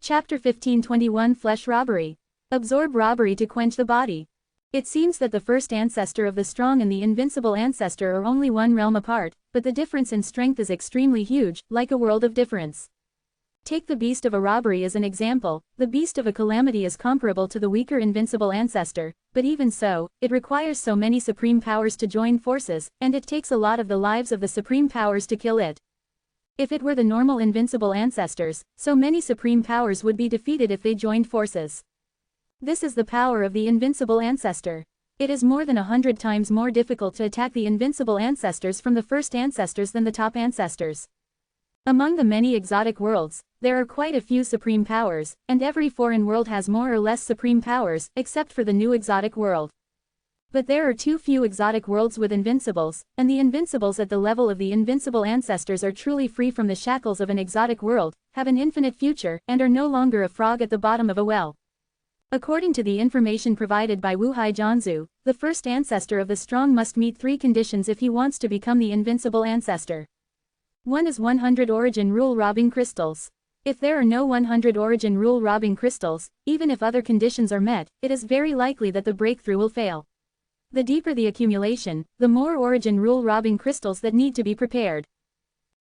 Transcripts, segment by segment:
Chapter 1521 Flesh Robbery. Absorb robbery to quench the body. It seems that the first ancestor of the strong and the invincible ancestor are only one realm apart, but the difference in strength is extremely huge, like a world of difference. Take the beast of a robbery as an example. The beast of a calamity is comparable to the weaker invincible ancestor, but even so, it requires so many supreme powers to join forces, and it takes a lot of the lives of the supreme powers to kill it. If it were the normal invincible ancestors, so many supreme powers would be defeated if they joined forces. This is the power of the invincible ancestor. It is more than 100 times more difficult to attack the invincible ancestors from the first ancestors than the top ancestors. Among the many exotic worlds, there are quite a few supreme powers, and every foreign world has more or less supreme powers, except for the new exotic world. But there are too few exotic worlds with invincibles, and the invincibles at the level of the invincible ancestors are truly free from the shackles of an exotic world, have an infinite future, and are no longer a frog at the bottom of a well. According to the information provided by Wuhai Jianzhu, the first ancestor of the strong must meet 3 conditions if he wants to become the invincible ancestor. 1 is 100 origin rule robbing crystals. If there are no 100 origin rule robbing crystals, even if other conditions are met, it is very likely that the breakthrough will fail. The deeper the accumulation, the more origin rule robbing crystals that need to be prepared.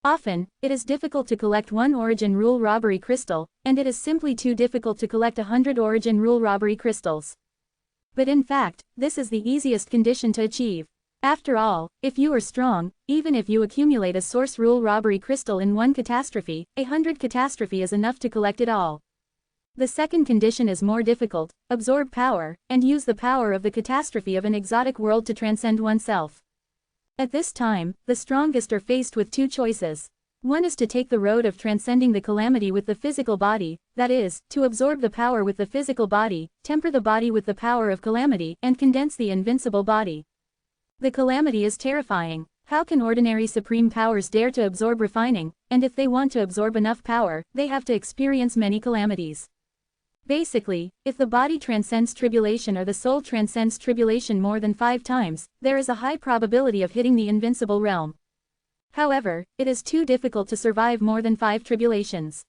Often, it is difficult to collect 1 origin rule robbery crystal, and it is simply too difficult to collect 100 origin rule robbery crystals. But in fact, this is the easiest condition to achieve. After all, if you are strong, even if you accumulate a source rule robbery crystal in 1 catastrophe, 100 catastrophe is enough to collect it all. The second condition is more difficult: absorb power, and use the power of the catastrophe of an exotic world to transcend oneself. At this time, the strongest are faced with 2 choices. 1 is to take the road of transcending the calamity with the physical body, that is, to absorb the power with the physical body, temper the body with the power of calamity, and condense the invincible body. The calamity is terrifying. How can ordinary supreme powers dare to absorb refining, and if they want to absorb enough power, they have to experience many calamities. Basically, if the body transcends tribulation or the soul transcends tribulation more than 5 times, there is a high probability of hitting the invincible realm. However, it is too difficult to survive more than 5 tribulations.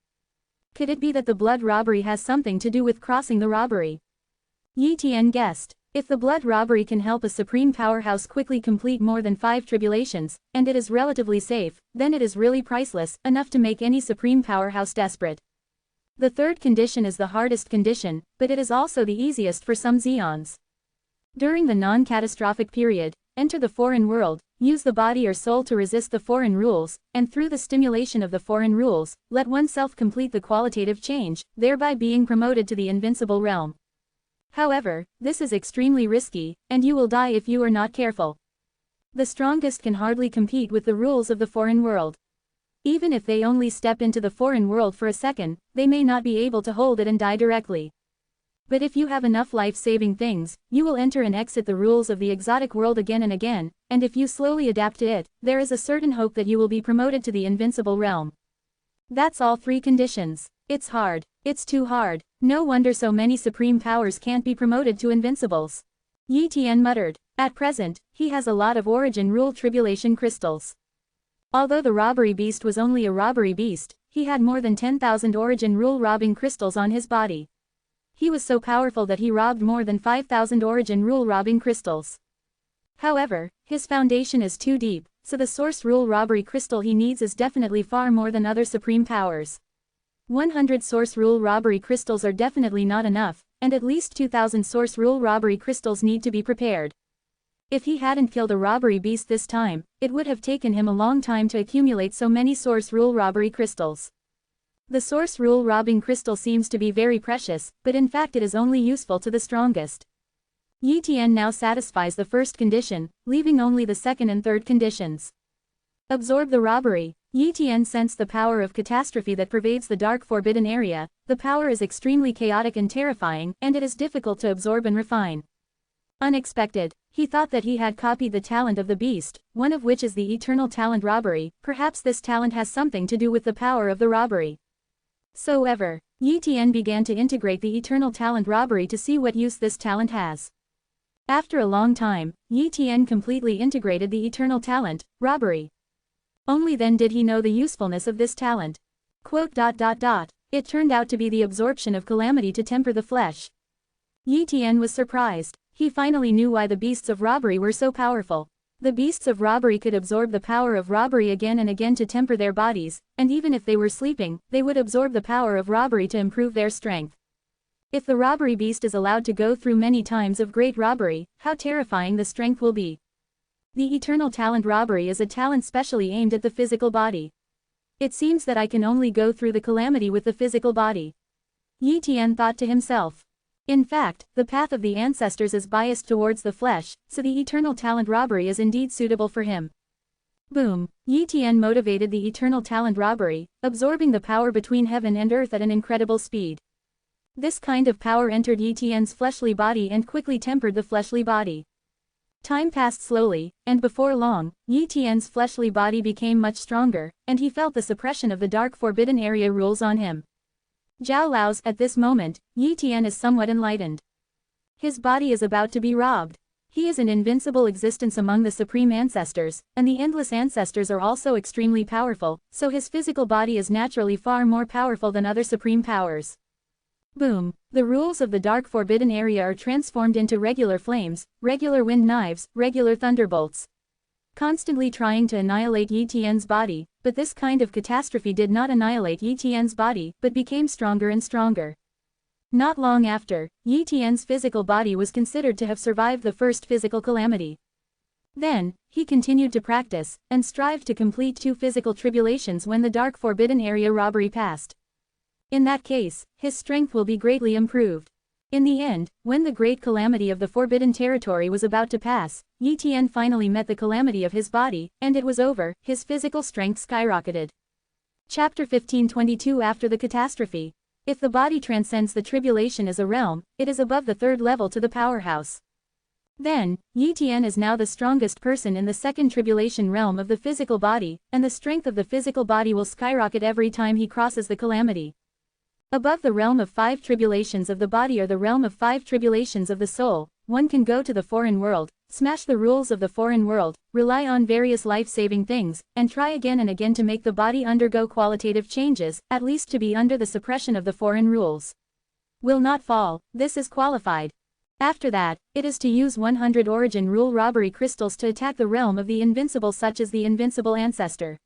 Could it be that the blood robbery has something to do with crossing the robbery? Yi Tian guessed. If the blood robbery can help a supreme powerhouse quickly complete more than 5 tribulations, and it is relatively safe, then it is really priceless, enough to make any supreme powerhouse desperate. The third condition is the hardest condition, but it is also the easiest for some Zeons. During the non-catastrophic period, enter the foreign world, use the body or soul to resist the foreign rules, and through the stimulation of the foreign rules, let oneself complete the qualitative change, thereby being promoted to the invincible realm. However, this is extremely risky, and you will die if you are not careful. The strongest can hardly compete with the rules of the foreign world. Even if they only step into the foreign world for a second, they may not be able to hold it and die directly. But if you have enough life-saving things, you will enter and exit the rules of the exotic world again and again, and if you slowly adapt to it, there is a certain hope that you will be promoted to the invincible realm. That's all 3 conditions. It's hard. It's too hard. No wonder so many supreme powers can't be promoted to invincibles. Yi Tian muttered. At present, he has a lot of origin rule tribulation crystals. Although the robbery beast was only a robbery beast, he had more than 10,000 origin rule robbing crystals on his body. He was so powerful that he robbed more than 5,000 origin rule robbing crystals. However, his foundation is too deep, so the source rule robbery crystal he needs is definitely far more than other supreme powers. 100 source rule robbery crystals are definitely not enough, and at least 2,000 source rule robbery crystals need to be prepared. If he hadn't killed a robbery beast this time, it would have taken him a long time to accumulate so many source rule robbery crystals. The source rule robbing crystal seems to be very precious, but in fact it is only useful to the strongest. Yi Tian now satisfies the first condition, leaving only the second and third conditions. Absorb the robbery. Yi Tian sensed the power of catastrophe that pervades the dark forbidden area. The power is extremely chaotic and terrifying, and it is difficult to absorb and refine. Unexpected. He thought that he had copied the talent of the beast, one of which is the eternal talent robbery. Perhaps this talent has something to do with the power of the robbery. So ever, Yi Tian began to integrate the eternal talent robbery to see what use this talent has. After a long time, Yi Tian completely integrated the eternal talent, robbery. Only then did he know the usefulness of this talent. It turned out to be the absorption of calamity to temper the flesh. Yi Tian was surprised. He finally knew why the beasts of robbery were so powerful. The beasts of robbery could absorb the power of robbery again and again to temper their bodies, and even if they were sleeping, they would absorb the power of robbery to improve their strength. If the robbery beast is allowed to go through many times of great robbery, how terrifying the strength will be. The eternal talent robbery is a talent specially aimed at the physical body. It seems that I can only go through the calamity with the physical body. Yi Tian thought to himself. In fact, the path of the ancestors is biased towards the flesh, so the eternal talent robbery is indeed suitable for him. Boom! Yi Tian motivated the eternal talent robbery, absorbing the power between heaven and earth at an incredible speed. This kind of power entered Yi Tian's fleshly body and quickly tempered the fleshly body. Time passed slowly, and before long, Yi Tian's fleshly body became much stronger, and he felt the suppression of the dark forbidden area rules on him. Zhao Lao's, at this moment, Yi Tian is somewhat enlightened. His body is about to be robbed. He is an invincible existence among the supreme ancestors, and the endless ancestors are also extremely powerful, so his physical body is naturally far more powerful than other supreme powers. Boom! The rules of the dark forbidden area are transformed into regular flames, regular wind knives, regular thunderbolts. Constantly trying to annihilate Yi Tian's body, but this kind of catastrophe did not annihilate Yi Tian's body, but became stronger and stronger. Not long after, Yi Tian's physical body was considered to have survived the first physical calamity. Then, he continued to practice, and strived to complete 2 physical tribulations when the dark forbidden area robbery passed. In that case, his strength will be greatly improved. In the end, when the great calamity of the forbidden territory was about to pass, Yi Tian finally met the calamity of his body, and it was over, his physical strength skyrocketed. Chapter 1522. After the catastrophe. If the body transcends the tribulation as a realm, it is above the 3rd level to the powerhouse. Then, Yi Tian is now the strongest person in the 2nd tribulation realm of the physical body, and the strength of the physical body will skyrocket every time he crosses the calamity. Above the realm of 5 tribulations of the body or the realm of 5 tribulations of the soul, one can go to the foreign world, smash the rules of the foreign world, rely on various life-saving things, and try again and again to make the body undergo qualitative changes, at least to be under the suppression of the foreign rules. Will not fall, this is qualified. After that, it is to use 100 origin rule robbery crystals to attack the realm of the invincible, such as the invincible ancestor.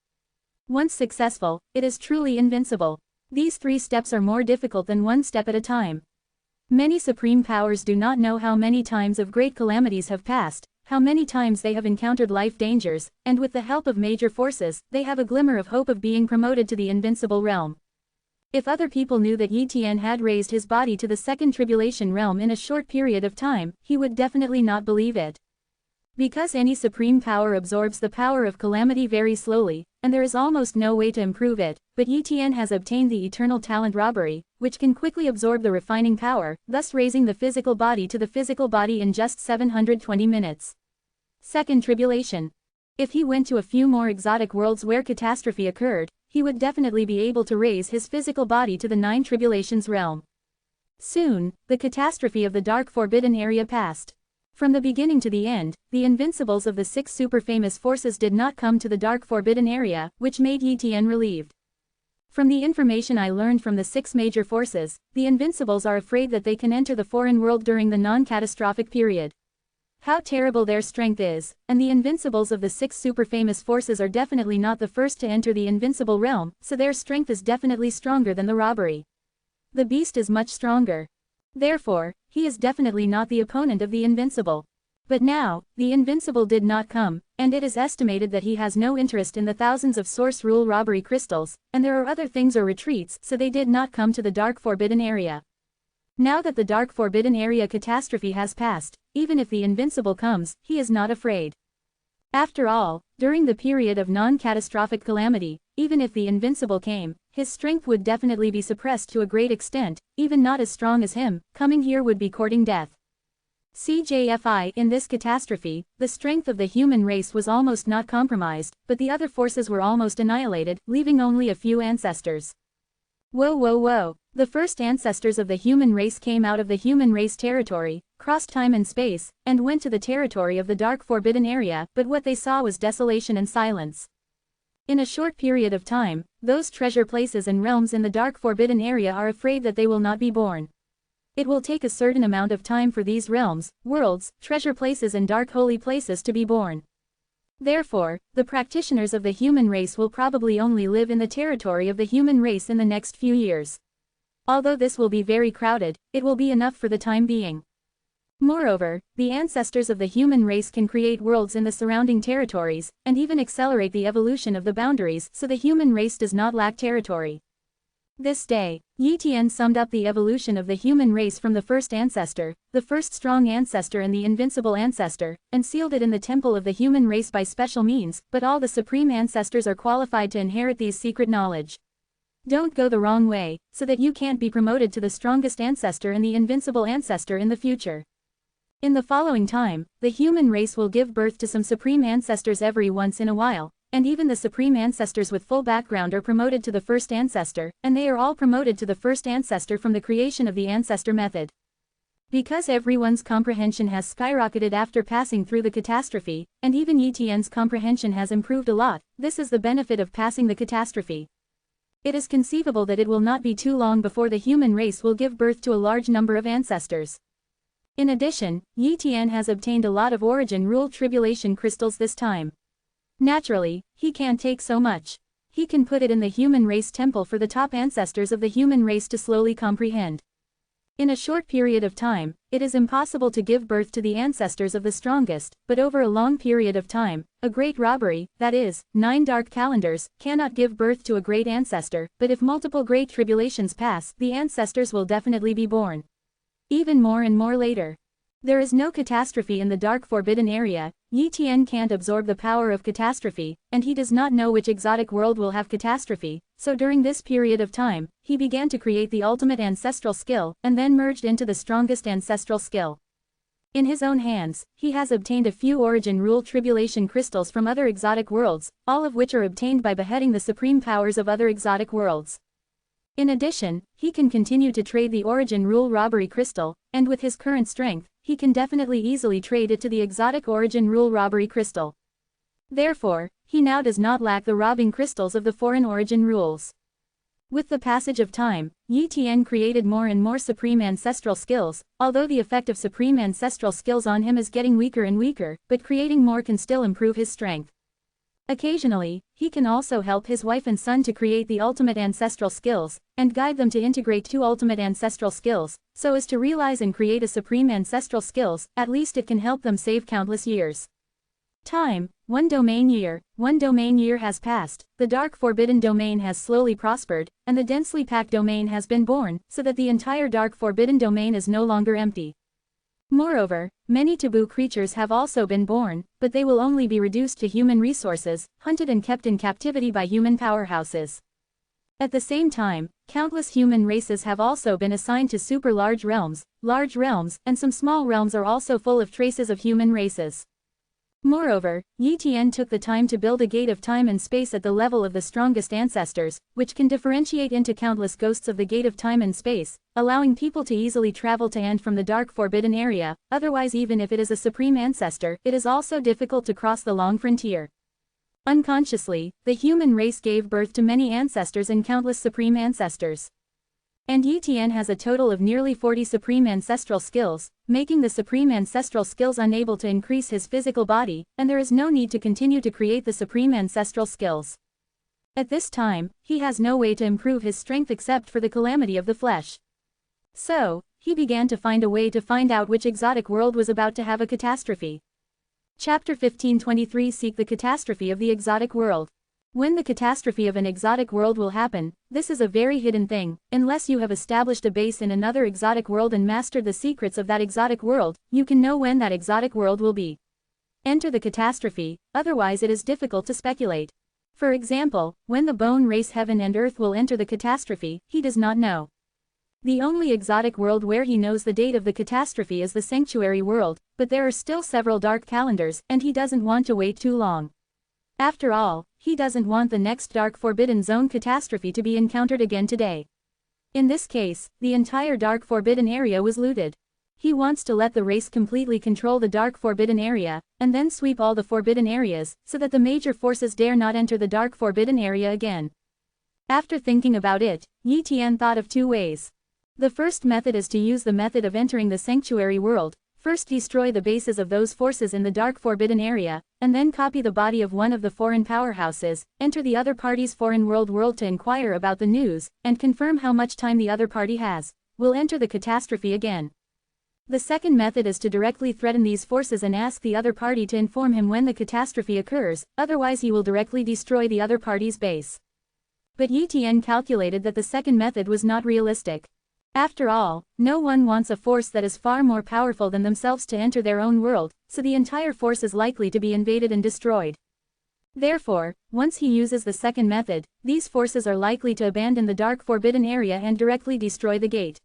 Once successful, it is truly invincible. These 3 steps are more difficult than 1 step at a time. Many supreme powers do not know how many times of great calamities have passed, how many times they have encountered life dangers, and with the help of major forces, they have a glimmer of hope of being promoted to the invincible realm. If other people knew that Yi Tian had raised his body to the 2nd tribulation realm in a short period of time, he would definitely not believe it. Because any supreme power absorbs the power of calamity very slowly, and there is almost no way to improve it, but Yi Tian has obtained the eternal talent robbery, which can quickly absorb the refining power, thus raising the physical body to the physical body in just 720 minutes. 2nd tribulation. If he went to a few more exotic worlds where catastrophe occurred, he would definitely be able to raise his physical body to the 9 tribulations realm. Soon, the catastrophe of the dark forbidden area passed. From the beginning to the end, the invincibles of the 6 super famous forces did not come to the dark forbidden area, which made Yi Tian relieved. From the information I learned from the 6 major forces, the invincibles are afraid that they can enter the foreign world during the non-catastrophic period. How terrible their strength is, and the invincibles of the 6 super famous forces are definitely not the first to enter the invincible realm, so their strength is definitely stronger than the robbery. The beast is much stronger. Therefore, he is definitely not the opponent of the invincible. But now, the invincible did not come, and it is estimated that he has no interest in the thousands of source rule robbery crystals, and there are other things or retreats, so they did not come to the dark forbidden area. Now that the dark forbidden area catastrophe has passed, even if the invincible comes, he is not afraid. After all, during the period of non-catastrophic calamity, even if the invincible came, his strength would definitely be suppressed to a great extent, even not as strong as him, coming here would be courting death. CJFI. In this catastrophe, the strength of the human race was almost not compromised, but the other forces were almost annihilated, leaving only a few ancestors. Whoa whoa whoa. The first ancestors of the human race came out of the human race territory, crossed time and space, and went to the territory of the dark forbidden area, but what they saw was desolation and silence. In a short period of time, those treasure places and realms in the dark forbidden area are afraid that they will not be born. It will take a certain amount of time for these realms, worlds, treasure places and dark holy places to be born. Therefore, the practitioners of the human race will probably only live in the territory of the human race in the next few years. Although this will be very crowded, it will be enough for the time being. Moreover, the ancestors of the human race can create worlds in the surrounding territories, and even accelerate the evolution of the boundaries so the human race does not lack territory. This day, Yi Tian summed up the evolution of the human race from the first ancestor, the first strong ancestor and the invincible ancestor, and sealed it in the temple of the human race by special means, but all the supreme ancestors are qualified to inherit these secret knowledge. Don't go the wrong way, so that you can't be promoted to the strongest ancestor and the invincible ancestor in the future. In the following time, the human race will give birth to some supreme ancestors every once in a while, and even the supreme ancestors with full background are promoted to the first ancestor, and they are all promoted to the first ancestor from the creation of the ancestor method. Because everyone's comprehension has skyrocketed after passing through the catastrophe, and even Yi Tian's comprehension has improved a lot, this is the benefit of passing the catastrophe. It is conceivable that it will not be too long before the human race will give birth to a large number of ancestors. In addition, Yi Tian has obtained a lot of origin rule tribulation crystals this time. Naturally, he can't take so much. He can put it in the human race temple for the top ancestors of the human race to slowly comprehend. In a short period of time, it is impossible to give birth to the ancestors of the strongest, but over a long period of time, a great robbery, that is, 9 dark calendars, cannot give birth to a great ancestor, but if multiple great tribulations pass, the ancestors will definitely be born. Even more and more later. There is no catastrophe in the dark forbidden area. Yi Tian can't absorb the power of catastrophe, and he does not know which exotic world will have catastrophe, so during this period of time, he began to create the ultimate ancestral skill, and then merged into the strongest ancestral skill. In his own hands, he has obtained a few origin rule tribulation crystals from other exotic worlds, all of which are obtained by beheading the supreme powers of other exotic worlds. In addition, he can continue to trade the origin rule robbery crystal, and with his current strength, he can definitely easily trade it to the exotic origin rule robbery crystal. Therefore, he now does not lack the robbing crystals of the foreign origin rules. With the passage of time, Yi Tian created more and more supreme ancestral skills, although the effect of supreme ancestral skills on him is getting weaker and weaker, but creating more can still improve his strength. Occasionally, he can also help his wife and son to create the ultimate ancestral skills, and guide them to integrate 2 ultimate ancestral skills, so as to realize and create a supreme ancestral skills. At least it can help them save countless years. Time, 1 domain year. 1 domain year has passed, the dark forbidden domain has slowly prospered, and the densely packed domain has been born, so that the entire dark forbidden domain is no longer empty. Moreover, many taboo creatures have also been born, but they will only be reduced to human resources, hunted and kept in captivity by human powerhouses. At the same time, countless human races have also been assigned to super large realms, and some small realms are also full of traces of human races. Moreover, Yi Tian took the time to build a gate of time and space at the level of the strongest ancestors, which can differentiate into countless ghosts of the gate of time and space, allowing people to easily travel to and from the dark forbidden area. Otherwise, even if it is a supreme ancestor, it is also difficult to cross the long frontier. Unconsciously, the human race gave birth to many ancestors and countless supreme ancestors. And Yi Tian has a total of nearly 40 supreme ancestral skills, making the supreme ancestral skills unable to increase his physical body, and there is no need to continue to create the supreme ancestral skills. At this time, he has no way to improve his strength except for the calamity of the flesh. So, he began to find a way to find out which exotic world was about to have a catastrophe. Chapter 1523 Seek the catastrophe of the exotic world. When the catastrophe of an exotic world will happen, this is a very hidden thing. Unless you have established a base in another exotic world and mastered the secrets of that exotic world, you can know when that exotic world will be. Enter the catastrophe, otherwise it is difficult to speculate. For example, when the bone race heaven and earth will enter the catastrophe, he does not know. The only exotic world where he knows the date of the catastrophe is the sanctuary world, but there are still several dark calendars, and he doesn't want to wait too long. After all, he doesn't want the next dark forbidden zone catastrophe to be encountered again today. In this case, the entire dark forbidden area was looted. He wants to let the race completely control the dark forbidden area, and then sweep all the forbidden areas, so that the major forces dare not enter the dark forbidden area again. After thinking about it, Yi Tian thought of two ways. The first method is to use the method of entering the sanctuary world. First destroy the bases of those forces in the dark forbidden area, and then copy the body of one of the foreign powerhouses, enter the other party's foreign world to inquire about the news, and confirm how much time the other party has. Will enter the catastrophe again. The second method is to directly threaten these forces and ask the other party to inform him when the catastrophe occurs, otherwise he will directly destroy the other party's base. But Yi Tian calculated that the second method was not realistic. After all, no one wants a force that is far more powerful than themselves to enter their own world, so the entire force is likely to be invaded and destroyed. Therefore, once he uses the second method, these forces are likely to abandon the dark forbidden area and directly destroy the gate.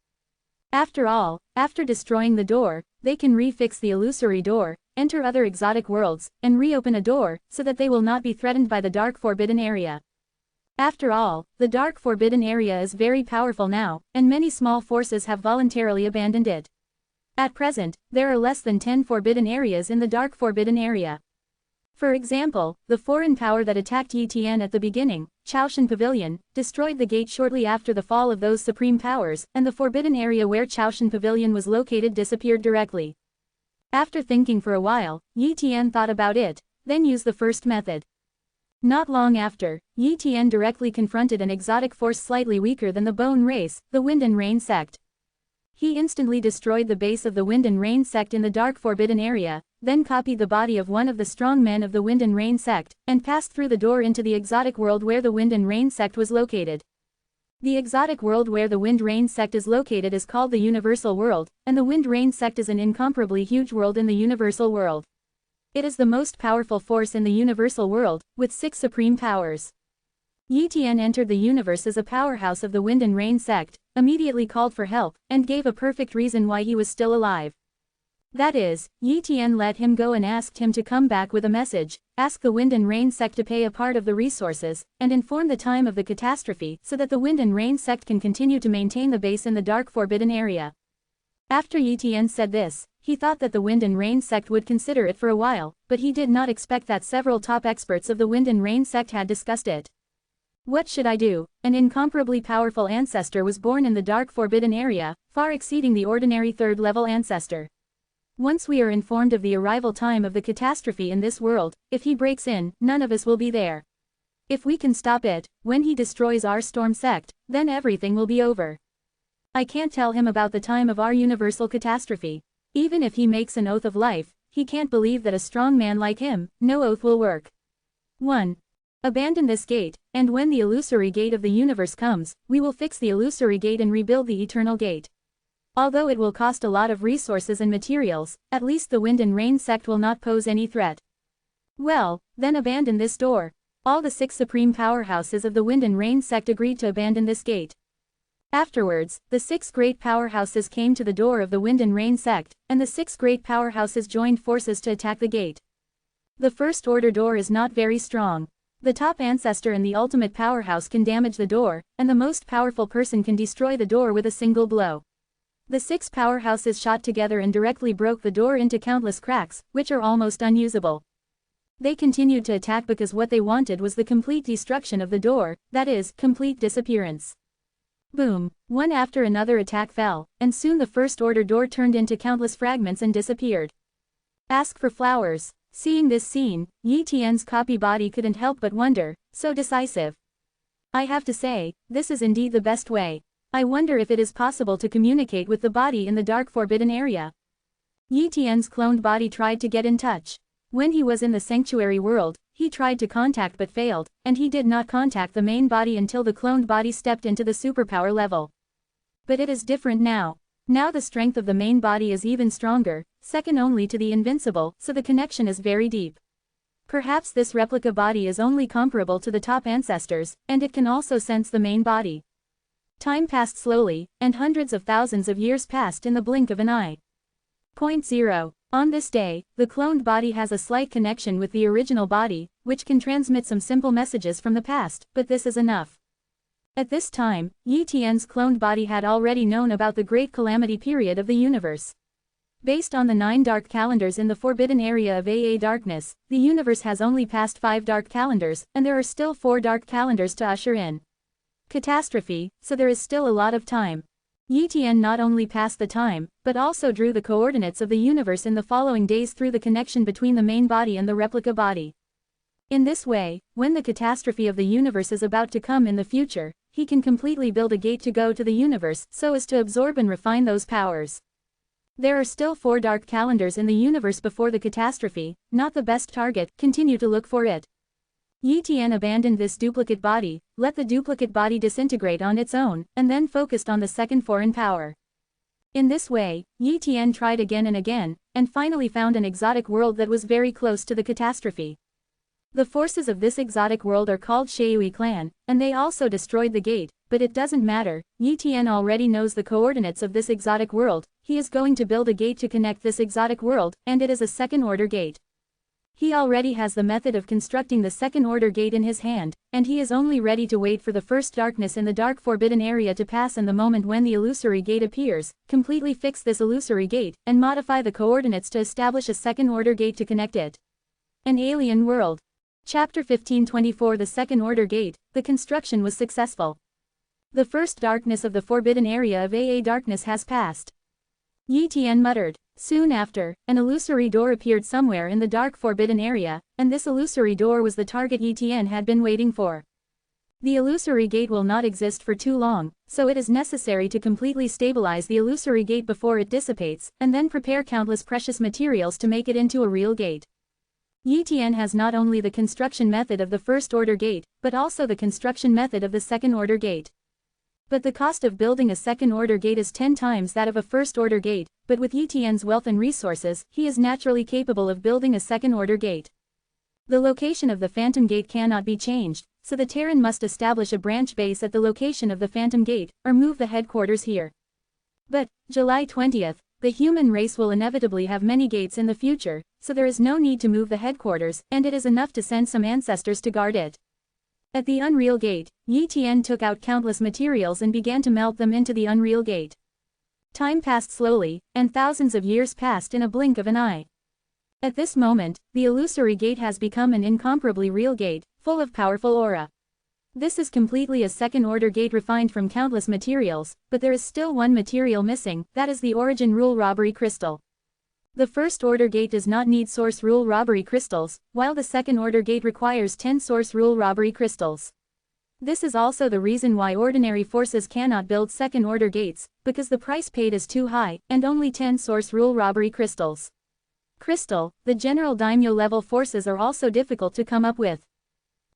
After all, after destroying the door, they can refix the illusory door, enter other exotic worlds, and reopen a door, so that they will not be threatened by the dark forbidden area. After all, the dark forbidden area is very powerful now, and many small forces have voluntarily abandoned it. At present, there are less than 10 forbidden areas in the dark forbidden area. For example, the foreign power that attacked Yi Tian at the beginning, Chaoshan Pavilion, destroyed the gate shortly after the fall of those supreme powers, and the forbidden area where Chaoshan Pavilion was located disappeared directly. After thinking for a while, Yi Tian thought about it, then used the first method. Not long after, Yi Tian directly confronted an exotic force slightly weaker than the Bone race, the Wind and Rain sect. He instantly destroyed the base of the Wind and Rain sect in the dark forbidden area, then copied the body of one of the strong men of the Wind and Rain sect, and passed through the door into the exotic world where the Wind and Rain sect was located. The exotic world where the Wind Rain sect is located is called the Universal World, and the Wind Rain sect is an incomparably huge world in the Universal World. It is the most powerful force in the Universal World, with 6 supreme powers. Yi Tian entered the universe as a powerhouse of the Wind and Rain sect, immediately called for help, and gave a perfect reason why he was still alive. That is, Yi Tian let him go and asked him to come back with a message, ask the Wind and Rain sect to pay a part of the resources, and inform the time of the catastrophe so that the Wind and Rain sect can continue to maintain the base in the dark forbidden area. After Yi Tian said this, he thought that the Wind and Rain sect would consider it for a while, but he did not expect that several top experts of the Wind and Rain sect had discussed it. What should I do? An incomparably powerful ancestor was born in the dark forbidden area, far exceeding the ordinary third-level ancestor. Once we are informed of the arrival time of the catastrophe in this world, if he breaks in, none of us will be there. If we can stop it, when he destroys our storm sect, then everything will be over. I can't tell him about the time of our universal catastrophe. Even if he makes an oath of life, he can't believe that a strong man like him, no oath will work. 1. Abandon this gate, and when the illusory gate of the universe comes, we will fix the illusory gate and rebuild the eternal gate. Although it will cost a lot of resources and materials, at least the Wind and Rain sect will not pose any threat. Well, then abandon this door. All the 6 supreme powerhouses of the Wind and Rain sect agreed to abandon this gate. Afterwards, the 6 great powerhouses came to the door of the Wind and Rain sect, and the 6 great powerhouses joined forces to attack the gate. The first order door is not very strong. The top ancestor and the ultimate powerhouse can damage the door, and the most powerful person can destroy the door with a single blow. The 6 powerhouses shot together and directly broke the door into countless cracks, which are almost unusable. They continued to attack because what they wanted was the complete destruction of the door, that is, complete disappearance. Boom! One after another attack fell, and soon the first order door turned into countless fragments and disappeared. Ask for flowers. Seeing this scene, Yi Tian's copy body couldn't help but wonder, so decisive. I have to say, this is indeed the best way. I wonder if it is possible to communicate with the body in the dark forbidden area. Yi Tian's cloned body tried to get in touch. When he was in the sanctuary world, he tried to contact but failed, and he did not contact the main body until the cloned body stepped into the superpower level. But it is different now. Now the strength of the main body is even stronger, second only to the invincible, so the connection is very deep. Perhaps this replica body is only comparable to the top ancestors, and it can also sense the main body. Time passed slowly, and hundreds of thousands of years passed in the blink of an eye. Point 0. On this day, the cloned body has a slight connection with the original body, which can transmit some simple messages from the past, but this is enough. At this time, Yi Tian's cloned body had already known about the great calamity period of the universe. Based on the 9 dark calendars in the forbidden area of AA darkness, the universe has only passed 5 dark calendars, and there are still 4 dark calendars to usher in catastrophe, so there is still a lot of time. Yi Tian not only passed the time, but also drew the coordinates of the universe in the following days through the connection between the main body and the replica body. In this way, when the catastrophe of the universe is about to come in the future, he can completely build a gate to go to the universe so as to absorb and refine those powers. There are still 4 dark calendars in the universe before the catastrophe, not the best target, continue to look for it. Yi Tian abandoned this duplicate body, let the duplicate body disintegrate on its own, and then focused on the second foreign power. In this way, Yi Tian tried again and finally found an exotic world that was very close to the catastrophe. The forces of this exotic world are called Shui clan, and they also destroyed the gate, but it doesn't matter, Yi Tian already knows the coordinates of this exotic world, he is going to build a gate to connect this exotic world, and it is a second-order gate. He already has the method of constructing the second-order gate in his hand, and he is only ready to wait for the first darkness in the dark forbidden area to pass, and the moment when the illusory gate appears, completely fix this illusory gate, and modify the coordinates to establish a second-order gate to connect it. An alien world. Chapter 1524 The Second-Order Gate, the construction was successful. The first darkness of the forbidden area of AA darkness has passed. Yi Tian muttered. Soon after, an illusory door appeared somewhere in the dark forbidden area, and this illusory door was the target Yi Tian had been waiting for. The illusory gate will not exist for too long, so it is necessary to completely stabilize the illusory gate before it dissipates, and then prepare countless precious materials to make it into a real gate. Yi Tian has not only the construction method of the first-order gate, but also the construction method of the second-order gate. But the cost of building a second-order gate is 10 times that of a first-order gate, but with Yi Tian's wealth and resources, he is naturally capable of building a second-order gate. The location of the Phantom Gate cannot be changed, so the Terran must establish a branch base at the location of the Phantom Gate, or move the headquarters here. But, July 20th, the human race will inevitably have many gates in the future, so there is no need to move the headquarters, and it is enough to send some ancestors to guard it. At the Unreal Gate, Yi Tian took out countless materials and began to melt them into the Unreal Gate. Time passed slowly, and thousands of years passed in a blink of an eye. At this moment, the illusory gate has become an incomparably real gate, full of powerful aura. This is completely a second-order gate refined from countless materials, but there is still one material missing, that is the Origin Rule Robbery Crystal. The first-order gate does not need Source Rule Robbery Crystals, while the second-order gate requires 10 Source Rule Robbery Crystals. This is also the reason why ordinary forces cannot build second-order gates, because the price paid is too high, and only 10 Source Rule Robbery Crystals. Crystal, the general daimyo-level forces are also difficult to come up with.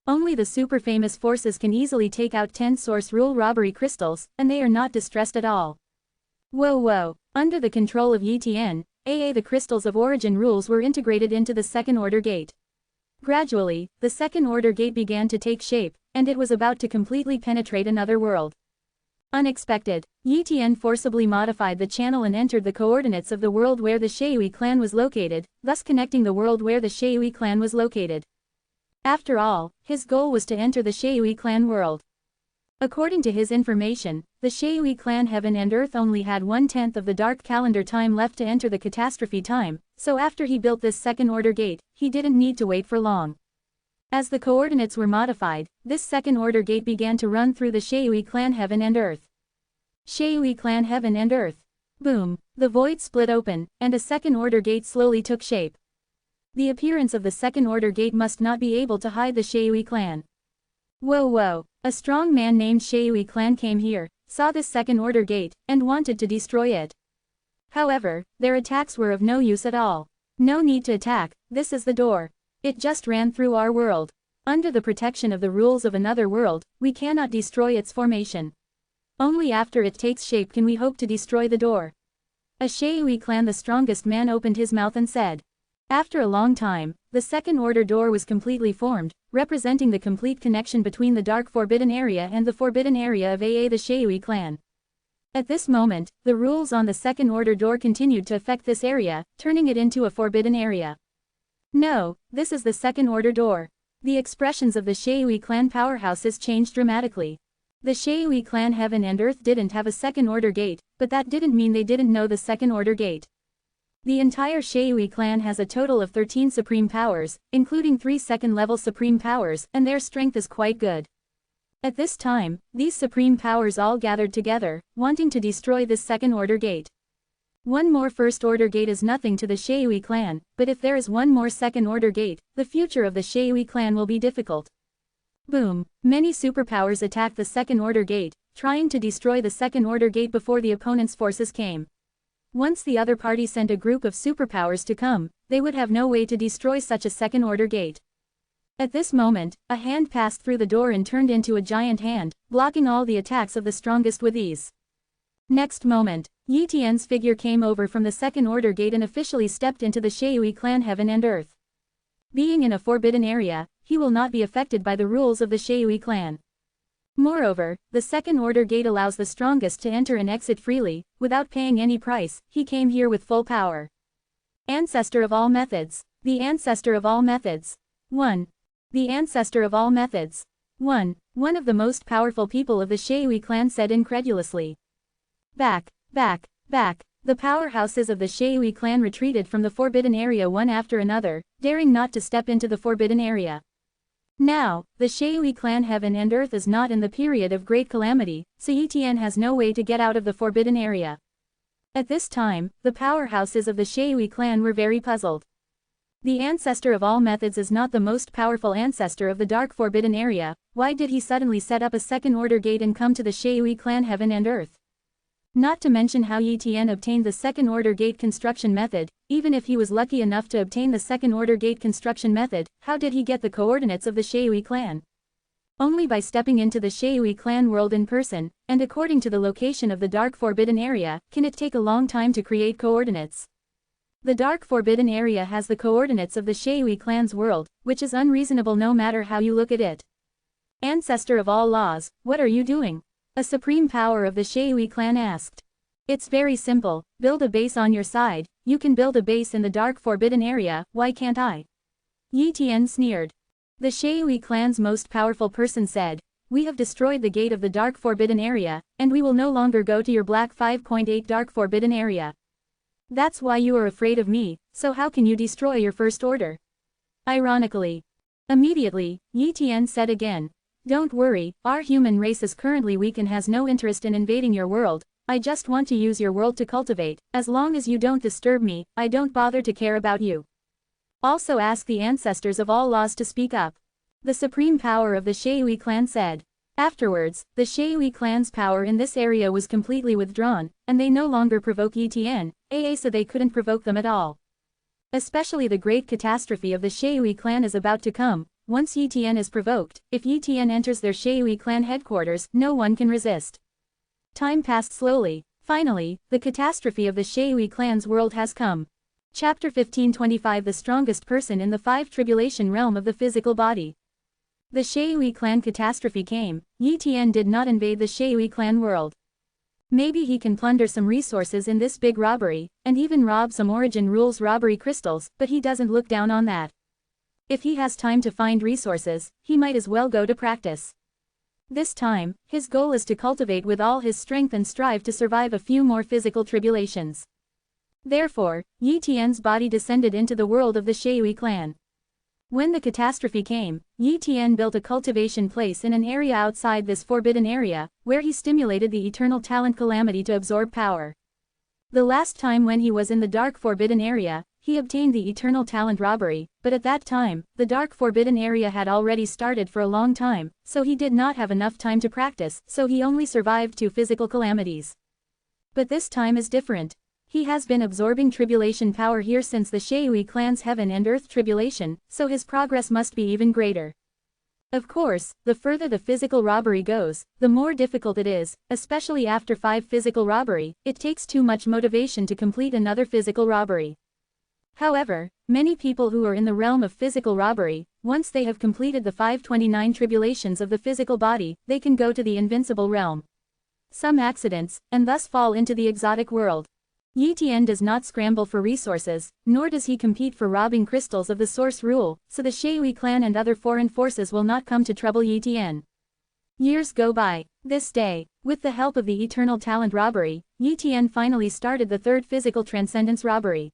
Only the super-famous forces can easily take out 10 Source Rule Robbery Crystals, and they are not distressed at all. Whoa. Under the control of Yi Tian, the crystals of origin rules were integrated into the second-order gate. Gradually, the second-order gate began to take shape, and it was about to completely penetrate another world. Unexpected, Yi Tian forcibly modified the channel and entered the coordinates of the world where the Shui clan was located, thus connecting the world where the Shui clan was located. After all, his goal was to enter the Shui clan world. According to his information, the Shui clan heaven and earth only had 1/10 of the dark calendar time left to enter the catastrophe time, so after he built this second-order gate, he didn't need to wait for long. As the coordinates were modified, this second-order gate began to run through the Shui clan heaven and earth. Shui clan heaven and earth. Boom, the void split open, and a second-order gate slowly took shape. The appearance of the second-order gate must not be able to hide the Shui clan. Whoa, a strong man named Shui clan came here, saw this second-order gate, and wanted to destroy it. However, their attacks were of no use at all. No need to attack, this is the door. It just ran through our world. Under the protection of the rules of another world, we cannot destroy its formation. Only after it takes shape can we hope to destroy the door. A Shui clan the strongest man opened his mouth and said. After a long time, the second-order door was completely formed, representing the complete connection between the dark forbidden area and the forbidden area of the Shui clan. At this moment, the rules on the second-order door continued to affect this area, turning it into a forbidden area. No, this is the second-order door. The expressions of the Shui clan powerhouses changed dramatically. The Shui clan heaven and earth didn't have a second-order gate, but that didn't mean they didn't know the second-order gate. The entire Shui clan has a total of 13 supreme powers, including 3 second-level supreme powers, and their strength is quite good. At this time, these supreme powers all gathered together, wanting to destroy this second-order gate. One more first-order gate is nothing to the Shui clan, but if there is one more second-order gate, the future of the Shui clan will be difficult. Boom! Many superpowers attacked the second-order gate, trying to destroy the second-order gate before the opponent's forces came. Once the other party sent a group of superpowers to come, they would have no way to destroy such a second-order gate. At this moment, a hand passed through the door and turned into a giant hand, blocking all the attacks of the strongest with ease. Next moment, Yi Tian's figure came over from the second-order gate and officially stepped into the Shui clan heaven and earth. Being in a forbidden area, he will not be affected by the rules of the Shui clan. Moreover, the second-order gate allows the strongest to enter and exit freely, without paying any price. He came here with full power. Ancestor of all methods. The ancestor of all methods. 1. The ancestor of all methods. 1. One of the most powerful people of the Shui clan said incredulously. Back, back, back. The powerhouses of the Shui clan retreated from the forbidden area one after another, daring not to step into the forbidden area. Now, the Shui clan heaven and earth is not in the period of great calamity, so Yi Tian has no way to get out of the forbidden area. At this time, the powerhouses of the Shui clan were very puzzled. The ancestor of all methods is not the most powerful ancestor of the dark forbidden area. Why did he suddenly set up a second-order gate and come to the Shui clan heaven and earth? Not to mention how Yi Tian obtained the second-order gate construction method. Even if he was lucky enough to obtain the second-order gate construction method, how did he get the coordinates of the Shui clan? Only by stepping into the Shui clan world in person, and according to the location of the dark forbidden area, can it take a long time to create coordinates. The dark forbidden area has the coordinates of the Shui clan's world, which is unreasonable no matter how you look at it. Ancestor of all laws, what are you doing? A supreme power of the Shui clan asked. It's very simple, build a base on your side. You can build a base in the dark forbidden area, why can't I? Yi Tian sneered. The Shui clan's most powerful person said, we have destroyed the gate of the dark forbidden area, and we will no longer go to your black 5.8 dark forbidden area. That's why you are afraid of me, so how can you destroy your first order? Ironically. Immediately, Yi Tian said again. Don't worry, our human race is currently weak and has no interest in invading your world. I just want to use your world to cultivate. As long as you don't disturb me, I don't bother to care about you. Also ask the ancestors of all laws to speak up. The supreme power of the Shui clan said. Afterwards, the Shui clan's power in this area was completely withdrawn, and they no longer provoke Yi Tian, so they couldn't provoke them at all. Especially the great catastrophe of the Shui clan is about to come. Once Yi Tian is provoked, if Yi Tian enters their Shui clan headquarters, no one can resist. Time passed slowly. Finally, the catastrophe of the Shui clan's world has come. Chapter 1525 The strongest person in the 5 tribulation realm of the physical body. The Shui clan catastrophe came. Yi Tian did not invade the Shui clan world. Maybe he can plunder some resources in this big robbery, and even rob some origin rules robbery crystals, but he doesn't look down on that. If he has time to find resources, he might as well go to practice. This time, his goal is to cultivate with all his strength and strive to survive a few more physical tribulations. Therefore, Yi Tian's body descended into the world of the Shui clan. When the catastrophe came, Yi Tian built a cultivation place in an area outside this forbidden area, where he stimulated the eternal talent calamity to absorb power. The last time when he was in the dark forbidden area, he obtained the eternal talent robbery, but at that time, the dark forbidden area had already started for a long time, so he did not have enough time to practice, so he only survived 2 physical calamities. But this time is different. He has been absorbing tribulation power here since the Shui clan's heaven and earth tribulation, so his progress must be even greater. Of course, the further the physical robbery goes, the more difficult it is, especially after 5 physical robbery, it takes too much motivation to complete another physical robbery. However, many people who are in the realm of physical robbery, once they have completed the 529 tribulations of the physical body, they can go to the invincible realm. Some accidents, and thus fall into the exotic world. Yi Tian does not scramble for resources, nor does he compete for robbing crystals of the source rule, so the Shui clan and other foreign forces will not come to trouble Yi Tian. Years go by. This day, with the help of the eternal talent robbery, Yi Tian finally started the 3rd physical transcendence robbery.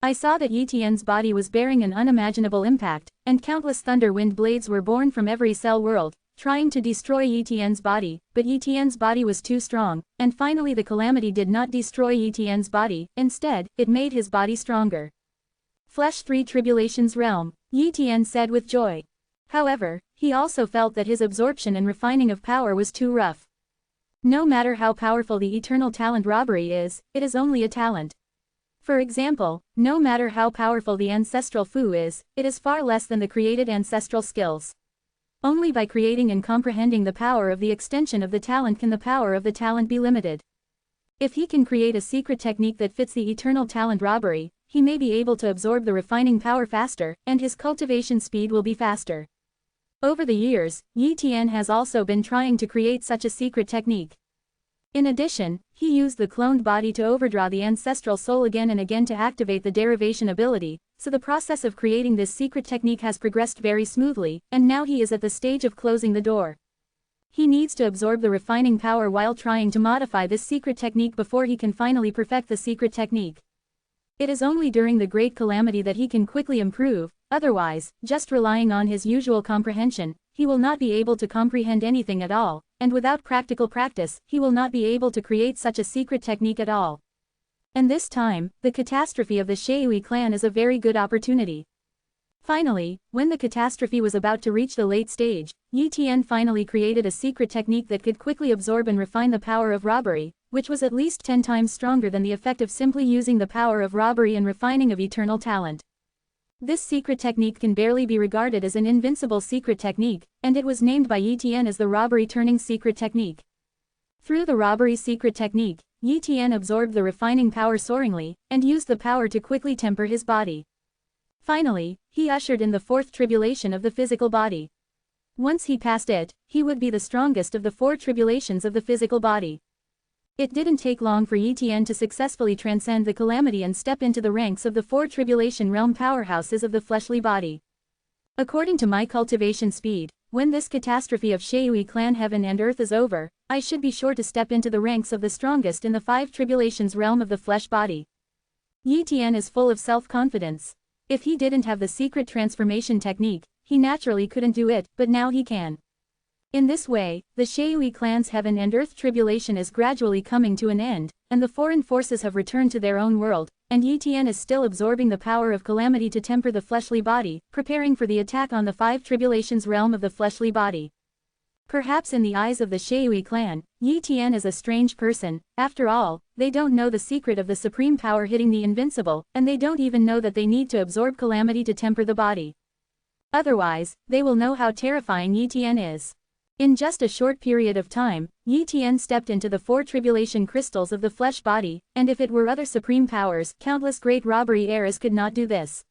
I saw that Yi Tian's body was bearing an unimaginable impact, and countless thunder wind blades were born from every cell world, trying to destroy Yi Tian's body, but Yi Tian's body was too strong, and finally the calamity did not destroy Yi Tian's body, instead, it made his body stronger. Flesh 3 Tribulations Realm, Yi Tian said with joy. However, he also felt that his absorption and refining of power was too rough. No matter how powerful the eternal talent robbery is, it is only a talent. For example, no matter how powerful the ancestral fu is, it is far less than the created ancestral skills. Only by creating and comprehending the power of the extension of the talent can the power of the talent be limited. If he can create a secret technique that fits the eternal talent robbery, he may be able to absorb the refining power faster, and his cultivation speed will be faster. Over the years, Yi Tian has also been trying to create such a secret technique. In addition, he used the cloned body to overdraw the ancestral soul again and again to activate the derivation ability, so the process of creating this secret technique has progressed very smoothly, and now he is at the stage of closing the door. He needs to absorb the refining power while trying to modify this secret technique before he can finally perfect the secret technique. It is only during the great calamity that he can quickly improve, otherwise, just relying on his usual comprehension, he will not be able to comprehend anything at all, and without practical practice, he will not be able to create such a secret technique at all. And this time, the catastrophe of the Shui clan is a very good opportunity. Finally, when the catastrophe was about to reach the late stage, Yi Tian finally created a secret technique that could quickly absorb and refine the power of robbery, which was at least 10 times stronger than the effect of simply using the power of robbery and refining of eternal talent. This secret technique can barely be regarded as an invincible secret technique, and it was named by Yi Tian as the robbery turning secret technique. Through the robbery secret technique, Yi Tian absorbed the refining power soaringly, and used the power to quickly temper his body. Finally, he ushered in the 4th tribulation of the physical body. Once he passed it, he would be the strongest of the 4 tribulations of the physical body. It didn't take long for Yi Tian to successfully transcend the calamity and step into the ranks of the 4 tribulation realm powerhouses of the fleshly body. According to my cultivation speed, when this catastrophe of Shui clan heaven and earth is over, I should be sure to step into the ranks of the strongest in the 5 tribulations realm of the flesh body. Yi Tian is full of self-confidence. If he didn't have the secret transformation technique, he naturally couldn't do it, but now he can. In this way, the Shui clan's heaven and earth tribulation is gradually coming to an end, and the foreign forces have returned to their own world, and Yi Tian is still absorbing the power of calamity to temper the fleshly body, preparing for the attack on the 5 tribulations realm of the fleshly body. Perhaps in the eyes of the Shui clan, Yi Tian is a strange person. After all, they don't know the secret of the supreme power hitting the invincible, and they don't even know that they need to absorb calamity to temper the body. Otherwise, they will know how terrifying Yi Tian is. In just a short period of time, Yi Tian stepped into the 4 tribulation crystals of the flesh body, and if it were other supreme powers, countless great robbery eras could not do this.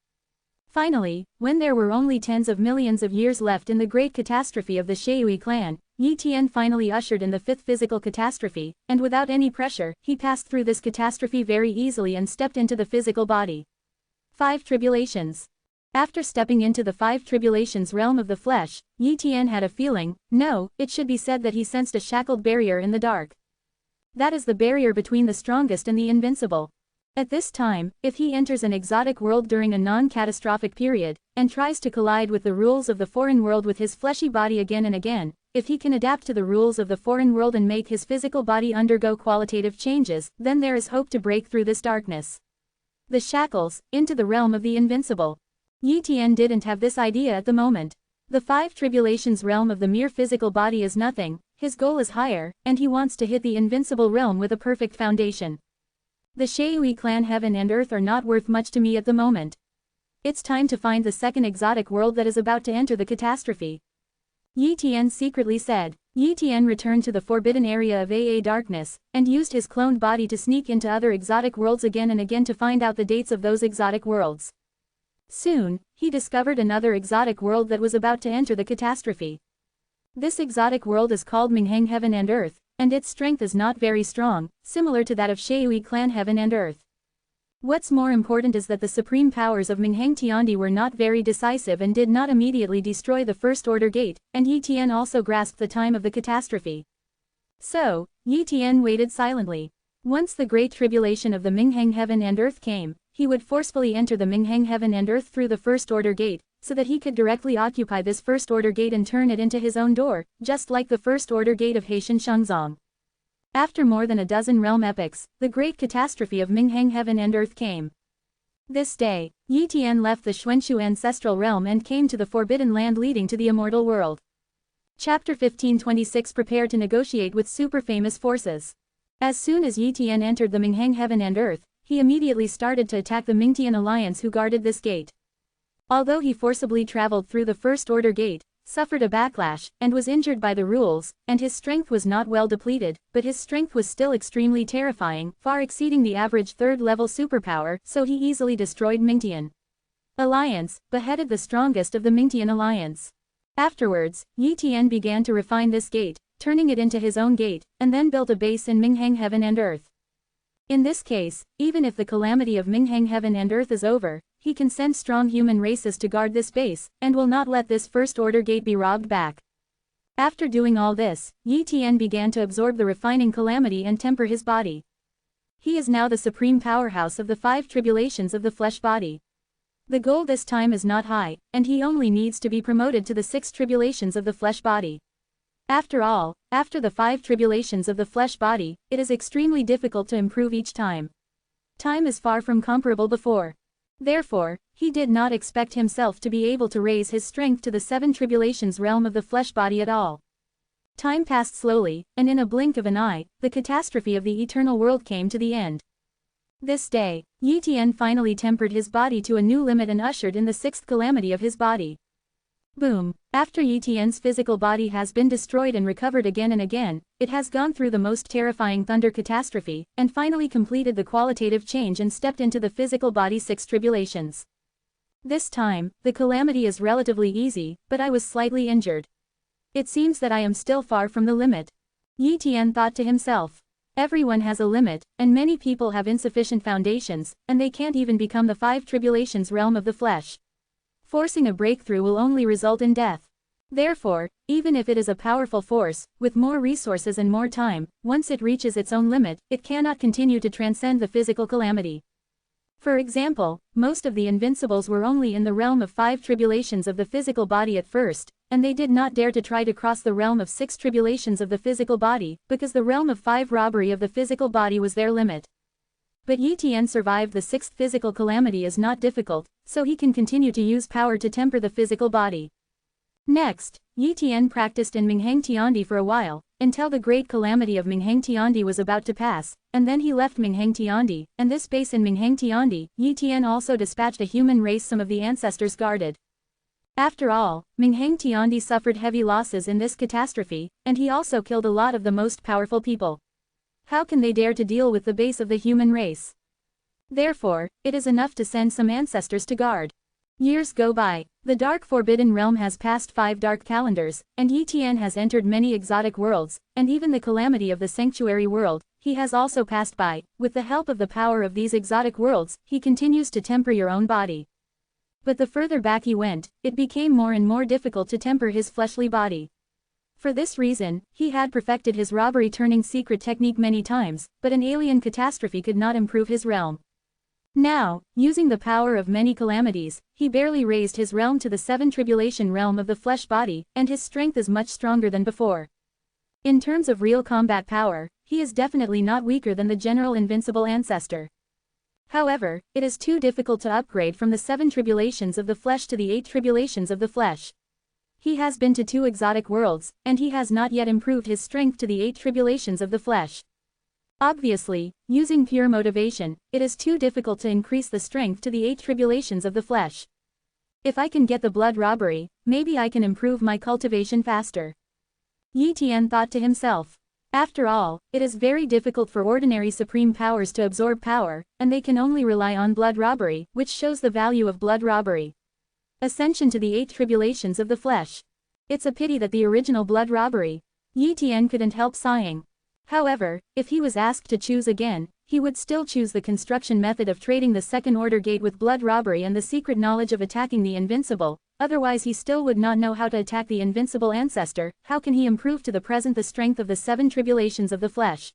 Finally, when there were only tens of millions of years left in the great catastrophe of the Shui clan, Yi Tian finally ushered in the 5th physical catastrophe, and without any pressure, he passed through this catastrophe very easily and stepped into the physical body. 5 tribulations. After stepping into the 5 tribulations realm of the flesh, Yi Tian had a feeling, no, it should be said that he sensed a shackled barrier in the dark. That is the barrier between the strongest and the invincible. At this time, if he enters an exotic world during a non-catastrophic period, and tries to collide with the rules of the foreign world with his fleshy body again and again, if he can adapt to the rules of the foreign world and make his physical body undergo qualitative changes, then there is hope to break through this darkness. The shackles, into the realm of the invincible. Yi Tian didn't have this idea at the moment. The 5 tribulations realm of the mere physical body is nothing, his goal is higher, and he wants to hit the invincible realm with a perfect foundation. The Shui clan heaven and earth are not worth much to me at the moment. It's time to find the second exotic world that is about to enter the catastrophe. Yi Tian secretly said. Yi Tian returned to the forbidden area of AA darkness, and used his cloned body to sneak into other exotic worlds again and again to find out the dates of those exotic worlds. Soon, he discovered another exotic world that was about to enter the catastrophe. This exotic world is called Minheng Heaven and Earth, and its strength is not very strong, similar to that of Shui clan Heaven and Earth. What's more important is that the supreme powers of Minheng Tiandi were not very decisive and did not immediately destroy the First Order Gate, and Yi Tian also grasped the time of the catastrophe. So, Yi Tian waited silently. Once the great tribulation of the Minheng Heaven and Earth came, he would forcefully enter the Minghang heaven and earth through the first order gate, so that he could directly occupy this first order gate and turn it into his own door, just like the first order gate of Haitian Shangzong. After more than a dozen realm epochs, the great catastrophe of Minghang heaven and earth came. This day, Yi Tian left the Xuanxu ancestral realm and came to the forbidden land leading to the immortal world. Chapter 1526 Prepare to negotiate with super-famous forces. As soon as Yi Tian entered the Minghang heaven and earth, he immediately started to attack the Mingtian alliance who guarded this gate. Although he forcibly traveled through the first order gate, suffered a backlash, and was injured by the rules, and his strength was not well depleted, but his strength was still extremely terrifying, far exceeding the average third-level superpower, so he easily destroyed Mingtian alliance, beheaded the strongest of the Mingtian alliance. Afterwards, Yi Tian began to refine this gate, turning it into his own gate, and then built a base in Minghang heaven and earth. In this case, even if the calamity of Minghang heaven and earth is over, he can send strong human races to guard this base, and will not let this first order gate be robbed back. After doing all this, Yi Tian began to absorb the refining calamity and temper his body. He is now the supreme powerhouse of the 5 tribulations of the flesh body. The goal this time is not high, and he only needs to be promoted to the 6 tribulations of the flesh body. After all, after the 5 tribulations of the flesh body, it is extremely difficult to improve each time. Time is far from comparable before. Therefore, he did not expect himself to be able to raise his strength to the 7 tribulations realm of the flesh body at all. Time passed slowly, and in a blink of an eye, the catastrophe of the eternal world came to the end. This day, Yi Tian finally tempered his body to a new limit and ushered in the 6th calamity of his body. Boom! After Yi Tian's physical body has been destroyed and recovered again and again, it has gone through the most terrifying thunder catastrophe, and finally completed the qualitative change and stepped into the physical body's 6 tribulations. This time, the calamity is relatively easy, but I was slightly injured. It seems that I am still far from the limit. Yi Tian thought to himself. Everyone has a limit, and many people have insufficient foundations, and they can't even become the 5 tribulations realm of the flesh. Forcing a breakthrough will only result in death. Therefore, even if it is a powerful force, with more resources and more time, once it reaches its own limit, it cannot continue to transcend the physical calamity. For example, most of the invincibles were only in the realm of 5 tribulations of the physical body at first, and they did not dare to try to cross the realm of 6 tribulations of the physical body, because the realm of 5 robbery of the physical body was their limit. But Yi Tian survived the 6th physical calamity is not difficult, so he can continue to use power to temper the physical body. Next, Yi Tian practiced in Minghang Tiandi for a while, until the great calamity of Minghang Tiandi was about to pass, and then he left Minghang Tiandi, and this base in Minghang Tiandi, Yi Tian also dispatched a human race some of the ancestors guarded. After all, Minghang Tiandi suffered heavy losses in this catastrophe, and he also killed a lot of the most powerful people. How can they dare to deal with the base of the human race? Therefore, it is enough to send some ancestors to guard. Years go by. The dark forbidden realm has passed 5 dark calendars, and Yi Tian has entered many exotic worlds, and even the calamity of the sanctuary world, he has also passed by. With the help of the power of these exotic worlds, he continues to temper your own body. But the further back he went, it became more and more difficult to temper his fleshly body. For this reason, he had perfected his robbery turning secret technique many times, but an alien catastrophe could not improve his realm. Now, using the power of many calamities, he barely raised his realm to the 7 tribulation realm of the flesh body, and his strength is much stronger than before. In terms of real combat power, he is definitely not weaker than the general invincible ancestor. However, it is too difficult to upgrade from the 7 tribulations of the flesh to the 8 tribulations of the flesh. He has been to 2 exotic worlds, and he has not yet improved his strength to the 8 tribulations of the flesh. Obviously, using pure motivation, it is too difficult to increase the strength to the 8 tribulations of the flesh. If I can get the blood robbery, maybe I can improve my cultivation faster. Yi Tian thought to himself. After all, it is very difficult for ordinary supreme powers to absorb power, and they can only rely on blood robbery, which shows the value of blood robbery. Ascension to the 8 tribulations of the flesh. It's a pity that the original blood robbery. Yi Tian couldn't help sighing. However, if he was asked to choose again, he would still choose the construction method of trading the 2nd order gate with blood robbery and the secret knowledge of attacking the invincible, otherwise he still would not know how to attack the invincible ancestor. How can he improve to the present the strength of the 7 tribulations of the flesh?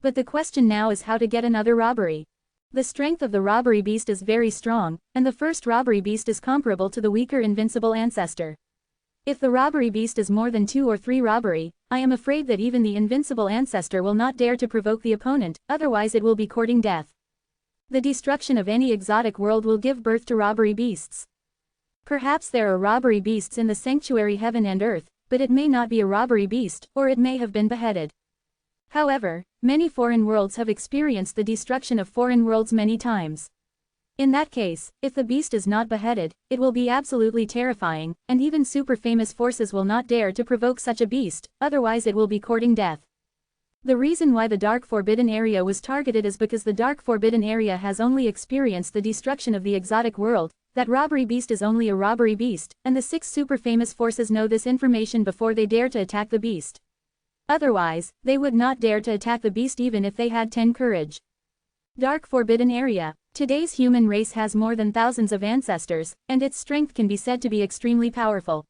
But the question now is how to get another robbery. The strength of the robbery beast is very strong, and the first robbery beast is comparable to the weaker invincible ancestor. If the robbery beast is more than 2 or 3 robbery, I am afraid that even the invincible ancestor will not dare to provoke the opponent, otherwise it will be courting death. The destruction of any exotic world will give birth to robbery beasts. Perhaps there are robbery beasts in the sanctuary heaven and earth, but it may not be a robbery beast, or it may have been beheaded. However, many foreign worlds have experienced the destruction of foreign worlds many times. In that case, if the beast is not beheaded, it will be absolutely terrifying, and even super famous forces will not dare to provoke such a beast, otherwise it will be courting death. The reason why the Dark Forbidden Area was targeted is because the Dark Forbidden Area has only experienced the destruction of the exotic world, that robbery beast is only a robbery beast, and the 6 super famous forces know this information before they dare to attack the beast. Otherwise, they would not dare to attack the beast even if they had 10 courage. Dark Forbidden Area. Today's human race has more than thousands of ancestors, and its strength can be said to be extremely powerful.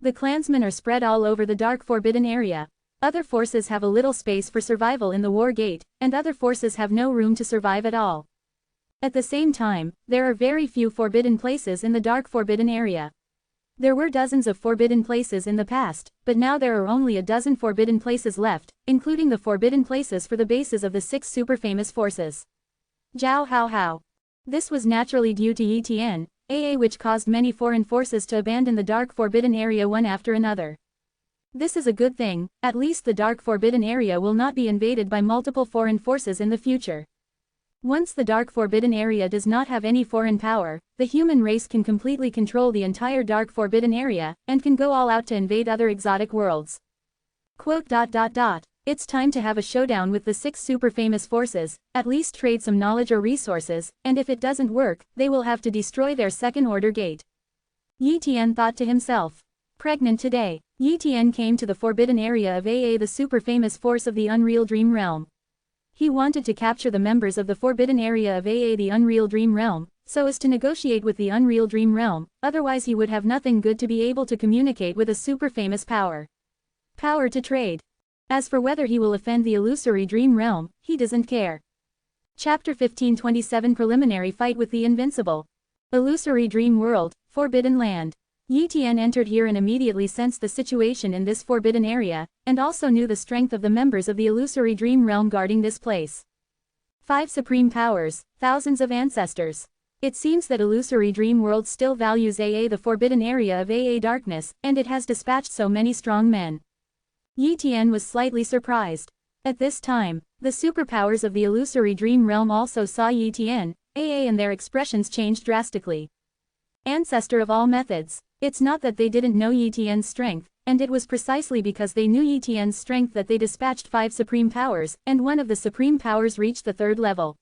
The clansmen are spread all over the Dark Forbidden Area. Other forces have a little space for survival in the War Gate, and other forces have no room to survive at all. At the same time, there are very few forbidden places in the Dark Forbidden Area. There were dozens of forbidden places in the past, but now there are only a dozen forbidden places left, including the forbidden places for the bases of the 6 super famous forces. Jiao Hao Hao. This was naturally due to Yitian, AA, which caused many foreign forces to abandon the Dark Forbidden Area one after another. This is a good thing, at least the Dark Forbidden Area will not be invaded by multiple foreign forces in the future. Once the Dark Forbidden Area does not have any foreign power, the human race can completely control the entire Dark Forbidden Area, and can go all out to invade other exotic worlds. It's time to have a showdown with the 6 super famous forces, at least trade some knowledge or resources, and if it doesn't work, they will have to destroy their second-order gate. Yi Tian thought to himself. Pregnant today, Yi Tian came to the Forbidden Area of AA, the super famous force of the Unreal Dream Realm. He wanted to capture the members of the Forbidden Area of AA, the Unreal Dream Realm, so as to negotiate with the Unreal Dream Realm, otherwise he would have nothing good to be able to communicate with a super famous power. Power to trade. As for whether he will offend the Illusory Dream Realm, he doesn't care. Chapter 1527 Preliminary Fight with the Invincible. Illusory Dream World, Forbidden Land. Yi Tian entered here and immediately sensed the situation in this forbidden area, and also knew the strength of the members of the Illusory Dream Realm guarding this place. 5 supreme powers, thousands of ancestors. It seems that Illusory Dream World still values AA, the Forbidden Area of AA Darkness, and it has dispatched so many strong men. Yi Tian was slightly surprised. At this time, the superpowers of the Illusory Dream Realm also saw Yi Tian, AA, and their expressions changed drastically. Ancestor of all methods. It's not that they didn't know Yi Tian's strength, and it was precisely because they knew Yi Tian's strength that they dispatched 5 supreme powers, and one of the supreme powers reached the 3rd level.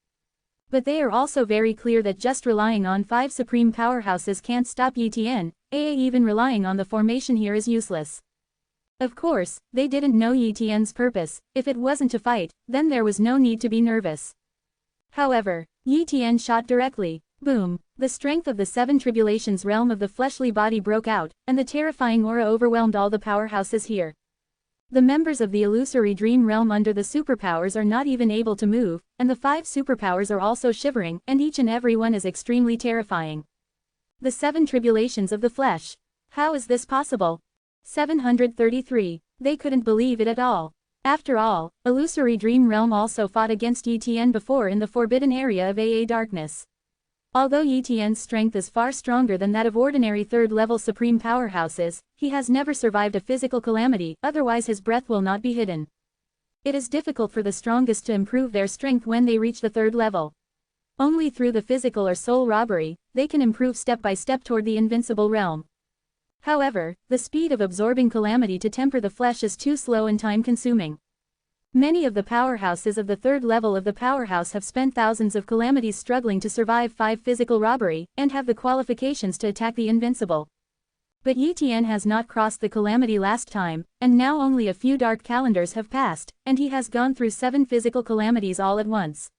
But they are also very clear that just relying on 5 supreme powerhouses can't stop Yi Tian, AA. Even relying on the formation here is useless. Of course, they didn't know Yi Tian's purpose. If it wasn't to fight, then there was no need to be nervous. However, Yi Tian shot directly. Boom! The strength of the 7 tribulations realm of the fleshly body broke out, and the terrifying aura overwhelmed all the powerhouses here. The members of the Illusory Dream Realm under the superpowers are not even able to move, and the 5 superpowers are also shivering, and each and every one is extremely terrifying. The 7 tribulations of the flesh. How is this possible? 733. They couldn't believe it at all. After all, Illusory Dream Realm also fought against Yi Tian before in the Forbidden Area of AA Darkness. Although Yi Tian's strength is far stronger than that of ordinary 3rd-level supreme powerhouses, he has never survived a physical calamity, otherwise his breath will not be hidden. It is difficult for the strongest to improve their strength when they reach the 3rd level. Only through the physical or soul robbery, they can improve step by step toward the invincible realm. However, the speed of absorbing calamity to temper the flesh is too slow and time-consuming. Many of the powerhouses of the 3rd level of the powerhouse have spent thousands of calamities struggling to survive 5 physical robbery, and have the qualifications to attack the invincible. But Yi Tian has not crossed the calamity last time, and now only a few dark calendars have passed, and he has gone through 7 physical calamities all at once.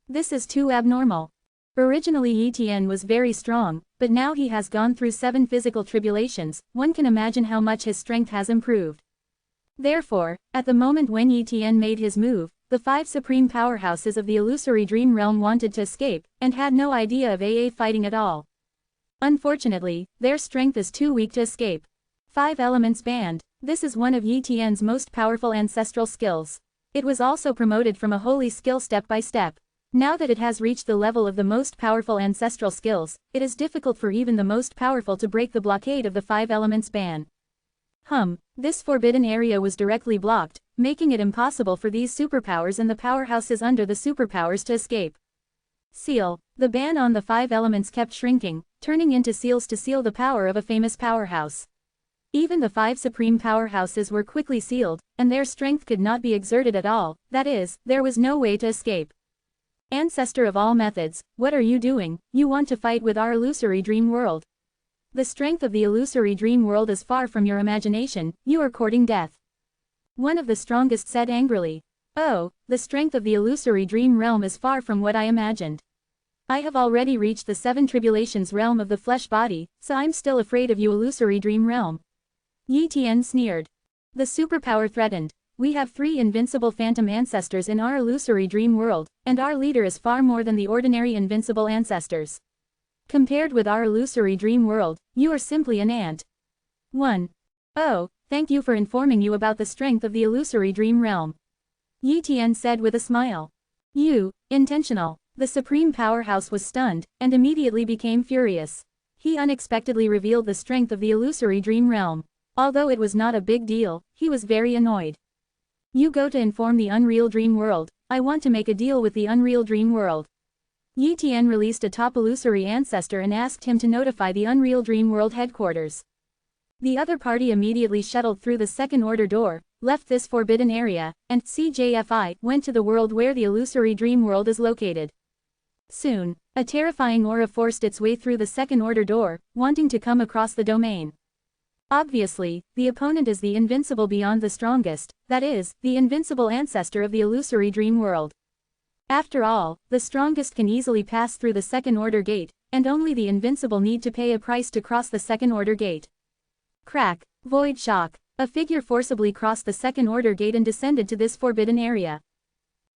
This is too abnormal. Originally Yi Tian was very strong, but now he has gone through 7 physical tribulations. One can imagine how much his strength has improved. Therefore, at the moment when Yi Tian made his move, the 5 supreme powerhouses of the illusory dream realm wanted to escape, and had no idea of fighting at all. Unfortunately, their strength is too weak to escape. 5 Elements Band. This is one of Yi Tian's most powerful ancestral skills. It was also promoted from a holy skill step by step. Now that it has reached the level of the most powerful ancestral skills, it is difficult for even the most powerful to break the blockade of the 5 Elements ban. This forbidden area was directly blocked, making it impossible for these superpowers and the powerhouses under the superpowers to escape. Seal. The ban on the 5 elements kept shrinking, turning into seals to seal the power of a famous powerhouse. Even the 5 supreme powerhouses were quickly sealed, and their strength could not be exerted at all, that is, there was no way to escape. Ancestor of all methods, what are you doing? You want to fight with our illusory dream world. The strength of the illusory dream world is far from your imagination, you are courting death. One of the strongest said angrily. Oh, the strength of the illusory dream realm is far from what I imagined. I have already reached the 7 tribulations realm of the flesh body, so I'm still afraid of you illusory dream realm. Yi Tian sneered. The superpower threatened. We have 3 invincible phantom ancestors in our illusory dream world, and our leader is far more than the ordinary invincible ancestors. Compared with our illusory dream world, you are simply an ant. 1. Oh, thank you for informing you about the strength of the illusory dream realm. Yi Tian said with a smile. You, intentional. The supreme powerhouse was stunned, and immediately became furious. He unexpectedly revealed the strength of the illusory dream realm. Although it was not a big deal, he was very annoyed. You go to inform the unreal dream world. I want to make a deal with the unreal dream world. Yi Tian released a top illusory ancestor and asked him to notify the unreal dream world headquarters. The other party immediately shuttled through the second order door, left this forbidden area, and CJFI went to the world where the illusory dream world is located. Soon, a terrifying aura forced its way through the second order door, wanting to come across the domain. Obviously, the opponent is the invincible beyond the strongest, that is, the invincible ancestor of the illusory dream world. After all, the strongest can easily pass through the second order gate, and only the invincible need to pay a price to cross the second order gate. Crack. Void shock. A figure forcibly crossed the second order gate and descended to this forbidden area.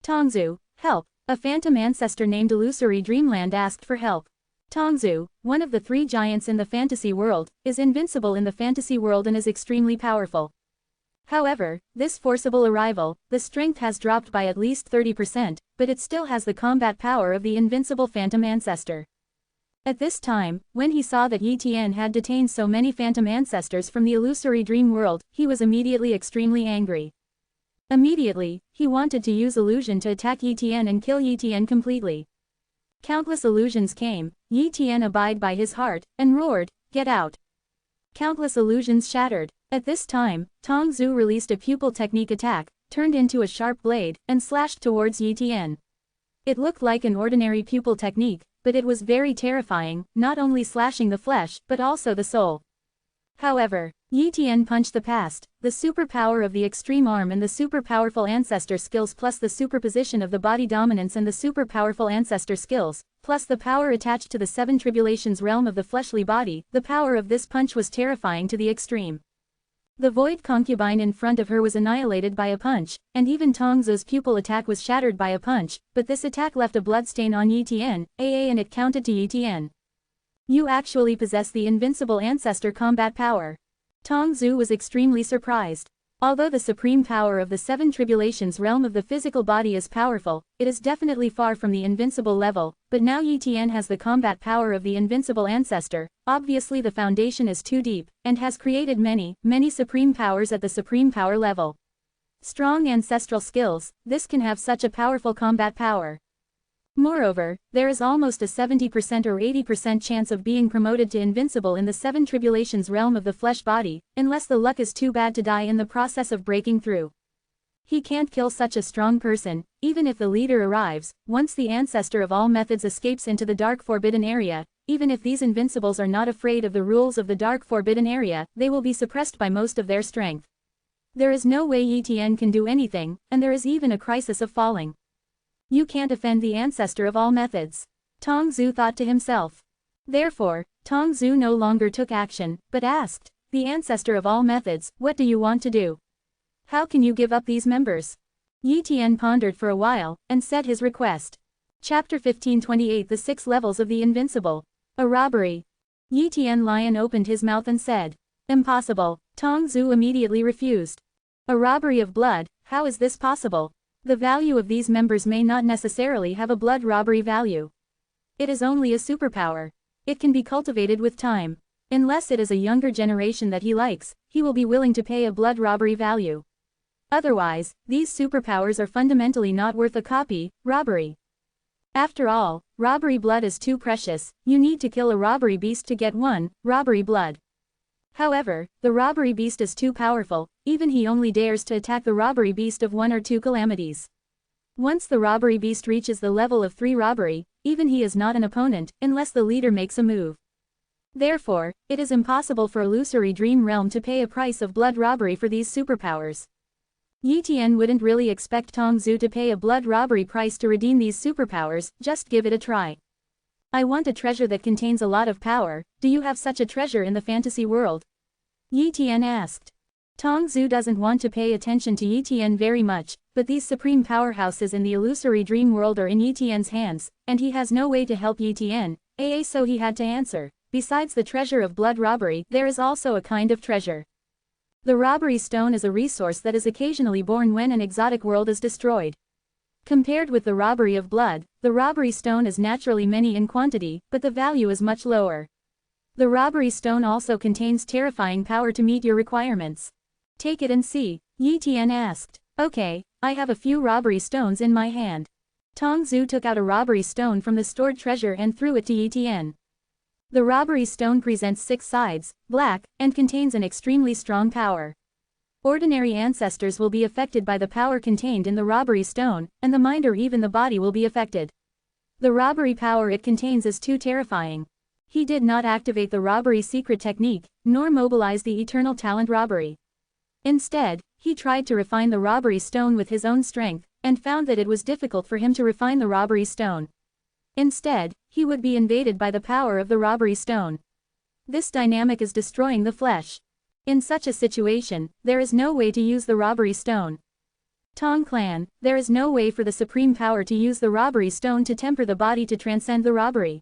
Tongzu, help. A phantom ancestor named Illusory Dreamland asked for help. Tongzu, one of the 3 giants in the fantasy world, is invincible in the fantasy world and is extremely powerful. However, this forcible arrival, the strength has dropped by at least 30%, but it still has the combat power of the invincible phantom ancestor. At this time, when he saw that Yi Tian had detained so many phantom ancestors from the illusory dream world, he was immediately extremely angry. Immediately, he wanted to use illusion to attack Yi Tian and kill Yi Tian completely. Countless illusions came, Yi Tian abide by his heart, and roared, "Get out!" Countless illusions shattered. At this time, Tongzu released a pupil technique attack, turned into a sharp blade, and slashed towards Yi Tian. It looked like an ordinary pupil technique, but it was very terrifying, not only slashing the flesh, but also the soul. However, Yi Tian punched the past, the superpower of the extreme arm and the super-powerful ancestor skills plus the superposition of the body dominance and the super-powerful ancestor skills, plus the power attached to the 7 tribulations realm of the fleshly body. The power of this punch was terrifying to the extreme. The void concubine in front of her was annihilated by a punch, and even Tongzu's pupil attack was shattered by a punch, but this attack left a bloodstain on Yi Tian, and it counted to Yi Tian. You actually possess the invincible ancestor combat power. Tongzu was extremely surprised. Although the supreme power of the 7 tribulations realm of the physical body is powerful, it is definitely far from the invincible level, but now Yi Tian has the combat power of the invincible ancestor. Obviously the foundation is too deep, and has created many supreme powers at the supreme power level. Strong ancestral skills, this can have such a powerful combat power. Moreover, there is almost a 70% or 80% chance of being promoted to invincible in the 7 tribulations realm of the flesh body, unless the luck is too bad to die in the process of breaking through. He can't kill such a strong person, even if the leader arrives. Once the ancestor of all methods escapes into the dark forbidden area, even if these invincibles are not afraid of the rules of the dark forbidden area, they will be suppressed by most of their strength. There is no way Yi Tian can do anything, and there is even a crisis of falling. You can't offend the ancestor of all methods. Tongzu thought to himself. Therefore, Tongzu no longer took action, but asked, the ancestor of all methods, what do you want to do? How can you give up these members? Yi Tian pondered for a while, and said his request. Chapter 1528 The 6 Levels of the Invincible. A robbery. Yi Tian Lion opened his mouth and said. Impossible. Tong Zhu immediately refused. A robbery of blood, how is this possible? The value of these members may not necessarily have a blood robbery value. It is only a superpower. It can be cultivated with time. Unless it is a younger generation that he likes, he will be willing to pay a blood robbery value. Otherwise, these superpowers are fundamentally not worth a copy, robbery. After all, robbery blood is too precious, you need to kill a robbery beast to get one, robbery blood. However, the robbery beast is too powerful, even he only dares to attack the robbery beast of 1 or 2 calamities. Once the robbery beast reaches the level of 3 robbery, even he is not an opponent, unless the leader makes a move. Therefore, it is impossible for Illusory Dream Realm to pay a price of blood robbery for these superpowers. Yi Tian wouldn't really expect Tong Zhu to pay a blood robbery price to redeem these superpowers, just give it a try. I want a treasure that contains a lot of power, do you have such a treasure in the fantasy world? Yi Tian asked. Tong Zhu doesn't want to pay attention to Yi Tian very much, but these supreme powerhouses in the illusory dream world are in Yi Tian's hands, and he has no way to help Yi Tian, so he had to answer. Besides the treasure of blood robbery, there is also a kind of treasure. The robbery stone is a resource that is occasionally born when an exotic world is destroyed. Compared with the robbery of blood, the robbery stone is naturally many in quantity, but the value is much lower. The robbery stone also contains terrifying power to meet your requirements. Take it and see, Yi Tian asked. Okay, I have a few robbery stones in my hand. Tong Zhu took out a robbery stone from the stored treasure and threw it to Yi Tian. The robbery stone presents 6 sides, black, and contains an extremely strong power. Ordinary ancestors will be affected by the power contained in the robbery stone, and the mind or even the body will be affected. The robbery power it contains is too terrifying. He did not activate the robbery secret technique, nor mobilize the eternal talent robbery. Instead, he tried to refine the robbery stone with his own strength, and found that it was difficult for him to refine the robbery stone. Instead, he would be invaded by the power of the robbery stone. This dynamic is destroying the flesh. In such a situation, there is no way to use the robbery stone. Tong Clan, there is no way for the supreme power to use the robbery stone to temper the body to transcend the robbery.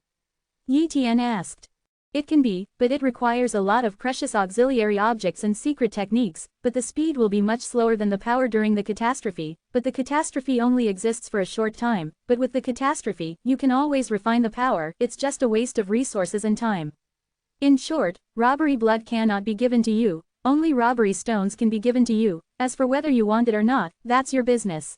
Yi Tian asked. It can be, but it requires a lot of precious auxiliary objects and secret techniques, but the speed will be much slower than the power during the catastrophe, but the catastrophe only exists for a short time, but with the catastrophe, you can always refine the power, it's just a waste of resources and time. In short, robbery blood cannot be given to you, only robbery stones can be given to you, as for whether you want it or not, that's your business.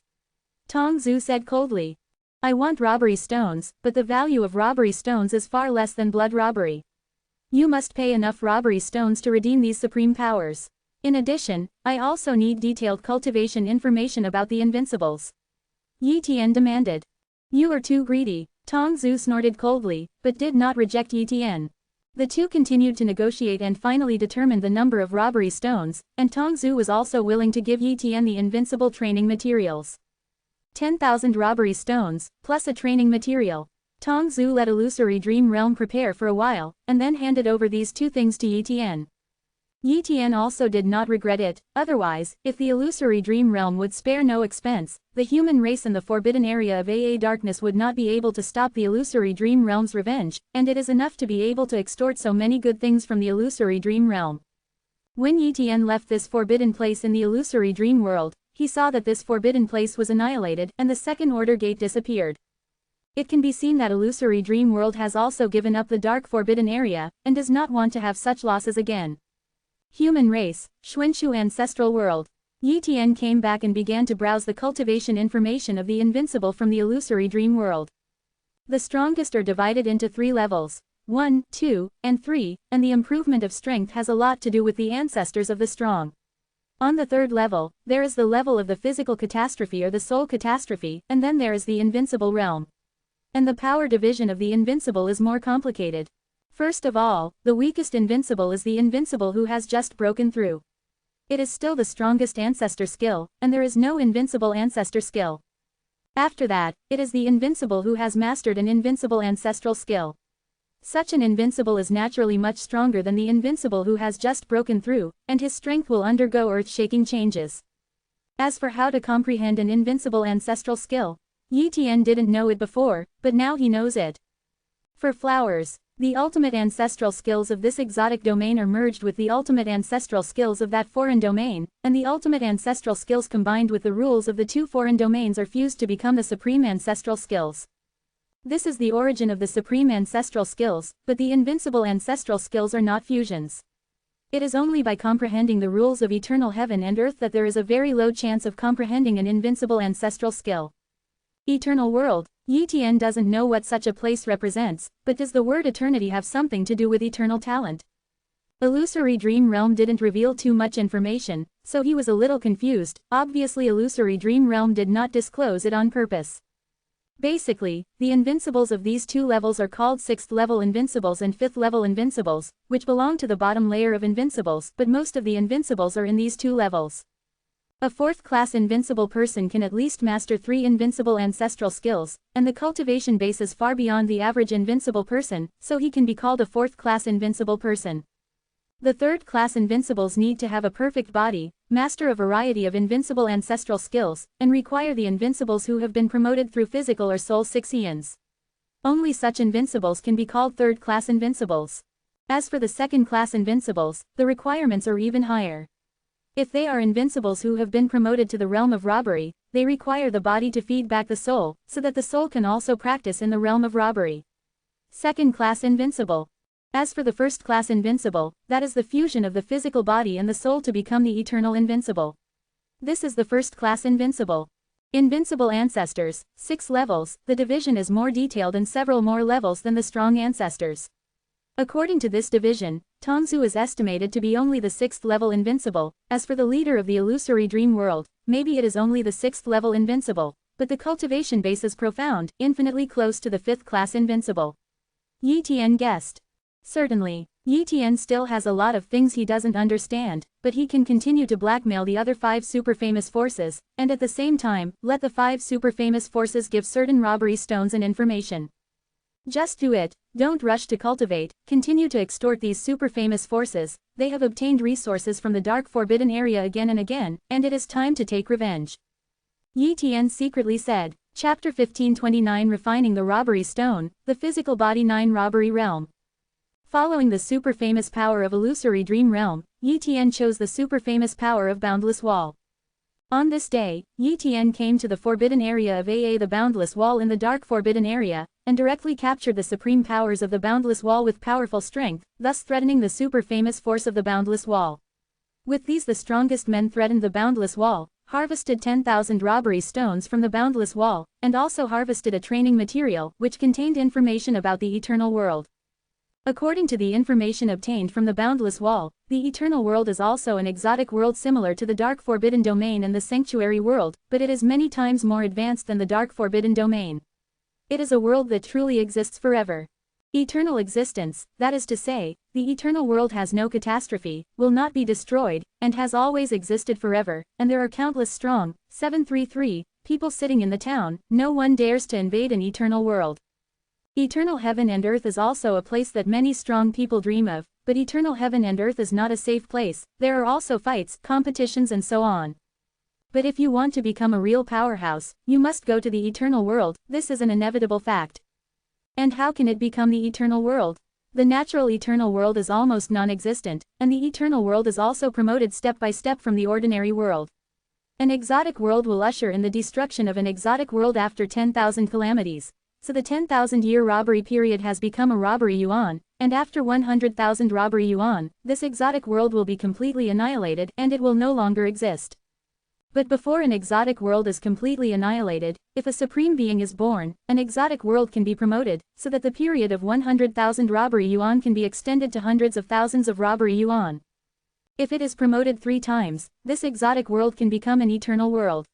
Tong Zhu said coldly. I want robbery stones, but the value of robbery stones is far less than blood robbery. You must pay enough robbery stones to redeem these supreme powers. In addition, I also need detailed cultivation information about the invincibles. Yi Tian demanded. You are too greedy, Tong Zhu snorted coldly, but did not reject Yi Tian. The two continued to negotiate and finally determined the number of robbery stones, and Tong Zhu was also willing to give Yi Tian the invincible training materials. 10,000 robbery stones, plus a training material. Tong Zhu let Illusory Dream Realm prepare for a while, and then handed over these 2 things to Yi Tian. Yi Tian also did not regret it, otherwise, if the Illusory Dream Realm would spare no expense, the human race in the forbidden area of Darkness would not be able to stop the Illusory Dream Realm's revenge, and it is enough to be able to extort so many good things from the Illusory Dream Realm. When Yi Tian left this forbidden place in the Illusory Dream World, he saw that this forbidden place was annihilated and the Second Order Gate disappeared. It can be seen that Illusory Dream World has also given up the dark forbidden area, and does not want to have such losses again. Human race, Xuanshu Ancestral World. Yi Tian came back and began to browse the cultivation information of the invincible from the Illusory Dream World. The strongest are divided into 3 levels, 1, 2, and 3, and the improvement of strength has a lot to do with the ancestors of the strong. On the 3rd level, there is the level of the physical catastrophe or the soul catastrophe, and then there is the invincible realm. And the power division of the invincible is more complicated. First of all, the weakest invincible is the invincible who has just broken through. It is still the strongest ancestor skill, and there is no invincible ancestor skill. After that, it is the invincible who has mastered an invincible ancestral skill. Such an invincible is naturally much stronger than the invincible who has just broken through, and his strength will undergo earth-shaking changes. As for how to comprehend an invincible ancestral skill, Yi Tian didn't know it before, but now he knows it. For flowers, the ultimate ancestral skills of this exotic domain are merged with the ultimate ancestral skills of that foreign domain, and the ultimate ancestral skills combined with the rules of the two foreign domains are fused to become the supreme ancestral skills. This is the origin of the supreme ancestral skills, but the invincible ancestral skills are not fusions. It is only by comprehending the rules of eternal heaven and earth that there is a very low chance of comprehending an invincible ancestral skill. Eternal world. Yi Tian doesn't know what such a place represents, but does the word eternity have something to do with eternal talent? Illusory dream realm didn't reveal too much information, so he was a little confused. Obviously illusory dream realm did not disclose it on purpose. Basically, the invincibles of these two levels are called 6th level invincibles and 5th level invincibles, which belong to the bottom layer of invincibles, but most of the invincibles are in these two levels. A 4th class invincible person can at least master 3 invincible ancestral skills, and the cultivation base is far beyond the average invincible person, so he can be called a 4th class invincible person. The 3rd class invincibles need to have a perfect body, master a variety of invincible ancestral skills, and require the invincibles who have been promoted through physical or soul 6 eons. Only such invincibles can be called 3rd class invincibles. As for the 2nd class invincibles, the requirements are even higher. If they are invincibles who have been promoted to the realm of robbery, they require the body to feed back the soul, so that the soul can also practice in the realm of robbery. 2nd class invincible. As for the 1st class invincible, that is the fusion of the physical body and the soul to become the eternal invincible. This is the 1st class invincible. Invincible ancestors, 6 levels, the division is more detailed and several more levels than the strong ancestors. According to this division, Tongzu is estimated to be only the 6th level invincible. As for the leader of the illusory dream world, maybe it is only the 6th level invincible, but the cultivation base is profound, infinitely close to the 5th class invincible. Yi Tian guessed. Certainly, Yi Tian still has a lot of things he doesn't understand, but he can continue to blackmail the other 5 super famous forces, and at the same time, let the 5 super famous forces give certain robbery stones and information. Just do it, don't rush to cultivate, continue to extort these super famous forces. They have obtained resources from the dark forbidden area again and again, and it is time to take revenge. Yi Tian secretly said. Chapter 1529 Refining the Robbery Stone, the Physical Body 9 Robbery Realm. Following the super famous power of Illusory Dream Realm, Yi Tian chose the super famous power of Boundless Wall. On this day, Yi Tian came to the forbidden area of the Boundless Wall in the dark forbidden area, and directly captured the supreme powers of the Boundless Wall with powerful strength, thus threatening the super famous force of the Boundless Wall. With these the strongest men threatened the Boundless Wall, harvested 10,000 robbery stones from the Boundless Wall, and also harvested a training material which contained information about the eternal world. According to the information obtained from the Boundless Wall, the eternal world is also an exotic world similar to the dark forbidden domain and the sanctuary world, but it is many times more advanced than the dark forbidden domain. It is a world that truly exists forever. Eternal existence, that is to say, the eternal world has no catastrophe, will not be destroyed, and has always existed forever, and there are countless strong, 733, people sitting in the town. No one dares to invade an eternal world. Eternal heaven and earth is also a place that many strong people dream of, but eternal heaven and earth is not a safe place. There are also fights, competitions and so on. But if you want to become a real powerhouse, you must go to the eternal world. This is an inevitable fact. And how can it become the eternal world? The natural eternal world is almost non-existent, and the eternal world is also promoted step by step from the ordinary world. An exotic world will usher in the destruction of an exotic world after 10,000 calamities. So the 10,000-year robbery period has become a robbery yuan, and after 100,000 robbery yuan, this exotic world will be completely annihilated and it will no longer exist. But before an exotic world is completely annihilated, if a supreme being is born, an exotic world can be promoted, so that the period of 100,000 robbery yuan can be extended to hundreds of thousands of robbery yuan. If it is promoted 3 times, this exotic world can become an eternal world.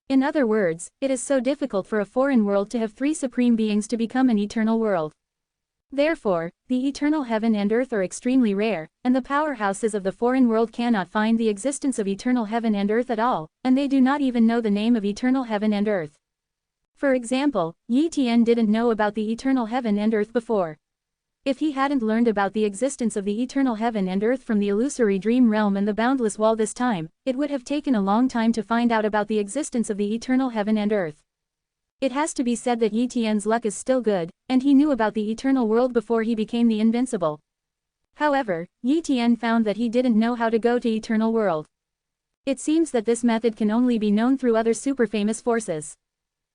In other words, it is so difficult for a foreign world to have 3 supreme beings to become an eternal world. Therefore, the eternal heaven and earth are extremely rare, and the powerhouses of the foreign world cannot find the existence of eternal heaven and earth at all, and they do not even know the name of eternal heaven and earth. For example, Yi Tian didn't know about the eternal heaven and earth before. If he hadn't learned about the existence of the eternal heaven and earth from the illusory dream realm and the boundless wall this time, it would have taken a long time to find out about the existence of the eternal heaven and earth. It has to be said that Yi Tian's luck is still good, and he knew about the eternal world before he became the invincible. However, Yi Tian found that he didn't know how to go to eternal world. It seems that this method can only be known through other super famous forces.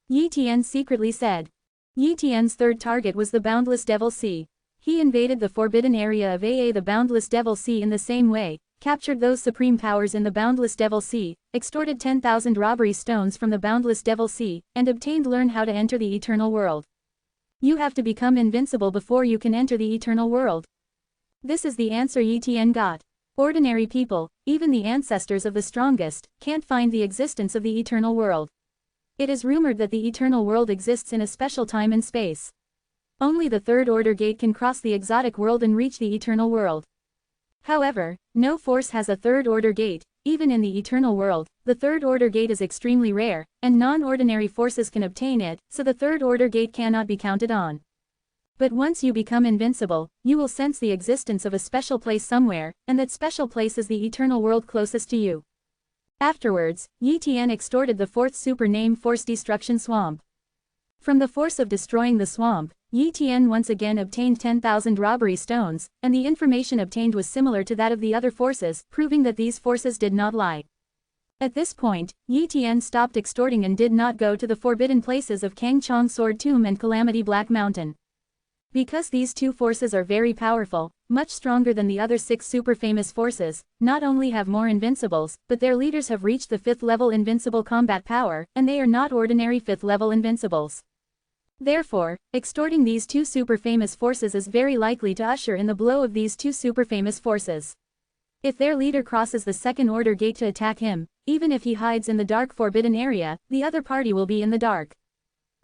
Yi Tian secretly said. Yi Tian's third target was the boundless Devil Sea. He invaded the forbidden area of the boundless Devil Sea in the same way, captured those supreme powers in the boundless Devil Sea, extorted 10,000 robbery stones from the boundless Devil Sea, and obtained learn how to enter the eternal world. You have to become invincible before you can enter the eternal world. This is the answer Yi Tian got. Ordinary people, even the ancestors of the strongest, can't find the existence of the eternal world. It is rumored that the eternal world exists in a special time and space. Only the third order gate can cross the exotic world and reach the eternal world. However, no force has a third order gate. Even in the eternal world, the third order gate is extremely rare, and non-ordinary forces can obtain it, so the third order gate cannot be counted on. But once you become invincible, you will sense the existence of a special place somewhere, and that special place is the eternal world closest to you. Afterwards, Yi Tian extorted the fourth super name Force Destruction Swamp. From the force of destroying the swamp, Yi Tian once again obtained 10,000 robbery stones, and the information obtained was similar to that of the other forces, proving that these forces did not lie. At this point, Yi Tian stopped extorting and did not go to the forbidden places of Kangchong Sword Tomb and Calamity Black Mountain. Because these two forces are very powerful, much stronger than the other 6 super famous forces, not only have more invincibles, but their leaders have reached the 5th level invincible combat power, and they are not ordinary 5th level invincibles. Therefore, extorting these 2 super famous forces is very likely to usher in the blow of these 2 super famous forces. If their leader crosses the second order gate to attack him, even if he hides in the dark forbidden area, the other party will be in the dark.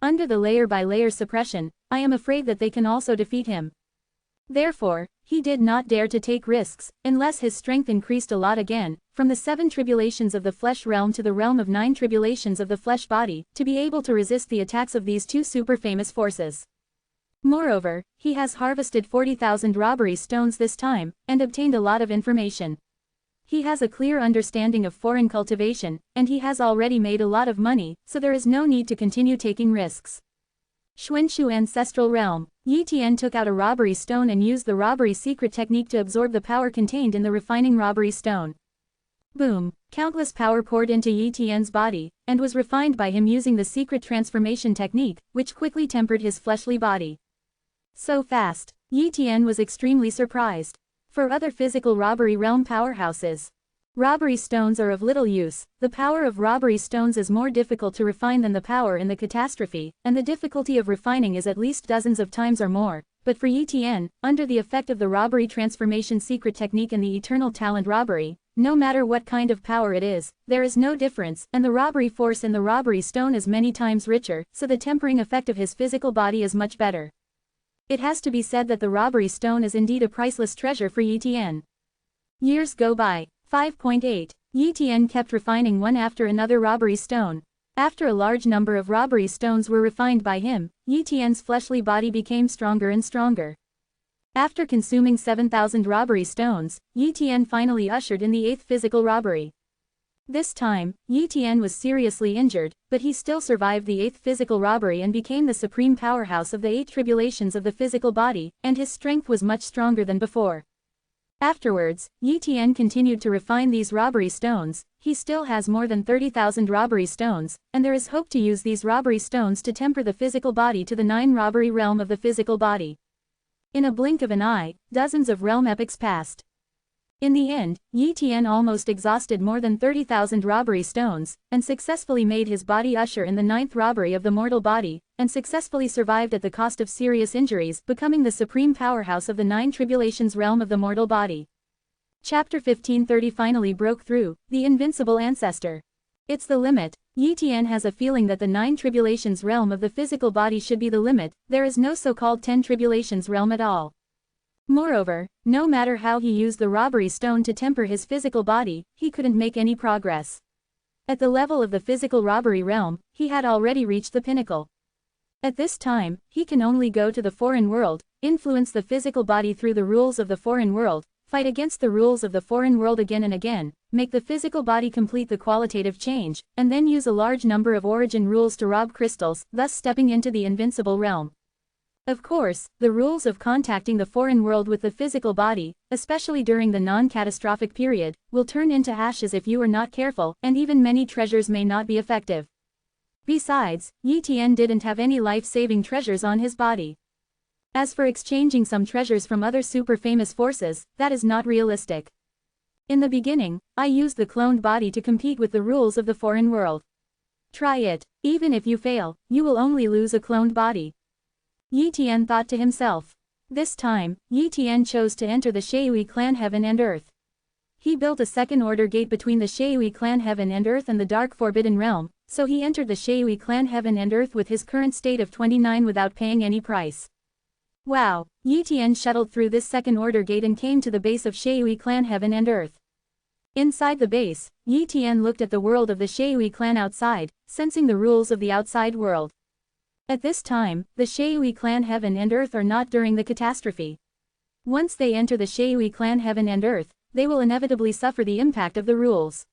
Under the layer by layer suppression, I am afraid that they can also defeat him. Therefore, he did not dare to take risks, unless his strength increased a lot again, from the 7 tribulations of the flesh realm to the realm of 9 tribulations of the flesh body, to be able to resist the attacks of these 2 super famous forces. Moreover, he has harvested 40,000 robbery stones this time, and obtained a lot of information. He has a clear understanding of foreign cultivation, and he has already made a lot of money, so there is no need to continue taking risks. Xuanshu Ancestral Realm. Yi Tian took out a robbery stone and used the robbery secret technique to absorb the power contained in the refining robbery stone. Boom! Countless power poured into Yi Tian's body, and was refined by him using the secret transformation technique, which quickly tempered his fleshly body. So fast! Yi Tian was extremely surprised. For other physical robbery realm powerhouses, robbery stones are of little use. The power of robbery stones is more difficult to refine than the power in the catastrophe, and the difficulty of refining is at least dozens of times or more. But for Yi Tian, under the effect of the robbery transformation secret technique and the eternal talent robbery, no matter what kind of power it is, there is no difference, and the robbery force in the robbery stone is many times richer, so the tempering effect of his physical body is much better. It has to be said that the robbery stone is indeed a priceless treasure for Yi Tian. Years go by. 5.8. Yi Tian kept refining one after another robbery stone. After a large number of robbery stones were refined by him, Yi Tian's fleshly body became stronger and stronger. After consuming 7,000 robbery stones, Yi Tian finally ushered in the 8th physical robbery. This time, Yi Tian was seriously injured, but he still survived the 8th physical robbery and became the supreme powerhouse of the 8 tribulations of the physical body, and his strength was much stronger than before. Afterwards, Yi Tian continued to refine these robbery stones. He still has more than 30,000 robbery stones, and there is hope to use these robbery stones to temper the physical body to the 9 robbery realm of the physical body. In a blink of an eye, dozens of realm epochs passed. In the end, Yi Tian almost exhausted more than 30,000 robbery stones, and successfully made his body usher in the 9th robbery of the mortal body, and successfully survived at the cost of serious injuries, becoming the supreme powerhouse of the 9 tribulations realm of the mortal body. Chapter 1530 finally broke through, the invincible ancestor. It's the limit. Yi Tian has a feeling that the 9 tribulations realm of the physical body should be the limit. There is no so-called 10 tribulations realm at all. Moreover, no matter how he used the robbery stone to temper his physical body, he couldn't make any progress. At the level of the physical robbery realm, he had already reached the pinnacle. At this time, he can only go to the foreign world, influence the physical body through the rules of the foreign world, fight against the rules of the foreign world again and again, make the physical body complete the qualitative change, and then use a large number of origin rules to rob crystals, thus stepping into the invincible realm. Of course, the rules of contacting the foreign world with the physical body, especially during the non-catastrophic period, will turn into ashes if you are not careful, and even many treasures may not be effective. Besides, Yi Tian didn't have any life-saving treasures on his body. As for exchanging some treasures from other super-famous forces, that is not realistic. In the beginning, I used the cloned body to compete with the rules of the foreign world. Try it. Even if you fail, you will only lose a cloned body. Yi Tian thought to himself. This time, Yi Tian chose to enter the Shui clan heaven and earth. He built a second-order gate between the Shui clan heaven and earth and the dark forbidden realm, so he entered the Shui clan heaven and earth with his current state of 29 without paying any price. Wow! Yi Tian shuttled through this second-order gate and came to the base of Shui clan heaven and earth. Inside the base, Yi Tian looked at the world of the Shui clan outside, sensing the rules of the outside world. At this time, the Shui clan heaven and earth are not during the catastrophe. Once they enter the Shui clan heaven and earth, they will inevitably suffer the impact of the rules.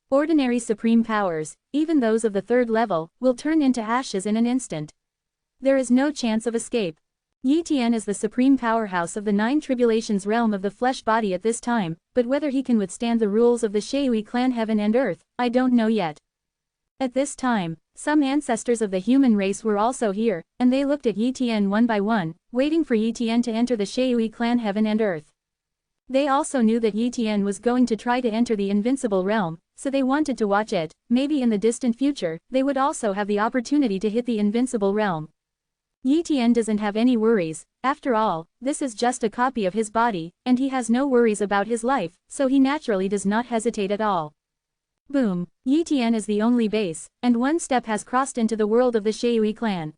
Ordinary supreme powers, even those of the third level, will turn into ashes in an instant. There is no chance of escape. Yi Tian is the supreme powerhouse of the nine tribulations realm of the flesh body at this time, but whether he can withstand the rules of the Shui clan heaven and earth, I don't know yet. At this time, some ancestors of the human race were also here, and they looked at Yi Tian one by one, waiting for Yi Tian to enter the Shui clan heaven and earth. They also knew that Yi Tian was going to try to enter the invincible realm, so they wanted to watch it. Maybe in the distant future, they would also have the opportunity to hit the invincible realm. Yi Tian doesn't have any worries. After all, this is just a copy of his body, and he has no worries about his life, so he naturally does not hesitate at all. Boom! Yi Tian is the only base, and one step has crossed into the world of the Shui clan.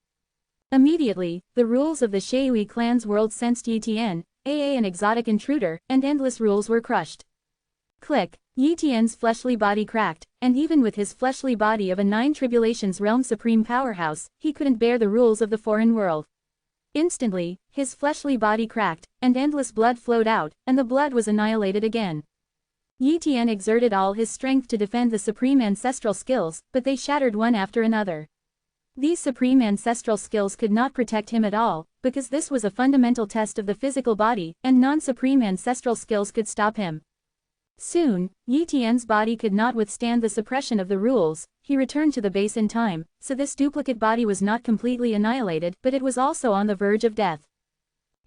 Immediately, the rules of the Shui clan's world sensed Yi Tian, an exotic intruder, and endless rules were crushed. Click! Yi Tian's fleshly body cracked, and even with his fleshly body of a nine tribulations realm supreme powerhouse, he couldn't bear the rules of the foreign world. Instantly, his fleshly body cracked, and endless blood flowed out, and the blood was annihilated again. Yi Tian exerted all his strength to defend the supreme ancestral skills, but they shattered one after another. These supreme ancestral skills could not protect him at all, because this was a fundamental test of the physical body, and non-supreme ancestral skills could stop him. Soon, Yi Tian's body could not withstand the suppression of the rules. He returned to the base in time, so this duplicate body was not completely annihilated, but it was also on the verge of death.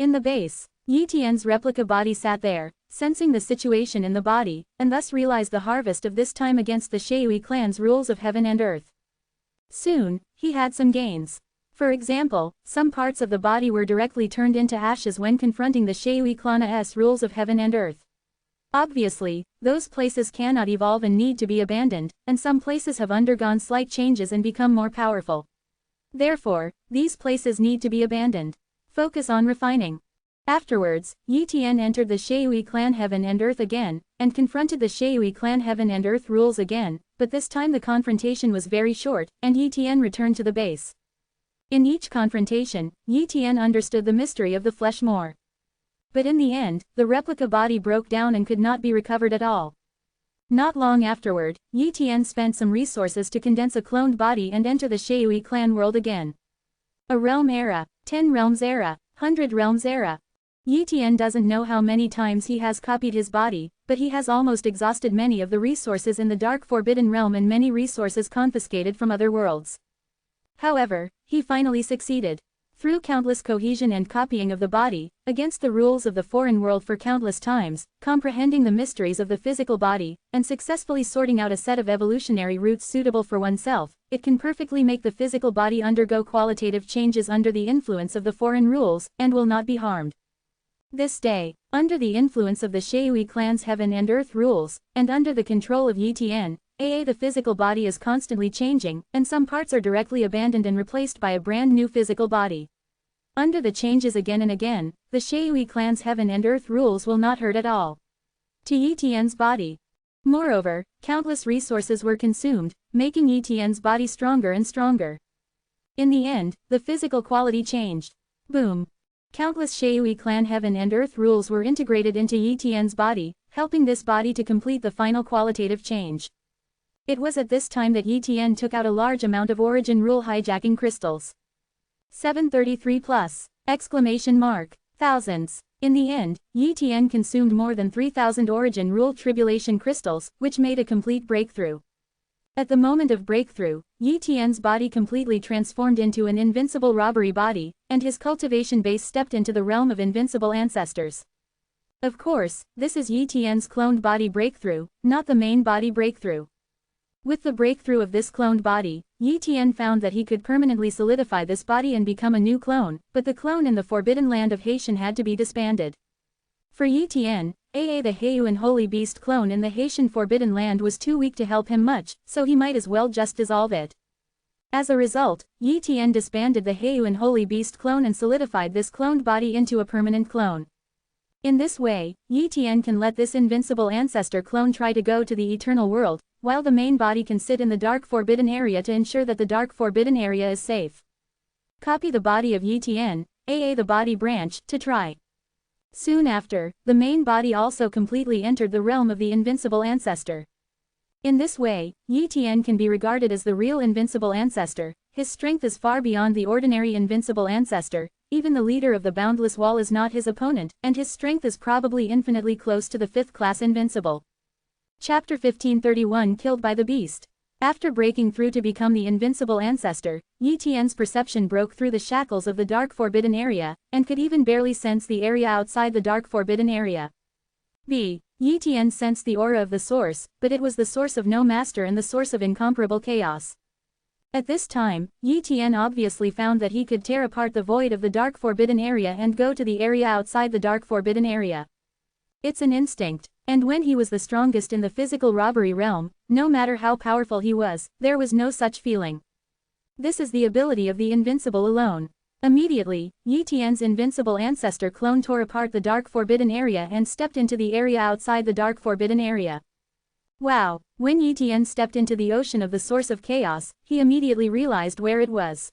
In the base, Yi Tian's replica body sat there, sensing the situation in the body, and thus realized the harvest of this time against the Shui clan's rules of heaven and earth. Soon, he had some gains. For example, some parts of the body were directly turned into ashes when confronting the Shui clan's rules of heaven and earth. Obviously, those places cannot evolve and need to be abandoned, and some places have undergone slight changes and become more powerful. Therefore, these places need to be abandoned. Focus on refining. Afterwards, Yi Tian entered the Shui clan heaven and earth again, and confronted the Shui clan heaven and earth rules again, but this time the confrontation was very short, and Yi Tian returned to the base. In each confrontation, Yi Tian understood the mystery of the flesh more. But in the end, the replica body broke down and could not be recovered at all. Not long afterward, Yi Tian spent some resources to condense a cloned body and enter the Shui clan world again. A realm era, 10 realms era, 100 realms era. Yi Tian doesn't know how many times he has copied his body, but he has almost exhausted many of the resources in the dark forbidden realm and many resources confiscated from other worlds. However, he finally succeeded. Through countless cohesion and copying of the body, against the rules of the foreign world for countless times, comprehending the mysteries of the physical body, and successfully sorting out a set of evolutionary routes suitable for oneself, it can perfectly make the physical body undergo qualitative changes under the influence of the foreign rules, and will not be harmed. This day, under the influence of the Shui clan's heaven and earth rules, and under the control of Yi Tian, the physical body is constantly changing, and some parts are directly abandoned and replaced by a brand new physical body. Under the changes again and again, the Shui clan's heaven and earth rules will not hurt at all to Yi Tian's body. Moreover, countless resources were consumed, making Yi Tian's body stronger and stronger. In the end, the physical quality changed. Boom. Countless Shui clan heaven and earth rules were integrated into Yi Tian's body, helping this body to complete the final qualitative change. It was at this time that Yi Tian took out a large amount of origin rule hijacking crystals. 733 plus! Exclamation mark. Thousands. In the end, Yi Tian consumed more than 3,000 origin rule tribulation crystals, which made a complete breakthrough. At the moment of breakthrough, Yi Tian's body completely transformed into an invincible robbery body, and his cultivation base stepped into the realm of invincible ancestors. Of course, this is Yi Tian's cloned body breakthrough, not the main body breakthrough. With the breakthrough of this cloned body, Yi Tian found that he could permanently solidify this body and become a new clone, but the clone in the forbidden land of Haitian had to be disbanded. For Yi Tian, the Heian Holy Beast clone in the Haitian Forbidden Land was too weak to help him much, so he might as well just dissolve it. As a result, Yi Tian disbanded the Heian Holy Beast clone and solidified this cloned body into a permanent clone. In this way, Yi Tian can let this invincible ancestor clone try to go to the eternal world, while the main body can sit in the dark forbidden area to ensure that the dark forbidden area is safe. Copy the body of Yi Tian, the body branch, to try. Soon after, the main body also completely entered the realm of the invincible ancestor. In this way, Yi Tian can be regarded as the real invincible ancestor. His strength is far beyond the ordinary invincible ancestor, even the leader of the boundless wall is not his opponent, and his strength is probably infinitely close to the 5th class invincible. Chapter 1531 Killed by the Beast. After breaking through to become the invincible ancestor, Yi Tian's perception broke through the shackles of the dark forbidden area, and could even barely sense the area outside the dark forbidden area. Yi Tian sensed the aura of the source, but it was the source of no master and the source of incomparable chaos. At this time, Yi Tian obviously found that he could tear apart the void of the dark forbidden area and go to the area outside the dark forbidden area. It's an instinct. And when he was the strongest in the physical robbery realm, no matter how powerful he was, there was no such feeling. This is the ability of the invincible alone. Immediately, Yi Tian's invincible ancestor clone tore apart the dark forbidden area and stepped into the area outside the dark forbidden area. Wow! When Yi Tian stepped into the ocean of the source of chaos, he immediately realized where it was.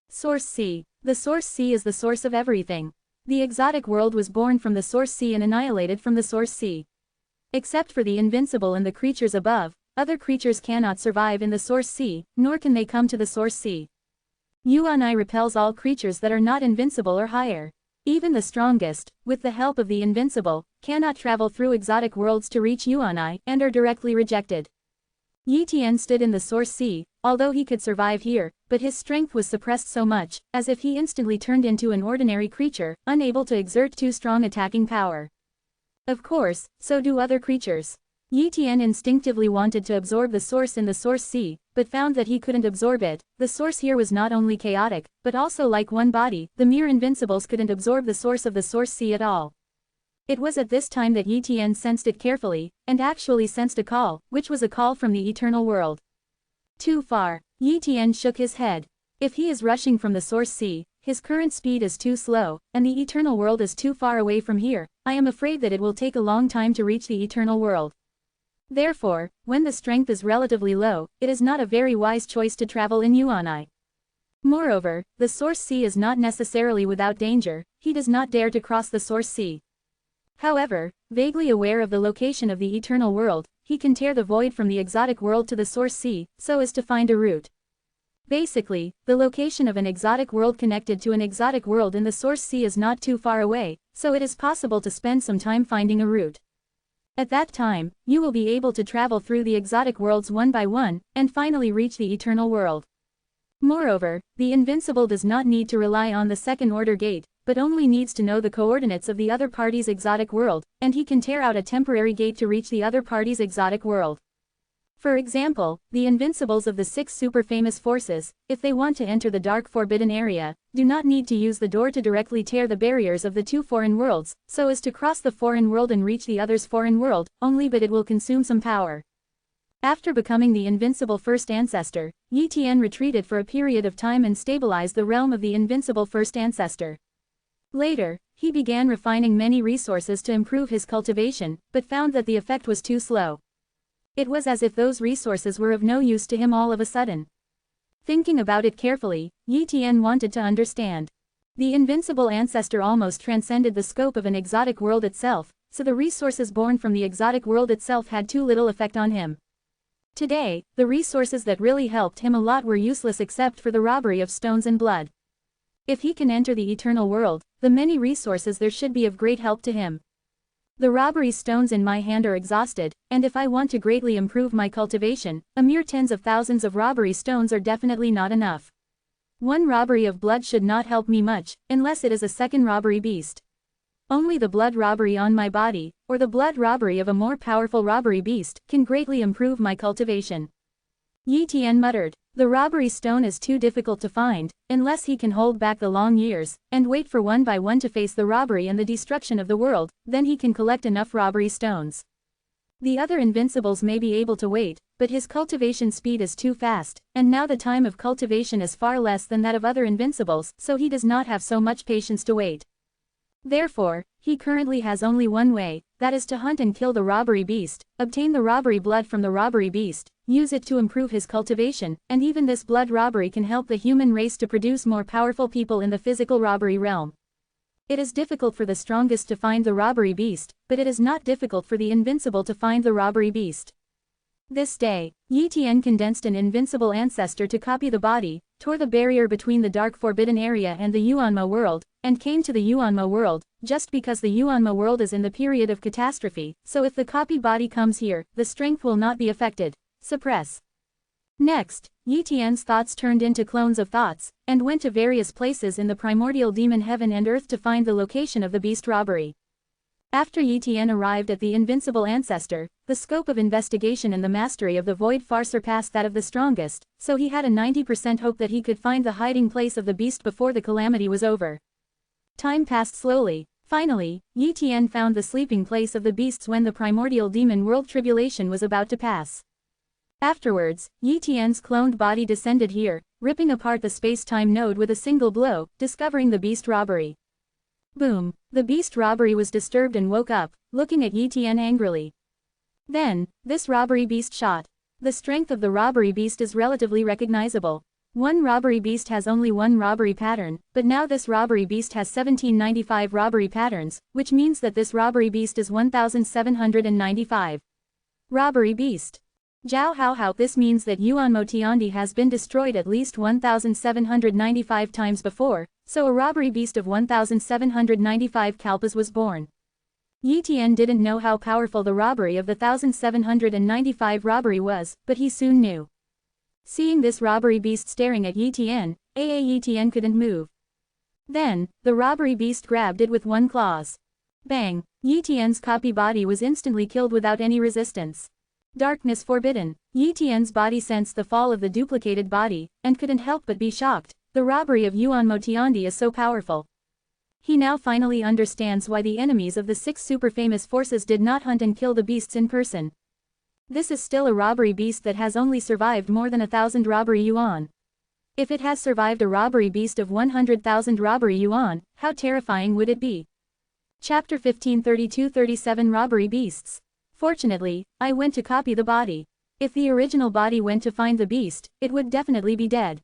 Source Sea. The Source Sea is the source of everything. The exotic world was born from the Source Sea and annihilated from the Source Sea. Except for the invincible and the creatures above, other creatures cannot survive in the Source Sea, nor can they come to the Source Sea. Yuan-I repels all creatures that are not invincible or higher. Even the strongest, with the help of the invincible, cannot travel through exotic worlds to reach Yuan-I and are directly rejected. Yi Tian stood in the Source Sea, although he could survive here, but his strength was suppressed so much, as if he instantly turned into an ordinary creature, unable to exert too strong attacking power. Of course, so do other creatures. Yi Tian instinctively wanted to absorb the source in the Source Sea, but found that he couldn't absorb it. The source here was not only chaotic, but also like one body. The mere invincibles couldn't absorb the source of the Source Sea at all. It was at this time that Yi Tian sensed it carefully, and actually sensed a call, which was a call from the eternal world. Too far. Yi Tian shook his head. If he is rushing from the Source Sea, his current speed is too slow, and the eternal world is too far away from here. I am afraid that it will take a long time to reach the eternal world. Therefore, when the strength is relatively low, it is not a very wise choice to travel in Yuan-I. Moreover, the Source Sea is not necessarily without danger. He does not dare to cross the Source Sea. However, vaguely aware of the location of the eternal world, he can tear the void from the exotic world to the Source Sea, so as to find a route. Basically, the location of an exotic world connected to an exotic world in the Source Sea is not too far away, so it is possible to spend some time finding a route. At that time, you will be able to travel through the exotic worlds one by one, and finally reach the eternal world. Moreover, the invincible does not need to rely on the second-order gate, but only needs to know the coordinates of the other party's exotic world, and he can tear out a temporary gate to reach the other party's exotic world. For example, the invincibles of the 6 super-famous forces, if they want to enter the dark forbidden area, do not need to use the door to directly tear the barriers of the 2 foreign worlds, so as to cross the foreign world and reach the other's foreign world, only but it will consume some power. After becoming the invincible first ancestor, Yi Tian retreated for a period of time and stabilized the realm of the invincible first ancestor. Later, he began refining many resources to improve his cultivation, but found that the effect was too slow. It was as if those resources were of no use to him all of a sudden. Thinking about it carefully, Yi Tian wanted to understand. The invincible ancestor almost transcended the scope of an exotic world itself, so the resources born from the exotic world itself had too little effect on him. Today, the resources that really helped him a lot were useless except for the robbery of stones and blood. If he can enter the eternal world, the many resources there should be of great help to him. The robbery stones in my hand are exhausted, and if I want to greatly improve my cultivation, a mere tens of thousands of robbery stones are definitely not enough. One robbery of blood should not help me much, unless it is a second robbery beast. Only the blood robbery on my body, or the blood robbery of a more powerful robbery beast, can greatly improve my cultivation. Yi Tian muttered, the robbery stone is too difficult to find, unless he can hold back the long years, and wait for one by one to face the robbery and the destruction of the world, then he can collect enough robbery stones. The other invincibles may be able to wait, but his cultivation speed is too fast, and now the time of cultivation is far less than that of other invincibles, so he does not have so much patience to wait. Therefore, he currently has only one way, that is to hunt and kill the robbery beast, obtain the robbery blood from the robbery beast, use it to improve his cultivation, and even this blood robbery can help the human race to produce more powerful people in the physical robbery realm. It is difficult for the strongest to find the robbery beast, but it is not difficult for the invincible to find the robbery beast. This day, Yi Tian condensed an invincible ancestor to copy the body, tore the barrier between the dark forbidden area and the Yuanma world, and came to the Yuanma world, just because the Yuanma world is in the period of catastrophe, so if the copy body comes here, the strength will not be affected. Suppress. Next, Yi Tian's thoughts turned into clones of thoughts, and went to various places in the primordial demon heaven and earth to find the location of the beast robbery. After Yi Tian arrived at the invincible ancestor, the scope of investigation and the mastery of the void far surpassed that of the strongest, so he had a 90% hope that he could find the hiding place of the beast before the calamity was over. Time passed slowly. Finally, Yi Tian found the sleeping place of the beasts when the primordial demon world tribulation was about to pass. Afterwards, Yi Tian's cloned body descended here, ripping apart the space-time node with a single blow, discovering the beast robbery. Boom! The beast robbery was disturbed and woke up, looking at Yi Tian angrily. Then, this robbery beast shot. The strength of the robbery beast is relatively recognizable. One robbery beast has only one robbery pattern, but now this robbery beast has 1795 robbery patterns, which means that this robbery beast is 1795. Robbery beast. Jiao Hao Hao. This means that Yuanmo Tiandi has been destroyed at least 1795 times before, so a robbery beast of 1795 kalpas was born. Yi Tian didn't know how powerful the robbery of the 1795 robbery was, but he soon knew. Seeing this robbery beast staring at Yi Tian, Yi Tian couldn't move. Then, the robbery beast grabbed it with one claws. Bang! Yi Tian's copy body was instantly killed without any resistance. Darkness forbidden. Yi Tian's body sensed the fall of the duplicated body, and couldn't help but be shocked. The robbery of Yuanmo Tiandi is so powerful. He now finally understands why the enemies of the 6 super famous forces did not hunt and kill the beasts in person. This is still a robbery beast that has only survived more than 1,000 robbery yuan. If it has survived a robbery beast of 100,000 robbery yuan, how terrifying would it be? Chapter 15:32-37 Robbery Beasts. Fortunately, I went to copy the body. If the original body went to find the beast, it would definitely be dead.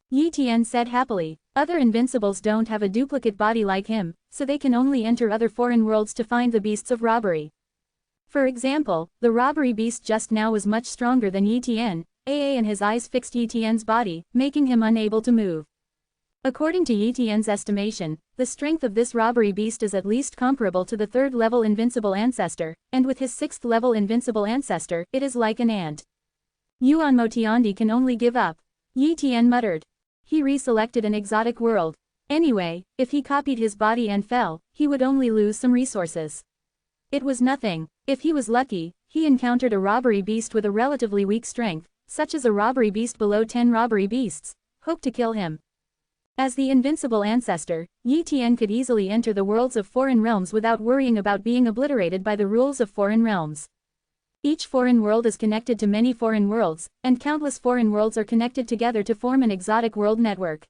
Yi Tian said happily. Other invincibles don't have a duplicate body like him, so they can only enter other foreign worlds to find the beasts of robbery. For example, the robbery beast just now was much stronger than Yi Tian, and his eyes fixed Yi Tian's body, making him unable to move. According to Yi Tian's estimation, the strength of this robbery beast is at least comparable to the 3rd-level invincible ancestor, and with his 6th-level invincible ancestor, it is like an ant. Yuanmo Tiandi can only give up. Yi Tian muttered. He reselected an exotic world. Anyway, if he copied his body and fell, he would only lose some resources. It was nothing. If he was lucky, he encountered a robbery beast with a relatively weak strength, such as a robbery beast below 10 robbery beasts. Hope to kill him. As the invincible ancestor, Yi Tian could easily enter the worlds of foreign realms without worrying about being obliterated by the rules of foreign realms. Each foreign world is connected to many foreign worlds, and countless foreign worlds are connected together to form an exotic world network.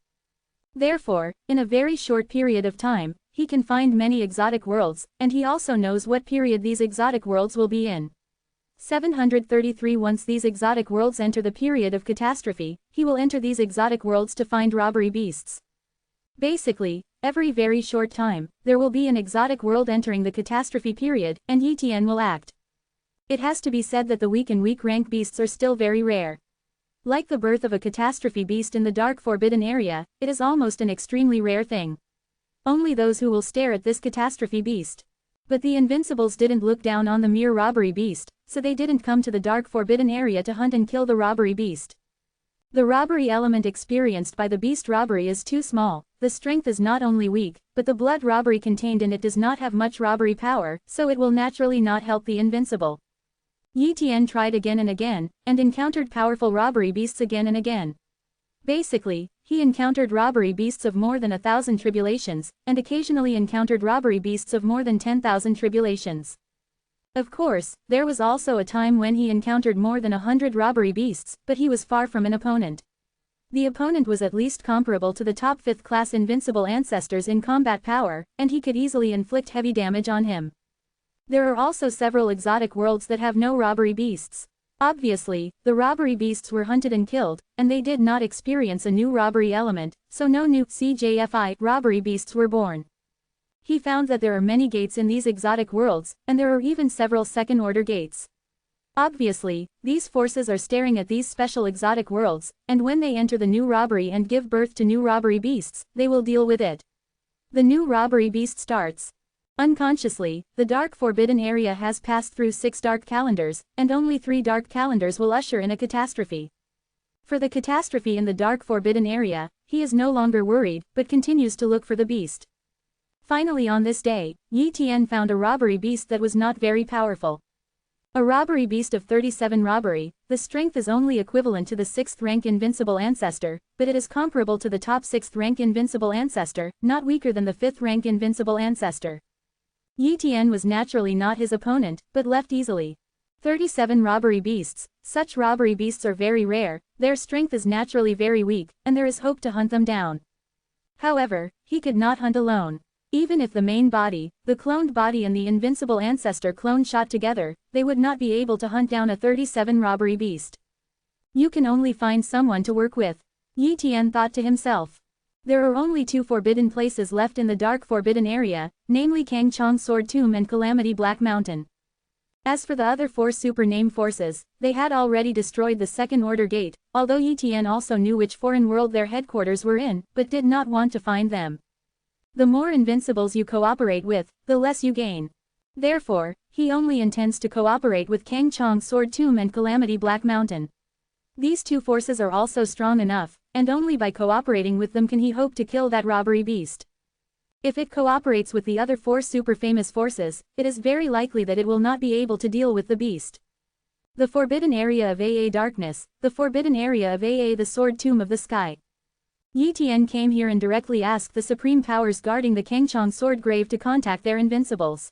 Therefore, in a very short period of time, he can find many exotic worlds, and he also knows what period these exotic worlds will be in. 733 Once these exotic worlds enter the period of catastrophe, he will enter these exotic worlds to find robbery beasts. Basically, every very short time, there will be an exotic world entering the catastrophe period, and Yi Tian will act. It has to be said that the weak and weak rank beasts are still very rare. Like the birth of a catastrophe beast in the dark forbidden area, it is almost an extremely rare thing. Only those who will stare at this catastrophe beast. But the Invincibles didn't look down on the mere robbery beast, so they didn't come to the dark forbidden area to hunt and kill the robbery beast. The robbery element experienced by the beast robbery is too small, the strength is not only weak, but the blood robbery contained in it does not have much robbery power, so it will naturally not help the Invincible. Yi Tian tried again and again, and encountered powerful robbery beasts again and again. Basically, he encountered robbery beasts of more than 1,000 tribulations, and occasionally encountered robbery beasts of more than 10,000 tribulations. Of course, there was also a time when he encountered more than 100 robbery beasts, but he was far from an opponent. The opponent was at least comparable to the top 5th class Invincible ancestors in combat power, and he could easily inflict heavy damage on him. There are also several exotic worlds that have no robbery beasts. Obviously, the robbery beasts were hunted and killed, and they did not experience a new robbery element, so no new CJFI robbery beasts were born. He found that there are many gates in these exotic worlds, and there are even several second-order gates. Obviously, these forces are staring at these special exotic worlds, and when they enter the new robbery and give birth to new robbery beasts, they will deal with it. The new robbery beast starts. Unconsciously, the dark forbidden area has passed through 6 dark calendars, and only 3 dark calendars will usher in a catastrophe. For the catastrophe in the dark forbidden area, he is no longer worried, but continues to look for the beast. Finally on this day, Yi Tian found a robbery beast that was not very powerful. A robbery beast of 37 robbery, the strength is only equivalent to the 6th rank Invincible ancestor, but it is comparable to the top 6th rank Invincible ancestor, not weaker than the 5th rank Invincible ancestor. Yi Tian was naturally not his opponent, but left easily. 37 robbery beasts, such robbery beasts are very rare, their strength is naturally very weak, and there is hope to hunt them down. However, he could not hunt alone. Even if the main body, the cloned body and the Invincible ancestor clone shot together, they would not be able to hunt down a 37 robbery beast. You can only find someone to work with. Yi Tian thought to himself. There are only 2 forbidden places left in the dark forbidden area, namely Kangchong Sword Tomb and Calamity Black Mountain. As for the other 4 super name forces, they had already destroyed the second order gate, although Yi Tian also knew which foreign world their headquarters were in, but did not want to find them. The more Invincibles you cooperate with, the less you gain. Therefore, he only intends to cooperate with Kangchong Sword Tomb and Calamity Black Mountain. These 2 forces are also strong enough, and only by cooperating with them can he hope to kill that robbery beast. If it cooperates with the other 4 super famous forces, it is very likely that it will not be able to deal with the beast. The Forbidden Area of AA Darkness, the Forbidden Area of AA the Sword Tomb of the Sky. Yi Tian came here and directly asked the supreme powers guarding the Kangchong Sword Grave to contact their Invincibles.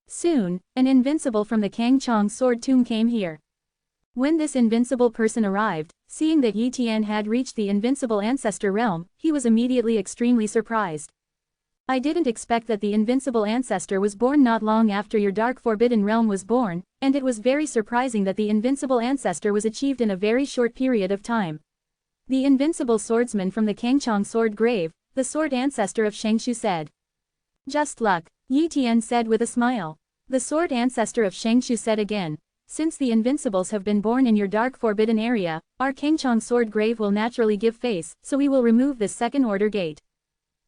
Soon, an Invincible from the Kangchong Sword Tomb came here. When this Invincible person arrived, seeing that Yi Tian had reached the Invincible Ancestor realm, he was immediately extremely surprised. I didn't expect that the Invincible Ancestor was born not long after your Dark Forbidden Realm was born, and it was very surprising that the Invincible Ancestor was achieved in a very short period of time. The Invincible Swordsman from the Kangchong Sword Grave, the Sword Ancestor of Shengshu said. Just luck, Yi Tian said with a smile. The Sword Ancestor of Shengshu said again. Since the Invincibles have been born in your dark forbidden area, our Kangchong Sword Grave will naturally give face, so we will remove this second order gate.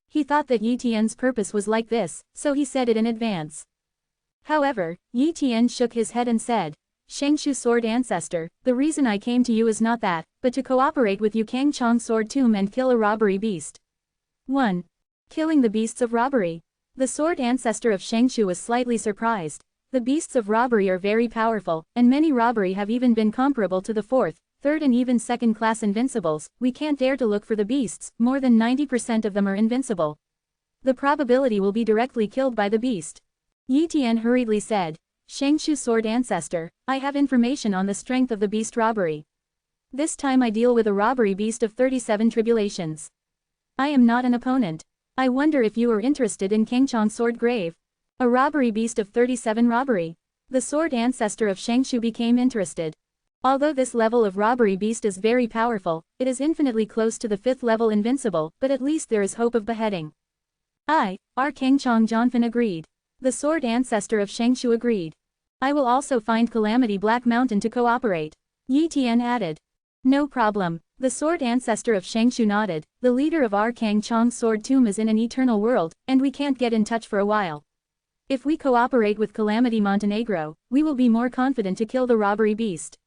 He thought that Yi Tian's purpose was like this, so he said it in advance. However, Yi Tian shook his head and said, Shengshu Sword Ancestor, the reason I came to you is not that, but to cooperate with you Kangchong Sword Tomb and kill a robbery beast. 1. Killing the beasts of robbery. The Sword Ancestor of Shengshu was slightly surprised. The beasts of robbery are very powerful, and many robbery have even been comparable to the 4th, 3rd and even 2nd class Invincibles. We can't dare to look for the beasts, more than 90% of them are invincible. The probability will be directly killed by the beast. Yi Tian hurriedly said, Shengshu Sword Ancestor, I have information on the strength of the beast robbery. This time I deal with a robbery beast of 37 tribulations. I am not an opponent. I wonder if you are interested in Kangchong Sword Grave. A robbery beast of 37 robbery. The sword ancestor of Shangshu became interested. Although this level of robbery beast is very powerful, it is infinitely close to the 5th level invincible, but at least there is hope of beheading. Our King Chong Jonfin agreed. The sword ancestor of Shangshu agreed. I will also find Calamity Black Mountain to cooperate. Yi Tian added. No problem. The sword ancestor of Shangshu nodded. The leader of our Kang Chong's sword tomb is in an eternal world, and we can't get in touch for a while. If we cooperate with Calamity Montenegro, we will be more confident to kill the robbery beast.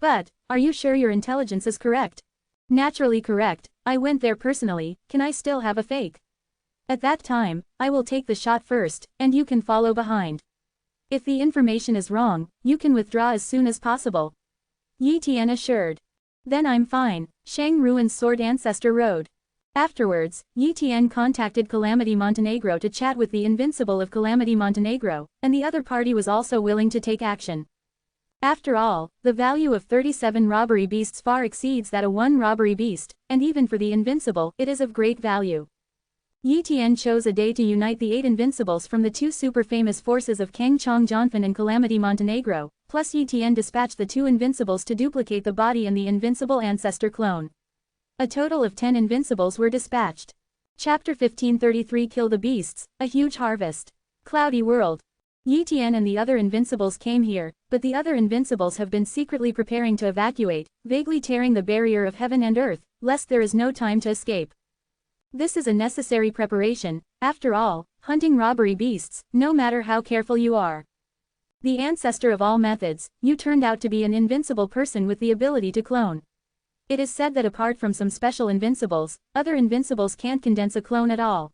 But, are you sure your intelligence is correct? Naturally correct, I went there personally, can I still have a fake? At that time, I will take the shot first, and you can follow behind. If the information is wrong, you can withdraw as soon as possible. Yi Tian assured. Then I'm fine, Shang Ruin's sword ancestor rode. Afterwards, Yi Tian contacted Calamity Montenegro to chat with the invincible of Calamity Montenegro, and the other party was also willing to take action. After all, the value of 37 robbery beasts far exceeds that of 1 robbery beast, and even for the invincible, it is of great value. Yi Tian chose a day to unite the 8 invincibles from the 2 super famous forces of Kang Chong Jonfin and Calamity Montenegro, plus Yi Tian dispatched the 2 invincibles to duplicate the body and the invincible ancestor clone. A total of 10 invincibles were dispatched. Chapter 1533 Kill the Beasts, A Huge Harvest. Cloudy World. Yi Tian and the other invincibles came here, but the other invincibles have been secretly preparing to evacuate, vaguely tearing the barrier of heaven and earth, lest there is no time to escape. This is a necessary preparation, after all, hunting robbery beasts, no matter how careful you are. The ancestor of all methods, you turned out to be an invincible person with the ability to clone. It is said that apart from some special invincibles, other invincibles can't condense a clone at all.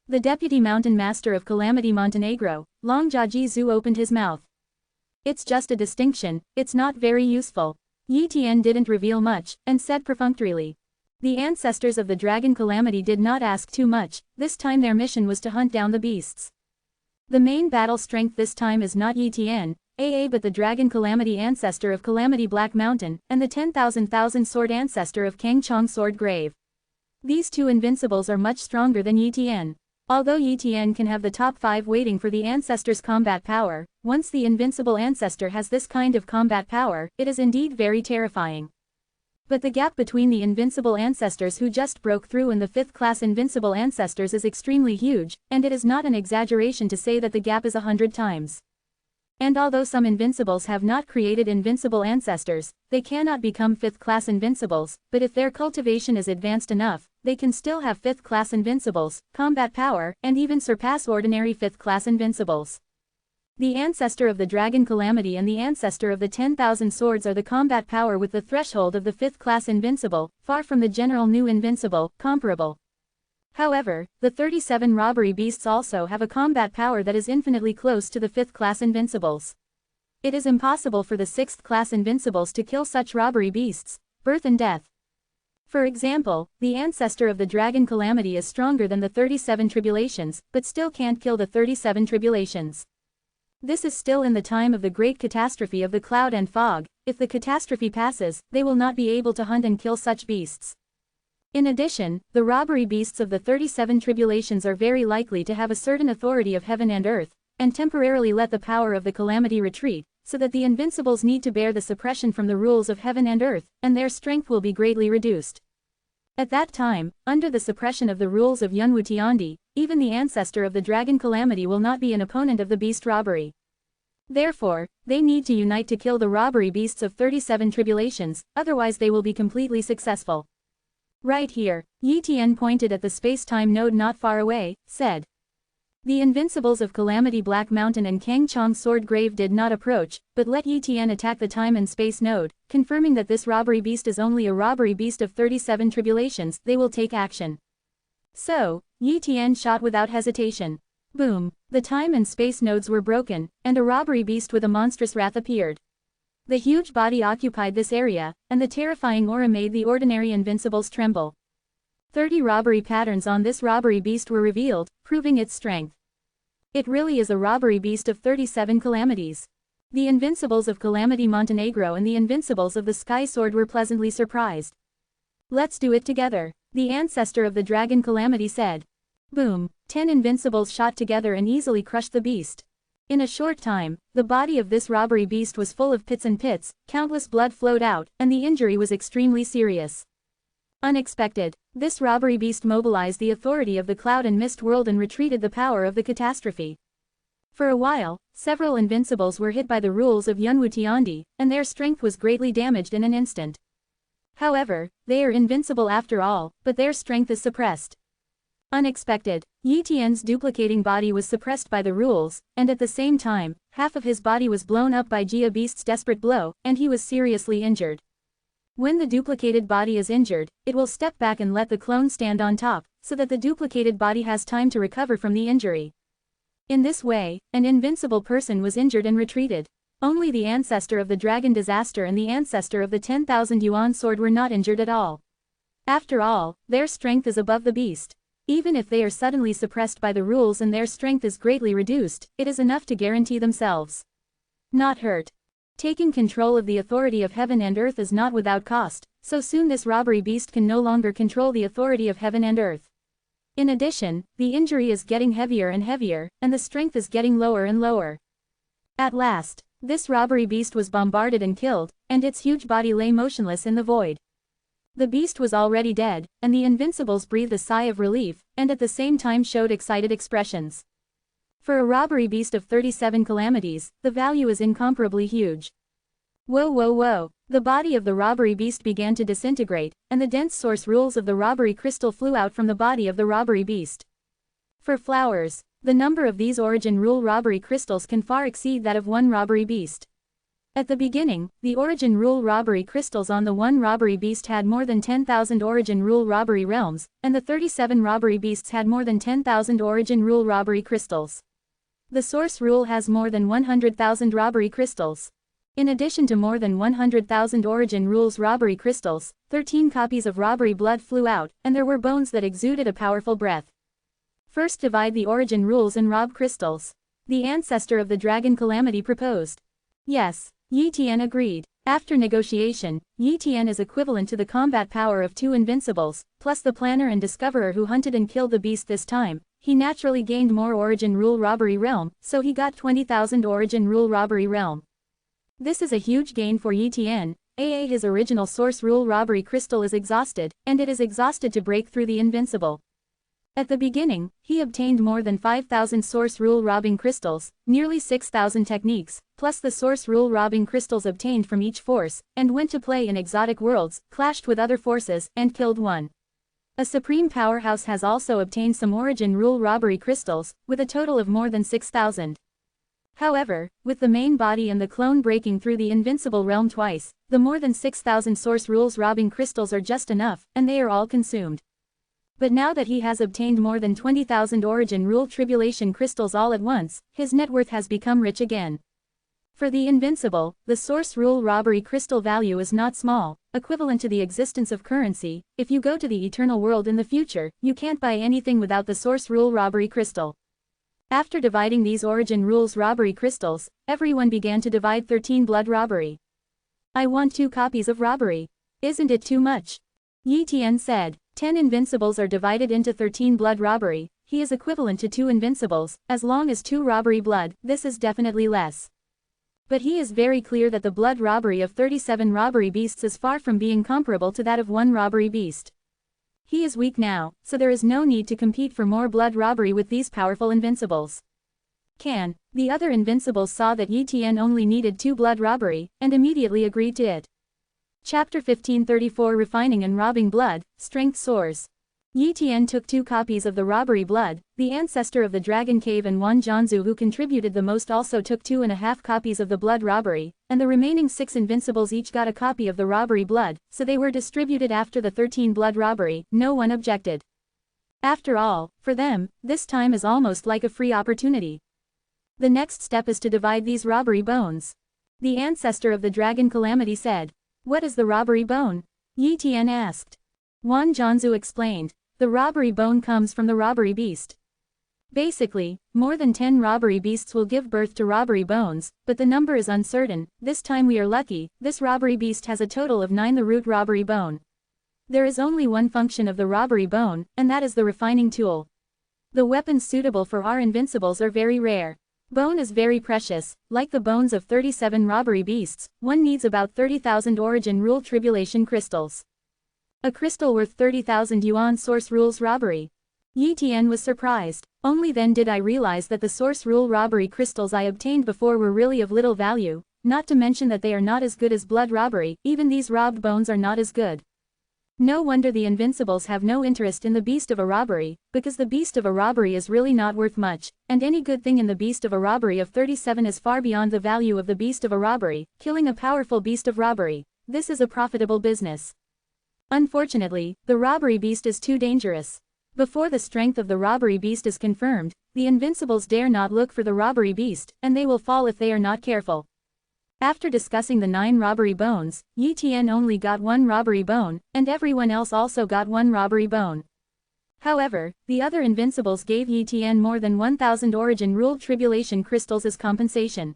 The deputy mountain master of Calamity Montenegro, Long Jiaji Zhu opened his mouth. It's just a distinction, it's not very useful. Yi Tian didn't reveal much, and said perfunctorily. The ancestors of the Dragon Calamity did not ask too much, this time their mission was to hunt down the beasts. The main battle strength this time is not Yi Tian, but the Dragon Calamity ancestor of Calamity Black Mountain, and the 10,000 sword ancestor of Kang Chong Sword Grave. These 2 invincibles are much stronger than Yi Tian. Although Yi Tian can have the top 5 waiting for the ancestor's combat power, once the invincible ancestor has this kind of combat power, it is indeed very terrifying. But the gap between the invincible ancestors who just broke through and the 5th class invincible ancestors is extremely huge, and it is not an exaggeration to say that the gap is 100 times. And although some invincibles have not created invincible ancestors, they cannot become 5th class invincibles, but if their cultivation is advanced enough, they can still have 5th class invincibles, combat power, and even surpass ordinary 5th class invincibles. The ancestor of the Dragon Calamity and the ancestor of the 10,000 swords are the combat power with the threshold of the 5th class invincible, far from the general new invincible, comparable. However, the 37 robbery beasts also have a combat power that is infinitely close to the 5th class invincibles. It is impossible for the 6th class invincibles to kill such robbery beasts, birth and death. For example, the ancestor of the Dragon Calamity is stronger than the 37 tribulations, but still can't kill the 37 tribulations. This is still in the time of the great catastrophe of the cloud and fog. If the catastrophe passes, they will not be able to hunt and kill such beasts. In addition, the robbery beasts of the 37 tribulations are very likely to have a certain authority of heaven and earth, and temporarily let the power of the calamity retreat, so that the invincibles need to bear the suppression from the rules of heaven and earth, and their strength will be greatly reduced. At that time, under the suppression of the rules of Yunwu Tiandi, even the ancestor of the Dragon Calamity will not be an opponent of the beast robbery. Therefore, they need to unite to kill the robbery beasts of 37 tribulations, otherwise they will be completely successful. Right here, Yi Tian pointed at the space-time node not far away, said. The invincibles of Calamity Black Mountain and Kang Chong Sword Grave did not approach, but let Yi Tian attack the time and space node, confirming that this robbery beast is only a robbery beast of 37 tribulations. They will take action. So, Yi Tian shot without hesitation. Boom! The time and space nodes were broken, and a robbery beast with a monstrous wrath appeared. The huge body occupied this area, and the terrifying aura made the ordinary invincibles tremble. 30 robbery patterns on this robbery beast were revealed, proving its strength. It really is a robbery beast of 37 calamities. The invincibles of Calamity Montenegro and the invincibles of the Sky Sword were pleasantly surprised. Let's do it together, the ancestor of the Dragon Calamity said. Boom! 10 invincibles shot together and easily crushed the beast. In a short time, the body of this robbery beast was full of pits and pits, countless blood flowed out, and the injury was extremely serious. Unexpected, this robbery beast mobilized the authority of the cloud and mist world and retreated the power of the catastrophe. For a while, several invincibles were hit by the rules of Yunwu Tiandi, and their strength was greatly damaged in an instant. However, they are invincible after all, but their strength is suppressed. Unexpected, Yi Tian's duplicating body was suppressed by the rules, and at the same time, half of his body was blown up by Jia Beast's desperate blow, and he was seriously injured. When the duplicated body is injured, it will step back and let the clone stand on top, so that the duplicated body has time to recover from the injury. In this way, an invincible person was injured and retreated. Only the ancestor of the dragon disaster and the ancestor of the 10,000 yuan sword were not injured at all. After all, their strength is above the beast. Even if they are suddenly suppressed by the rules and their strength is greatly reduced, it is enough to guarantee themselves not hurt. Taking control of the authority of heaven and earth is not without cost, so soon this robbery beast can no longer control the authority of heaven and earth. In addition, the injury is getting heavier and heavier, and the strength is getting lower and lower. At last, this robbery beast was bombarded and killed, and its huge body lay motionless in the void. The beast was already dead, and the invincibles breathed a sigh of relief, and at the same time showed excited expressions. For a robbery beast of 37 calamities, the value is incomparably huge. Whoa whoa whoa, the body of the robbery beast began to disintegrate, and the dense source rules of the robbery crystal flew out from the body of the robbery beast. For flowers, the number of these origin rule robbery crystals can far exceed that of one robbery beast. At the beginning, the origin rule robbery crystals on the one robbery beast had more than 10,000 origin rule robbery realms, and the 37 robbery beasts had more than 10,000 origin rule robbery crystals. The source rule has more than 100,000 robbery crystals. In addition to more than 100,000 origin rules robbery crystals, 13 copies of robbery blood flew out, and there were bones that exuded a powerful breath. First divide the origin rules and rob crystals. The ancestor of the dragon calamity proposed. Yes. Yi Tian agreed. After negotiation, Yi Tian is equivalent to the combat power of two invincibles, plus the planner and discoverer who hunted and killed the beast this time. He naturally gained more origin rule robbery realm, so he got 20,000 origin rule robbery realm. This is a huge gain for Yi Tian. His original source rule robbery crystal is exhausted, and it is exhausted to break through the invincible. At the beginning, he obtained more than 5,000 source rule robbing crystals, nearly 6,000 techniques, plus the source rule robbing crystals obtained from each force, and went to play in exotic worlds, clashed with other forces, and killed one. A supreme powerhouse has also obtained some origin rule robbery crystals, with a total of more than 6,000. However, with the main body and the clone breaking through the invincible realm twice, the more than 6,000 source rules robbing crystals are just enough, and they are all consumed. But now that he has obtained more than 20,000 origin rule tribulation crystals all at once, his net worth has become rich again. For the invincible, the source rule robbery crystal value is not small, equivalent to the existence of currency. If you go to the eternal world in the future, you can't buy anything without the source rule robbery crystal. After dividing these origin rules robbery crystals, everyone began to divide 13 blood robbery. I want 2 copies of robbery. Isn't it too much? Yi Tian said. 10 invincibles are divided into 13 blood robbery. He is equivalent to 2 invincibles, as long as 2 robbery blood, this is definitely less. But he is very clear that the blood robbery of 37 robbery beasts is far from being comparable to that of 1 robbery beast. He is weak now, so there is no need to compete for more blood robbery with these powerful invincibles. The other invincibles saw that Yi Tian only needed 2 blood robbery, and immediately agreed to it. Chapter 1534 Refining and Robbing Blood, Strength Soars. Yi Tian took 2 copies of the robbery blood. The ancestor of the dragon cave and Wan Jianzu who contributed the most also took 2.5 copies of the blood robbery, and the remaining 6 invincibles each got a copy of the robbery blood, so they were distributed after the 13 blood robbery. No one objected. After all, for them, this time is almost like a free opportunity. The next step is to divide these robbery bones. The ancestor of the dragon calamity said. What is the robbery bone? Yi Tian asked. Wan Jianzu explained. The robbery bone comes from the robbery beast. Basically, more than 10 robbery beasts will give birth to robbery bones, but the number is uncertain. This time we are lucky, this robbery beast has a total of 9 the root robbery bone. There is only one function of the robbery bone, and that is the refining tool. The weapons suitable for our invincibles are very rare. Bone is very precious, like the bones of 37 robbery beasts, one needs about 30,000 origin rule tribulation crystals. A crystal worth 30,000 yuan source rules robbery. Yi Tian was surprised. Only then did I realize that the source rule robbery crystals I obtained before were really of little value, not to mention that they are not as good as blood robbery, even these robbed bones are not as good. No wonder the invincibles have no interest in the beast of a robbery, because the beast of a robbery is really not worth much, and any good thing in the beast of a robbery of 37 is far beyond the value of the beast of a robbery, killing a powerful beast of robbery. This is a profitable business. Unfortunately, the robbery beast is too dangerous. Before the strength of the robbery beast is confirmed, the invincibles dare not look for the robbery beast, and they will fall if they are not careful. After discussing the 9 robbery bones, Yi Tian only got 1 robbery bone, and everyone else also got 1 robbery bone. However, the other invincibles gave Yi Tian more than 1,000 origin ruled tribulation crystals as compensation.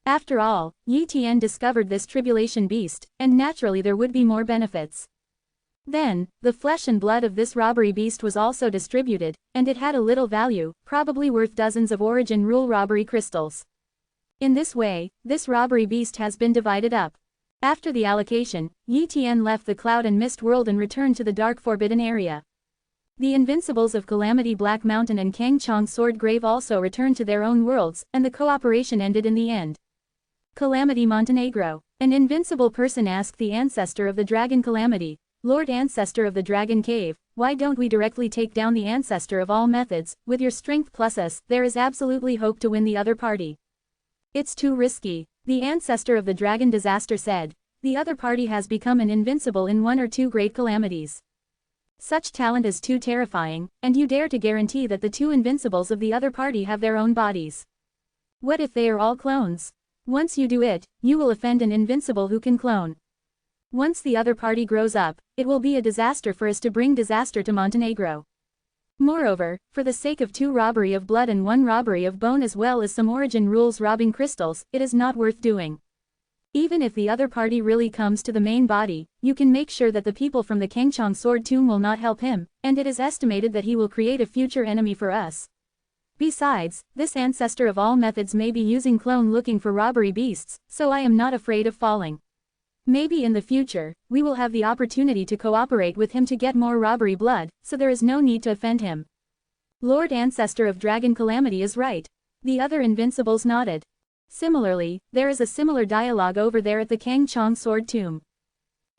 After all, Yi Tian discovered this tribulation beast, and naturally there would be more benefits. Then, the flesh and blood of this robbery beast was also distributed, and it had a little value, probably worth dozens of origin rule robbery crystals. In this way, this robbery beast has been divided up. After the allocation, Yi Tian left the cloud and mist world and returned to the dark forbidden area. The invincibles of Calamity Black Mountain and Kang Chong Sword Grave also returned to their own worlds, and the cooperation ended in the end. Calamity Montenegro. An invincible person asked the ancestor of the dragon Calamity, "Lord Ancestor of the Dragon Cave, why don't we directly take down the ancestor of all methods? With your strength plus us, there is absolutely hope to win the other party." "It's too risky," the ancestor of the dragon disaster said. "The other party has become an invincible in 1 or 2 great calamities. Such talent is too terrifying, and you dare to guarantee that the 2 invincibles of the other party have their own bodies? What if they are all clones? Once you do it, you will offend an invincible who can clone. Once the other party grows up, it will be a disaster for us to bring disaster to Montenegro. Moreover, for the sake of 2 robbery of blood and 1 robbery of bone as well as some origin rules robbing crystals, it is not worth doing. Even if the other party really comes to the main body, you can make sure that the people from the Kangchong Sword Tomb will not help him, and it is estimated that he will create a future enemy for us. Besides, this ancestor of all methods may be using clone looking for robbery beasts, so I am not afraid of falling. Maybe in the future, we will have the opportunity to cooperate with him to get more robbery blood, so there is no need to offend him." Lord Ancestor of Dragon Calamity is right. The other invincibles nodded. Similarly, there is a similar dialogue over there at the Kang Chong Sword Tomb.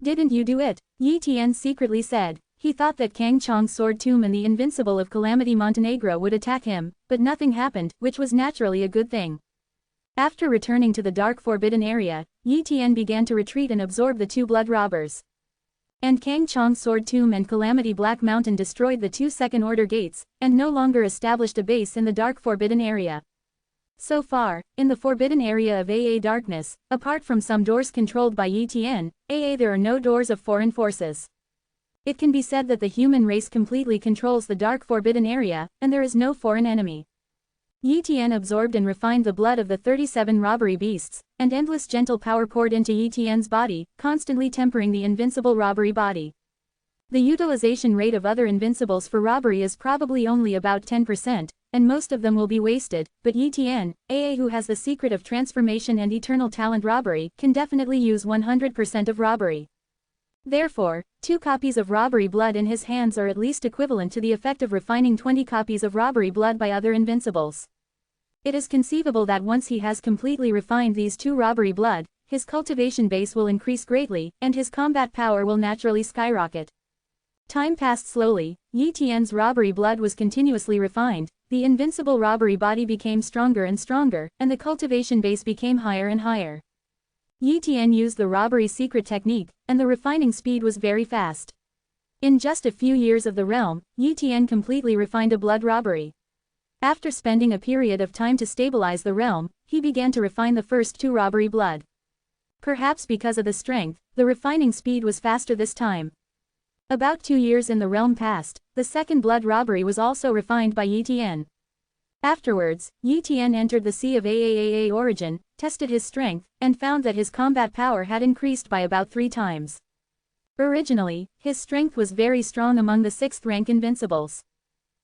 "Didn't you do it?" Yi Tian secretly said. He thought that Kang Chong Sword Tomb and the invincible of Calamity Montenegro would attack him, but nothing happened, which was naturally a good thing. After returning to the dark forbidden area, Yi Tian began to retreat and absorb the 2 blood robbers. And Kang Chong Sword Tomb and Calamity Black Mountain destroyed the 2 second-order gates, and no longer established a base in the dark forbidden area. So far, in the forbidden area of AA Darkness, apart from some doors controlled by Yi Tian, there are no doors of foreign forces. It can be said that the human race completely controls the dark forbidden area, and there is no foreign enemy. Yi Tian absorbed and refined the blood of the 37 robbery beasts, and endless gentle power poured into Yi Tian's body, constantly tempering the invincible robbery body. The utilization rate of other invincibles for robbery is probably only about 10%, and most of them will be wasted, but Yi Tian, who has the secret of transformation and eternal talent robbery, can definitely use 100% of robbery. Therefore, 2 copies of robbery blood in his hands are at least equivalent to the effect of refining 20 copies of robbery blood by other invincibles. It is conceivable that once he has completely refined these 2 robbery blood, his cultivation base will increase greatly, and his combat power will naturally skyrocket. Time passed slowly, Yi Tian's robbery blood was continuously refined, the invincible robbery body became stronger and stronger, and the cultivation base became higher and higher. Yi Tian used the robbery secret technique, and the refining speed was very fast. In just a few years of the realm, Yi Tian completely refined a blood robbery. After spending a period of time to stabilize the realm, he began to refine the first 2 robbery blood. Perhaps because of the strength, the refining speed was faster this time. About 2 years in the realm passed, the second blood robbery was also refined by Yi Tian. Afterwards, Yi Tian entered the Sea of AAAA origin, tested his strength, and found that his combat power had increased by about 3 times. Originally, his strength was very strong among the 6th rank invincibles.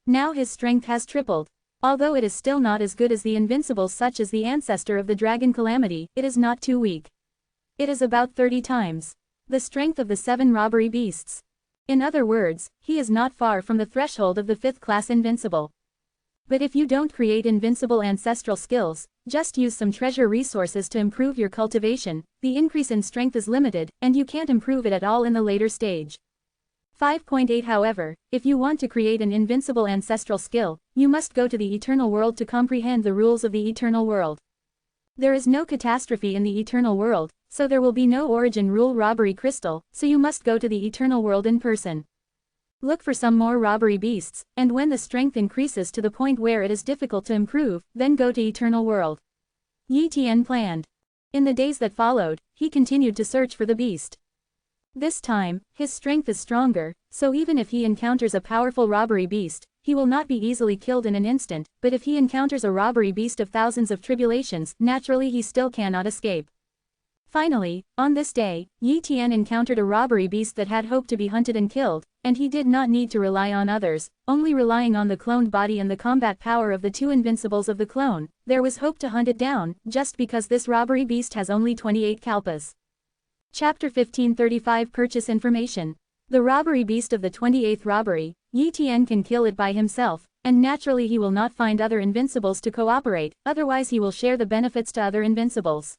Now his strength has tripled. Although it is still not as good as the invincibles such as the ancestor of the dragon calamity, it is not too weak. It is about 30 times the strength of the 7 robbery beasts. In other words, he is not far from the threshold of the 5th class invincible. But if you don't create invincible ancestral skills, just use some treasure resources to improve your cultivation, the increase in strength is limited, and you can't improve it at all in the later stage. 5.8 However, if you want to create an invincible ancestral skill, you must go to the eternal world to comprehend the rules of the eternal world. There is no catastrophe in the eternal world, so there will be no origin rule robbery crystal, so you must go to the eternal world in person. Look for some more robbery beasts, and when the strength increases to the point where it is difficult to improve, then go to eternal world. Yi Tian planned. In the days that followed, he continued to search for the beast. This time, his strength is stronger, so even if he encounters a powerful robbery beast, he will not be easily killed in an instant, but if he encounters a robbery beast of thousands of tribulations, naturally he still cannot escape. Finally, on this day, Yi Tian encountered a robbery beast that had hope to be hunted and killed, and he did not need to rely on others, only relying on the cloned body and the combat power of the 2 invincibles of the clone, there was hope to hunt it down, just because this robbery beast has only 28 kalpas. Chapter 1535 Purchase Information. The robbery beast of the 28th robbery, Yi Tian can kill it by himself, and naturally he will not find other invincibles to cooperate, otherwise he will share the benefits to other invincibles.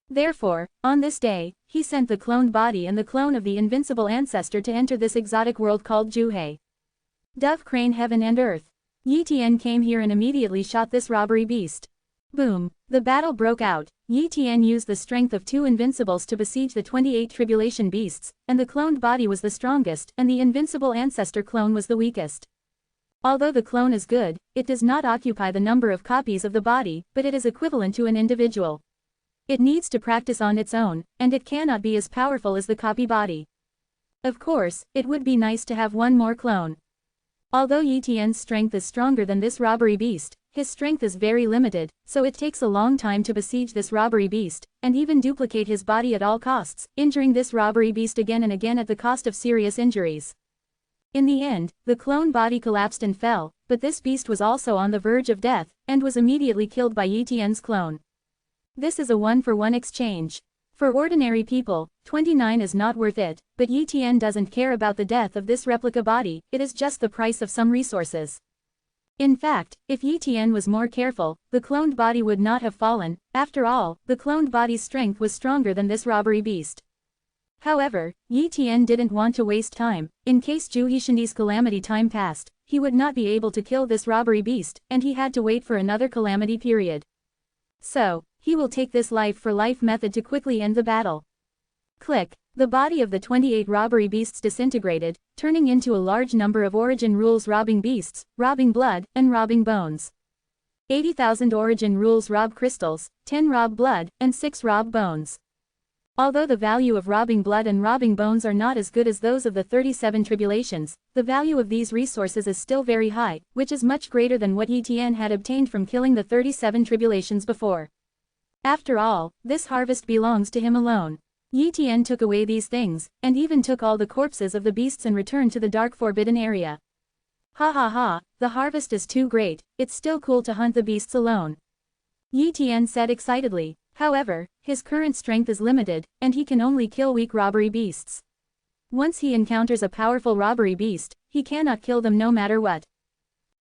Therefore, on this day, he sent the cloned body and the clone of the invincible ancestor to enter this exotic world called Juhei. Dove Crane Heaven and Earth. Yi Tian came here and immediately shot this robbery beast. Boom! The battle broke out. Yi Tian used the strength of 2 invincibles to besiege the 28 tribulation beasts, and the cloned body was the strongest, and the invincible ancestor clone was the weakest. Although the clone is good, it does not occupy the number of copies of the body, but it is equivalent to an individual. It needs to practice on its own, and it cannot be as powerful as the copy body. Of course, it would be nice to have one more clone. Although Yi Tian's strength is stronger than this robbery beast, his strength is very limited, so it takes a long time to besiege this robbery beast, and even duplicate his body at all costs, injuring this robbery beast again and again at the cost of serious injuries. In the end, the clone body collapsed and fell, but this beast was also on the verge of death, and was immediately killed by Yi Tian's clone. This is a 1-for-1 exchange. For ordinary people, 29 is not worth it, but Yi Tian doesn't care about the death of this replica body, it is just the price of some resources. In fact, if Yi Tian was more careful, the cloned body would not have fallen. After all, the cloned body's strength was stronger than this robbery beast. However, Yi Tian didn't want to waste time. In case Zhu Yishandi's calamity time passed, he would not be able to kill this robbery beast, and he had to wait for another calamity period. So, he will take this life-for-life method to quickly end the battle. Click. The body of the 28 robbery beasts disintegrated, turning into a large number of origin rules robbing beasts, robbing blood, and robbing bones. 80,000 origin rules rob crystals, 10 rob blood, and 6 rob bones. Although the value of robbing blood and robbing bones are not as good as those of the 37 tribulations, the value of these resources is still very high, which is much greater than what Yi Tian had obtained from killing the 37 tribulations before. After all, this harvest belongs to him alone. Yi Tian took away these things, and even took all the corpses of the beasts and returned to the dark forbidden area. Ha ha ha, the harvest is too great, it's still cool to hunt the beasts alone. Yi Tian said excitedly. However, his current strength is limited, and he can only kill weak robbery beasts. Once he encounters a powerful robbery beast, he cannot kill them no matter what.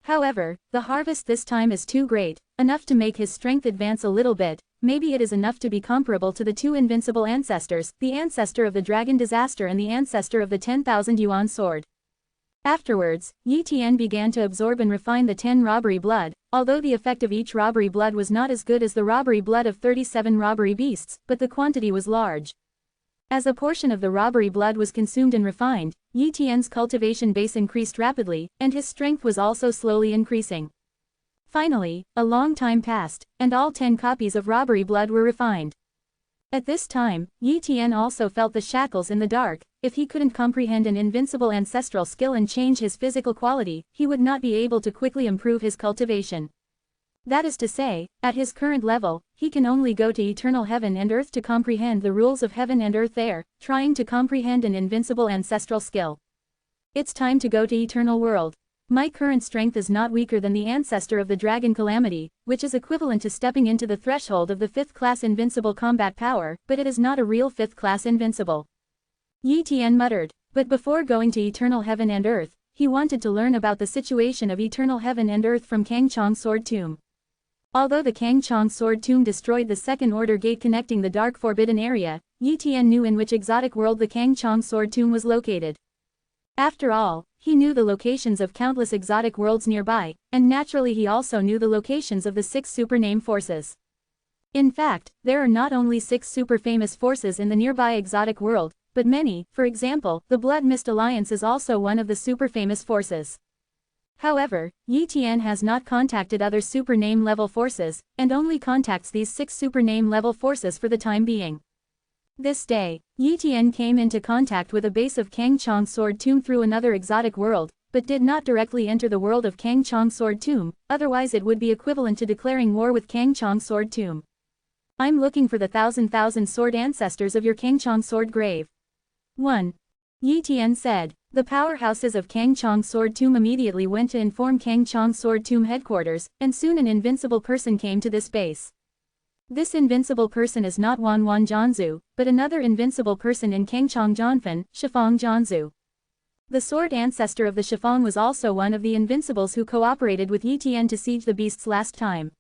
However, the harvest this time is too great, enough to make his strength advance a little bit. Maybe it is enough to be comparable to the 2 invincible ancestors, the ancestor of the dragon disaster and the ancestor of the 10,000 yuan sword. Afterwards, Yi Tian began to absorb and refine the 10 robbery blood, although the effect of each robbery blood was not as good as the robbery blood of 37 robbery beasts, but the quantity was large. As a portion of the robbery blood was consumed and refined, Yi Tian's cultivation base increased rapidly, and his strength was also slowly increasing. Finally, a long time passed, and all 10 copies of robbery blood were refined. At this time, Yi Tian also felt the shackles in the dark. If he couldn't comprehend an invincible ancestral skill and change his physical quality, he would not be able to quickly improve his cultivation. That is to say, at his current level, he can only go to eternal heaven and earth to comprehend the rules of heaven and earth there, trying to comprehend an invincible ancestral skill. It's time to go to eternal world. My current strength is not weaker than the ancestor of the Dragon Calamity, which is equivalent to stepping into the threshold of the 5th class invincible combat power, but it is not a real 5th class invincible. Yi Tian muttered. But before going to Eternal Heaven and Earth, he wanted to learn about the situation of Eternal Heaven and Earth from Kangchong Sword Tomb. Although the Kangchong Sword Tomb destroyed the second order gate connecting the Dark Forbidden area, Yi Tian knew in which exotic world the Kangchong Sword Tomb was located. After all, he knew the locations of countless exotic worlds nearby, and naturally he also knew the locations of the 6 super name forces. In fact, there are not only 6 super famous forces in the nearby exotic world, but many. For example, the Blood Mist Alliance is also one of the super famous forces. However, Yi Tian has not contacted other super name level forces, and only contacts these 6 super name level forces for the time being. This day, Yi Tian came into contact with a base of Kangchong Sword Tomb through another exotic world, but did not directly enter the world of Kangchong Sword Tomb, otherwise it would be equivalent to declaring war with Kangchong Sword Tomb. I'm looking for the thousand sword ancestors of your Kangchong Sword Grave. 1. Yi Tian said. The powerhouses of Kangchong Sword Tomb immediately went to inform Kangchong Sword Tomb headquarters, and soon an invincible person came to this base. This invincible person is not Wan Janzu, but another invincible person in Kangchong Janfen, Shifang Janzu. The sword ancestor of the Shifang was also one of the invincibles who cooperated with Yi Tian to siege the beasts last time.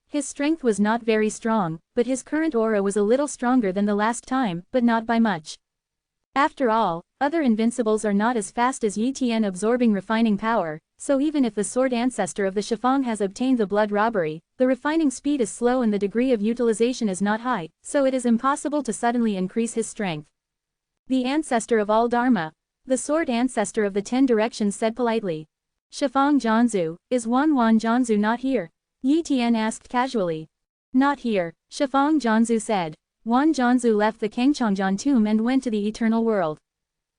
His strength was not very strong, but his current aura was a little stronger than the last time, but not by much. After all, other invincibles are not as fast as Yi Tian absorbing refining power, so even if the sword ancestor of the Shifang has obtained the blood robbery, the refining speed is slow and the degree of utilization is not high, so it is impossible to suddenly increase his strength. The ancestor of all Dharma. The sword ancestor of the 10 directions said politely. Shifang Janzu, is Wan Janzu not here? Yi Tian asked casually. Not here, Shifang Janzu said. Wan Janzu left the Kangchongjian tomb and went to the eternal world.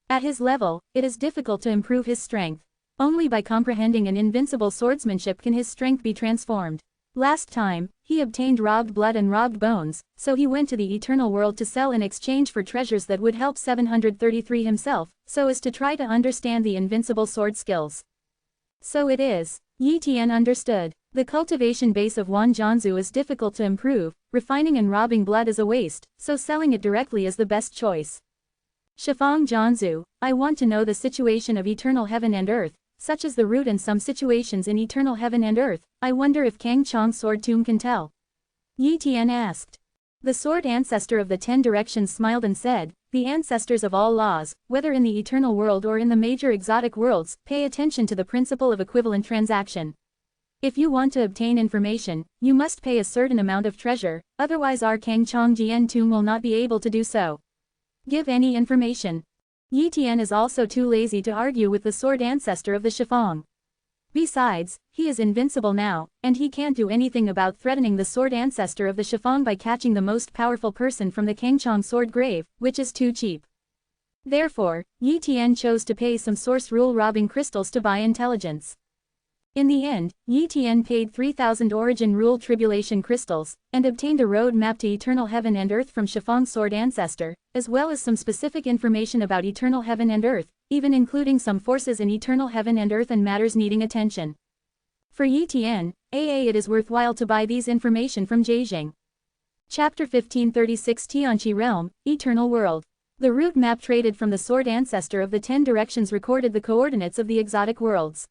At his level, it is difficult to improve his strength. Only by comprehending an invincible swordsmanship can his strength be transformed. Last time, he obtained robbed blood and robbed bones, so he went to the eternal world to sell in exchange for treasures that would help 733 himself, so as to try to understand the invincible sword skills. So it is. Yi Tian understood. The cultivation base of Wan Janzu is difficult to improve, refining and robbing blood is a waste, so selling it directly is the best choice. Shifang Janzu, I want to know the situation of eternal heaven and earth, such as the root in some situations in eternal heaven and earth. I wonder if Kangchong Sword Tomb can tell. Yi Tian asked. The sword ancestor of the 10 directions smiled and said, the ancestors of all laws, whether in the eternal world or in the major exotic worlds, pay attention to the principle of equivalent transaction. If you want to obtain information, you must pay a certain amount of treasure, otherwise our Kangchong Jian Tomb will not be able to do so. Give any information. Yi Tian is also too lazy to argue with the sword ancestor of the Shifang. Besides, he is invincible now, and he can't do anything about threatening the sword ancestor of the Shifang by catching the most powerful person from the Kangchong Sword Grave, which is too cheap. Therefore, Yi Tian chose to pay some source rule robbing crystals to buy intelligence. In the end, Yi Tian paid 3,000 origin rule tribulation crystals, and obtained a road map to eternal heaven and earth from Shifang's sword ancestor, as well as some specific information about eternal heaven and earth, even including some forces in eternal heaven and earth and matters needing attention. For Yi Tian, it is worthwhile to buy these information from Zhejiang. Chapter 1536 Tianqi Realm, Eternal World. The route map traded from the sword ancestor of the 10 directions recorded the coordinates of the exotic worlds.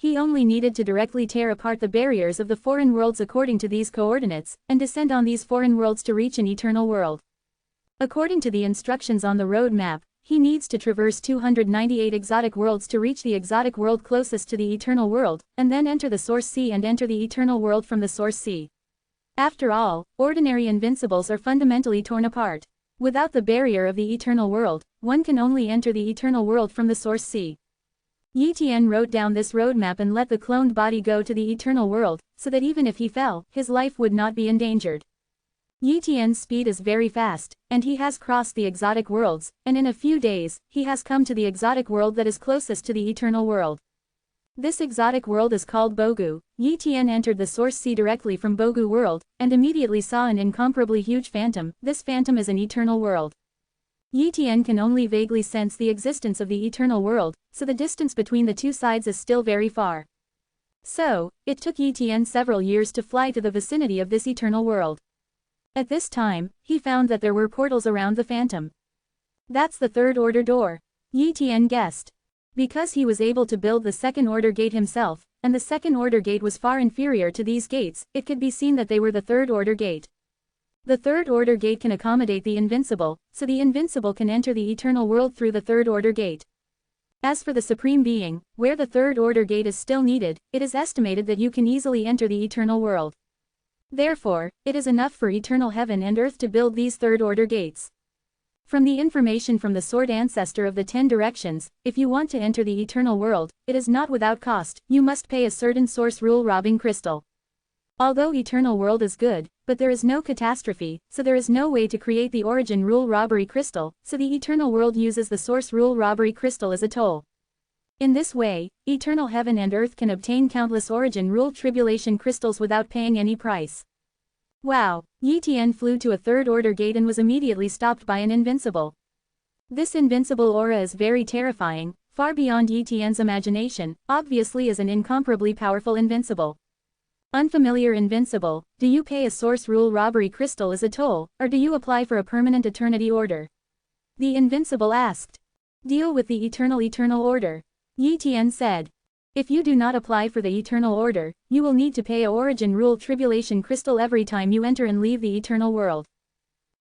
He only needed to directly tear apart the barriers of the foreign worlds according to these coordinates, and descend on these foreign worlds to reach an eternal world. According to the instructions on the road map, he needs to traverse 298 exotic worlds to reach the exotic world closest to the eternal world, and then enter the source sea and enter the eternal world from the source sea. After all, ordinary invincibles are fundamentally torn apart. Without the barrier of the eternal world, one can only enter the eternal world from the source sea. Yi Tian wrote down this roadmap and let the cloned body go to the eternal world, so that even if he fell, his life would not be endangered. Yi Tian's speed is very fast, and he has crossed the exotic worlds, and in a few days, he has come to the exotic world that is closest to the eternal world. This exotic world is called Bogu. Yi Tian entered the source sea directly from Bogu world, and immediately saw an incomparably huge phantom. This phantom is an eternal world. Yi Tian can only vaguely sense the existence of the eternal world, so the distance between the two sides is still very far. So, it took Yi Tian several years to fly to the vicinity of this eternal world. At this time, he found that there were portals around the phantom. That's the third order door, Yi Tian guessed. Because he was able to build the second order gate himself, and the second order gate was far inferior to these gates, it could be seen that they were the third order gate. The third order gate can accommodate the invincible, so the invincible can enter the eternal world through the third order gate. As for the Supreme Being, where the third order gate is still needed, it is estimated that you can easily enter the eternal world. Therefore, it is enough for eternal heaven and earth to build these third order gates. From the information from the sword ancestor of the 10 directions, if you want to enter the eternal world, it is not without cost, you must pay a certain source rule robbing crystal. Although eternal world is good, but there is no catastrophe, so there is no way to create the origin rule robbery crystal, so the eternal world uses the source rule robbery crystal as a toll. In this way, eternal heaven and earth can obtain countless origin rule tribulation crystals without paying any price. Wow, Yi Tian flew to a third order gate and was immediately stopped by an invincible. This invincible aura is very terrifying, far beyond Yi Tian's imagination, obviously is an incomparably powerful invincible. Unfamiliar invincible, do you pay a source rule robbery crystal as a toll, or do you apply for a permanent eternity order? The invincible asked. Deal with the eternal order, Yi Tian said. If you do not apply for the eternal order, you will need to pay a origin rule tribulation crystal every time you enter and leave the eternal world.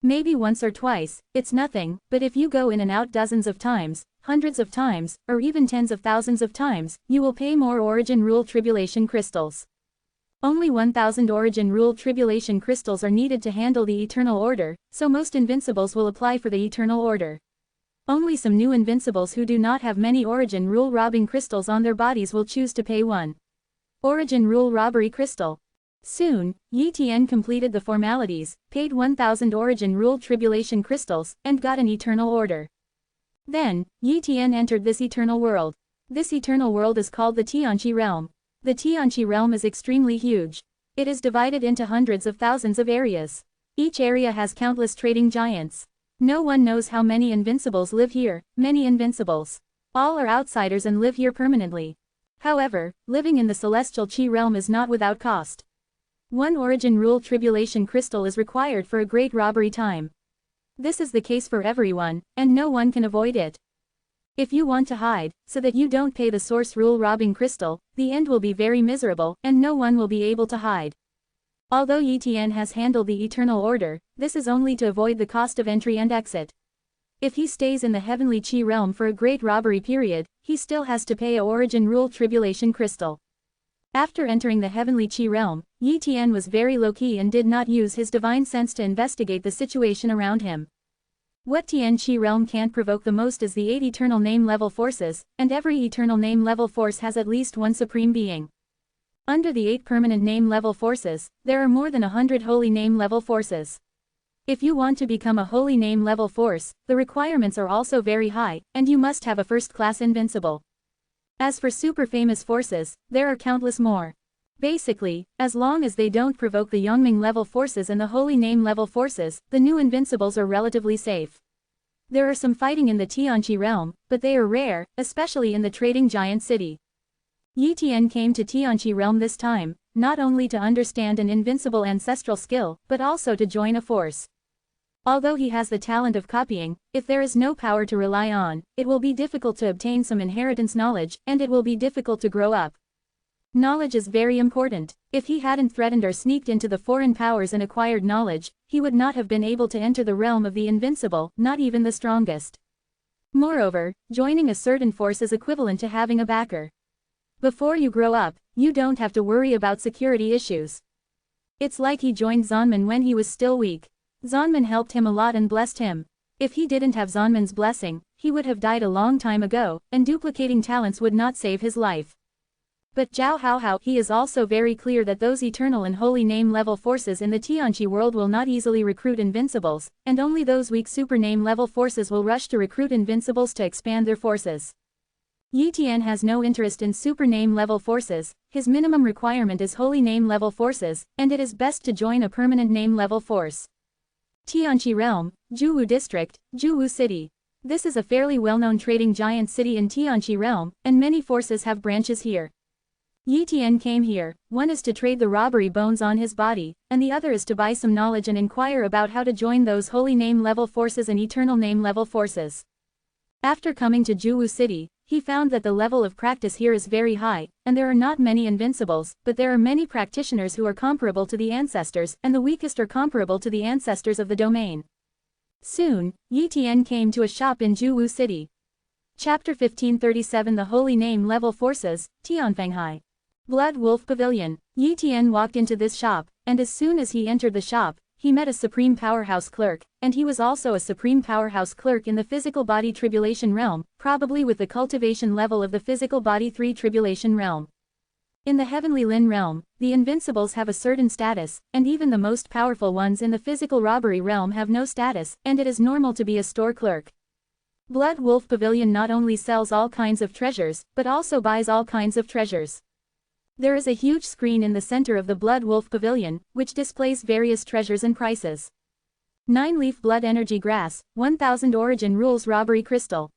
Maybe once or twice, it's nothing, but if you go in and out dozens of times, hundreds of times, or even tens of thousands of times, you will pay more origin rule tribulation crystals. Only 1,000 origin rule tribulation crystals are needed to handle the eternal order, so most invincibles will apply for the eternal order. Only some new invincibles who do not have many origin rule robbing crystals on their bodies will choose to pay one origin rule robbery crystal. Soon, Yi Tian completed the formalities, paid 1,000 origin rule tribulation crystals, and got an eternal order. Then, Yi Tian entered this eternal world. This eternal world is called the Tianqi realm. The Tianqi realm is extremely huge. It is divided into hundreds of thousands of areas. Each area has countless trading giants. No one knows how many invincibles live here, many invincibles. All are outsiders and live here permanently. However, living in the celestial Qi realm is not without cost. One origin rule tribulation crystal is required for a great robbery time. This is the case for everyone, and no one can avoid it. If you want to hide, so that you don't pay the source rule robbing crystal, the end will be very miserable, and no one will be able to hide. Although Yi Tian has handled the eternal order, this is only to avoid the cost of entry and exit. If he stays in the heavenly Qi realm for a great robbery period, he still has to pay a origin rule tribulation crystal. After entering the heavenly Qi realm, Yi Tian was very low-key and did not use his divine sense to investigate the situation around him. What Tianqi realm can't provoke the most is the 8 eternal name level forces, and every eternal name level force has at least one supreme being. Under the 8 permanent name level forces, there are more than 100 holy name level forces. If you want to become a holy name level force, the requirements are also very high, and you must have a first-class invincible. As for super famous forces, there are countless more. Basically, as long as they don't provoke the Yongming level forces and the holy name level forces, the new invincibles are relatively safe. There are some fighting in the Tianqi realm, but they are rare, especially in the trading giant city. Yi Tian came to Tianqi realm this time, not only to understand an invincible ancestral skill, but also to join a force. Although he has the talent of copying, if there is no power to rely on, it will be difficult to obtain some inheritance knowledge, and it will be difficult to grow up. Knowledge is very important. If he hadn't threatened or sneaked into the foreign powers and acquired knowledge, he would not have been able to enter the realm of the invincible, not even the strongest. Moreover, joining a certain force is equivalent to having a backer. Before you grow up, you don't have to worry about security issues. It's like he joined Zonman when he was still weak. Zonman helped him a lot and blessed him. If he didn't have Zonman's blessing, he would have died a long time ago, and duplicating talents would not save his life. But Zhao Haohao, he is also very clear that those eternal and holy name level forces in the Tianqi world will not easily recruit invincibles, and only those weak super name level forces will rush to recruit invincibles to expand their forces. Yi Tian has no interest in super name level forces, his minimum requirement is holy name level forces, and it is best to join a permanent name level force. Tianqi Realm, Juwu District, Juwu City. This is a fairly well-known trading giant city in Tianqi Realm, and many forces have branches here. Yi Tian came here, one is to trade the robbery bones on his body, and the other is to buy some knowledge and inquire about how to join those holy name level forces and eternal name level forces. After coming to Juwu City, he found that the level of practice here is very high, and there are not many invincibles, but there are many practitioners who are comparable to the ancestors, and the weakest are comparable to the ancestors of the domain. Soon, Yi Tian came to a shop in Juwu City. Chapter 1537 The Holy Name Level Forces, Tianfenghai. Blood Wolf Pavilion. Yi Tian walked into this shop, and as soon as he entered the shop, he met a Supreme Powerhouse Clerk, and he was also a Supreme Powerhouse Clerk in the Physical Body Tribulation Realm, probably with the cultivation level of the Physical Body 3 Tribulation Realm. In the Heavenly Lin Realm, the Invincibles have a certain status, and even the most powerful ones in the Physical Robbery Realm have no status, and it is normal to be a store clerk. Blood Wolf Pavilion not only sells all kinds of treasures, but also buys all kinds of treasures. There is a huge screen in the center of the Blood Wolf Pavilion, which displays various treasures and prices. 9-leaf Blood Energy Grass, 1000 Origin Rules Robbery Crystal.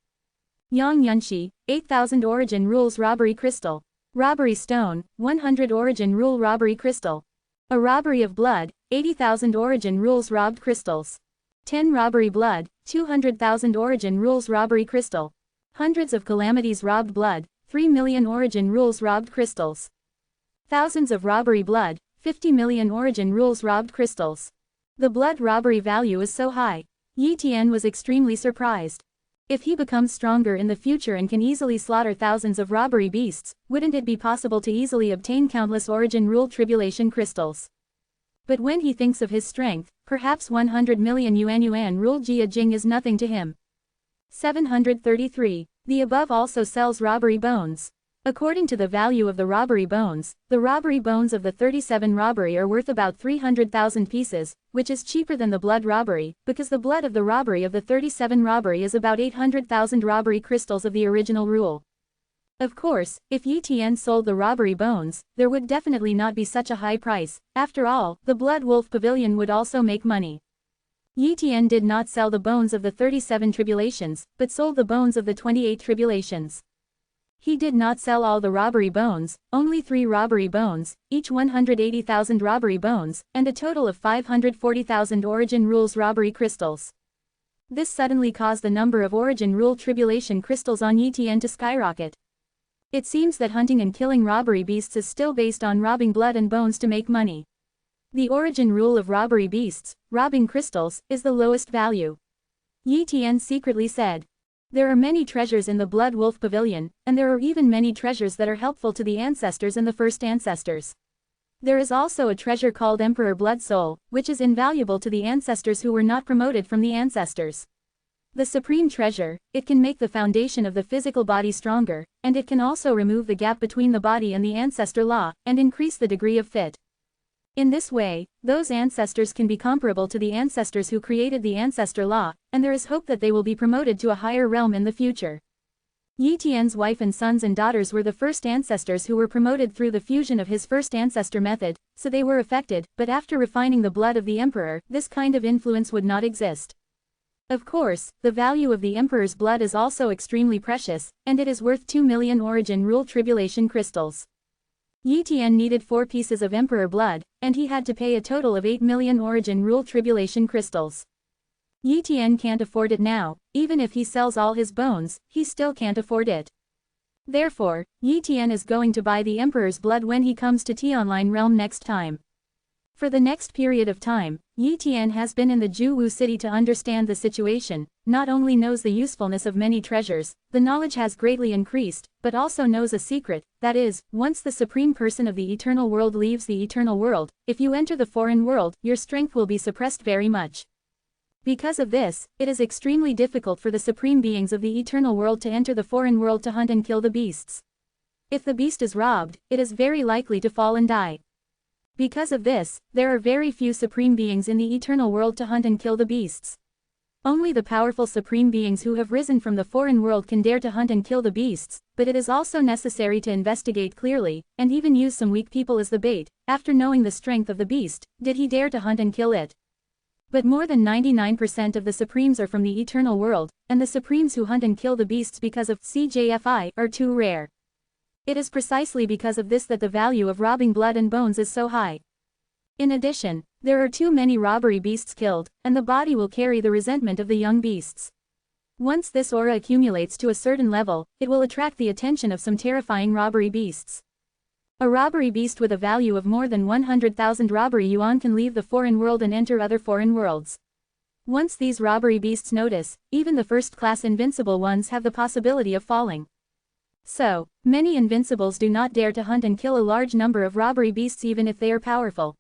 Yang Yunshi, 8000 Origin Rules Robbery Crystal. Robbery Stone, 100 Origin Rule Robbery Crystal. A Robbery of Blood, 80,000 Origin Rules Robbed Crystals. 10 Robbery Blood, 200,000 Origin Rules Robbery Crystal. Hundreds of Calamities Robbed Blood, 3 million Origin Rules Robbed Crystals. Thousands of Robbery Blood, 50 million Origin Rules Robbed Crystals. The blood robbery value is so high. Yi Tian was extremely surprised. If he becomes stronger in the future and can easily slaughter thousands of robbery beasts, wouldn't it be possible to easily obtain countless Origin Rule Tribulation Crystals? But when he thinks of his strength, perhaps 100 million Yuan Rule Jia Jing is nothing to him. 733. The above also sells robbery bones. According to the value of the robbery bones of the 37 robbery are worth about 300,000 pieces, which is cheaper than the blood robbery, because the blood of the robbery of the 37 robbery is about 800,000 robbery crystals of the original rule. Of course, if Yi Tian sold the robbery bones, there would definitely not be such a high price. After all, the Blood Wolf Pavilion would also make money. Yi Tian did not sell the bones of the 37 tribulations, but sold the bones of the 28 tribulations. He did not sell all the robbery bones, only 3 robbery bones, each 180,000 robbery bones, and a total of 540,000 Origin Rules robbery crystals. This suddenly caused the number of Origin Rule Tribulation crystals on Yi Tian to skyrocket. It seems that hunting and killing robbery beasts is still based on robbing blood and bones to make money. The Origin Rule of robbery beasts, robbing crystals, is the lowest value. Yi Tian secretly said. There are many treasures in the Blood Wolf Pavilion, and there are even many treasures that are helpful to the ancestors and the first ancestors. There is also a treasure called Emperor Blood Soul, which is invaluable to the ancestors who were not promoted from the ancestors. The supreme treasure, it can make the foundation of the physical body stronger, and it can also remove the gap between the body and the ancestor law, and increase the degree of fit. In this way, those ancestors can be comparable to the ancestors who created the ancestor law, and there is hope that they will be promoted to a higher realm in the future. Yi Tian's wife and sons and daughters were the first ancestors who were promoted through the fusion of his first ancestor method, so they were affected, but after refining the blood of the emperor, this kind of influence would not exist. Of course, the value of the emperor's blood is also extremely precious, and it is worth 2 million Origin Rule Tribulation crystals. Yi Tian needed 4 pieces of emperor blood, and he had to pay a total of 8 million Origin Rule Tribulation crystals. Yi Tian can't afford it now, even if he sells all his bones, he still can't afford it. Therefore, Yi Tian is going to buy the emperor's blood when he comes to Tianline realm next time. For the next period of time, Yi Tian has been in the Juwu city to understand the situation, not only knows the usefulness of many treasures, the knowledge has greatly increased, but also knows a secret, that is, once the supreme person of the eternal world leaves the eternal world, if you enter the foreign world, your strength will be suppressed very much. Because of this, it is extremely difficult for the supreme beings of the eternal world to enter the foreign world to hunt and kill the beasts. If the beast is robbed, it is very likely to fall and die. Because of this, there are very few supreme beings in the eternal world to hunt and kill the beasts. Only the powerful supreme beings who have risen from the foreign world can dare to hunt and kill the beasts, but it is also necessary to investigate clearly, and even use some weak people as the bait. After knowing the strength of the beast, did he dare to hunt and kill it? But more than 99% of the Supremes are from the eternal world, and the Supremes who hunt and kill the beasts because of CJFI are too rare. It is precisely because of this that the value of robbing blood and bones is so high. In addition, there are too many robbery beasts killed, and the body will carry the resentment of the young beasts. Once this aura accumulates to a certain level, it will attract the attention of some terrifying robbery beasts. A robbery beast with a value of more than 100,000 robbery yuan can leave the foreign world and enter other foreign worlds. Once these robbery beasts notice, even the first-class invincible ones have the possibility of falling. So, many invincibles do not dare to hunt and kill a large number of robbery beasts even if they are powerful.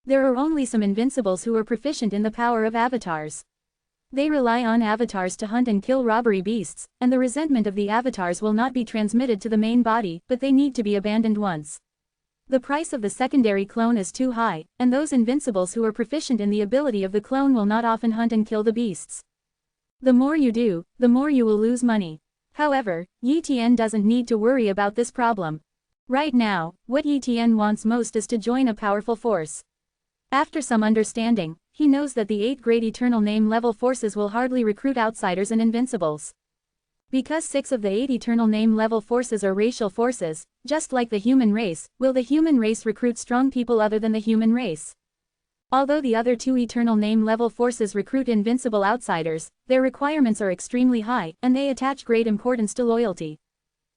There are only some invincibles who are proficient in the power of avatars. They rely on avatars to hunt and kill robbery beasts, and the resentment of the avatars will not be transmitted to the main body, but they need to be abandoned once. The price of the secondary clone is too high, and those invincibles who are proficient in the ability of the clone will not often hunt and kill the beasts. The more you do, the more you will lose money. However, Yi Tian doesn't need to worry about this problem. Right now, what Yi Tian wants most is to join a powerful force. After some understanding, he knows that the 8 great eternal name level forces will hardly recruit outsiders and invincibles. Because 6 of the 8 eternal name level forces are racial forces, just like the human race, will the human race recruit strong people other than the human race? Although the other 2 eternal name level forces recruit invincible outsiders, their requirements are extremely high, and they attach great importance to loyalty.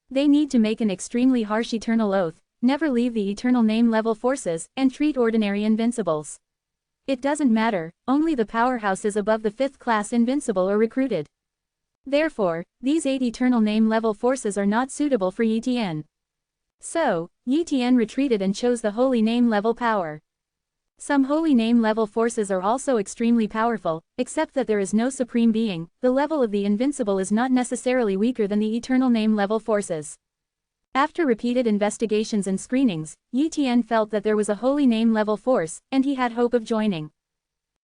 They need to make an extremely harsh eternal oath, never leave the eternal name level forces, and treat ordinary invincibles. It doesn't matter, only the powerhouses above the 5th class invincible are recruited. Therefore, these 8 eternal name level forces are not suitable for Yi Tian. So, Yi Tian retreated and chose the holy name level power. Some holy name level forces are also extremely powerful, except that there is no supreme being. The level of the invincible is not necessarily weaker than the eternal name level forces. After repeated investigations and screenings, Yi Tian felt that there was a holy name level force, and he had hope of joining.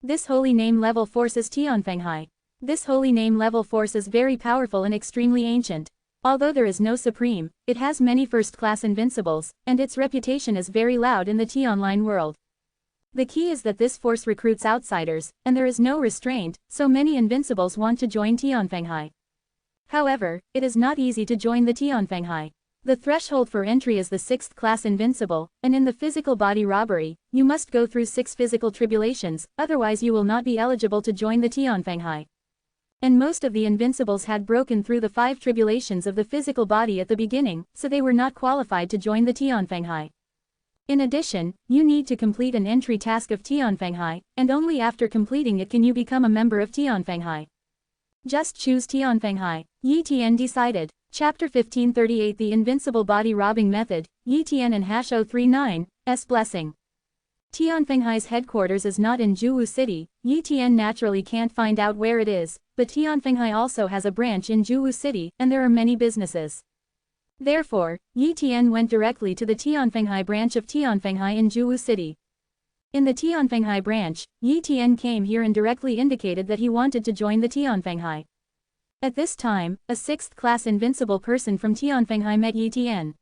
This holy name level force is Tianfenghai. This holy name level force is very powerful and extremely ancient. Although there is no supreme, it has many first-class invincibles, and its reputation is very loud in the T-Online world. The key is that this force recruits outsiders, and there is no restraint, so many invincibles want to join Tianfenghai. However, it is not easy to join the Tianfenghai. The threshold for entry is the 6th class invincible, and in the physical body robbery, you must go through 6 physical tribulations, otherwise you will not be eligible to join the Tianfenghai. And most of the invincibles had broken through the 5 tribulations of the physical body at the beginning, so they were not qualified to join the Tianfenghai. In addition, you need to complete an entry task of Tianfenghai, and only after completing it can you become a member of Tianfenghai. Just choose Tianfenghai, Yi Tian decided. Chapter 1538 The Invincible Body Robbing Method, Yi Tian and #039's Blessing. Tianfenghai's headquarters is not in Juwu City. Yi Tian naturally can't find out where it is, but Tianfenghai also has a branch in Juwu City, and there are many businesses. Therefore, Yi Tian went directly to the Tianfenghai branch of Tianfenghai in Juwu City. In the Tianfenghai branch, Yi Tian came here and directly indicated that he wanted to join the Tianfenghai. At this time, a 6th class invincible person from Tianfenghai met Yi Tian.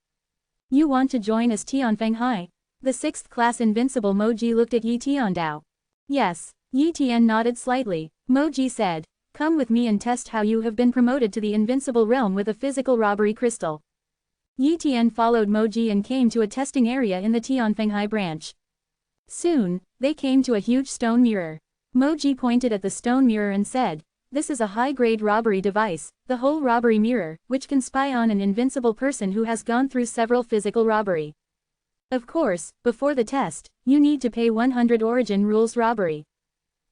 You want to join us Tianfenghai? The 6th class invincible Moji looked at Yi Tiandao. Yes, Yi Tian nodded slightly. Moji said, come with me and test how you have been promoted to the invincible realm with a physical robbery crystal. Yi Tian followed Moji and came to a testing area in the Tianfenghai branch. Soon, they came to a huge stone mirror. Moji pointed at the stone mirror and said, this is a high-grade robbery device, the whole robbery mirror, which can spy on an invincible person who has gone through several physical robbery. Of course, before the test, you need to pay 100 origin rules robbery.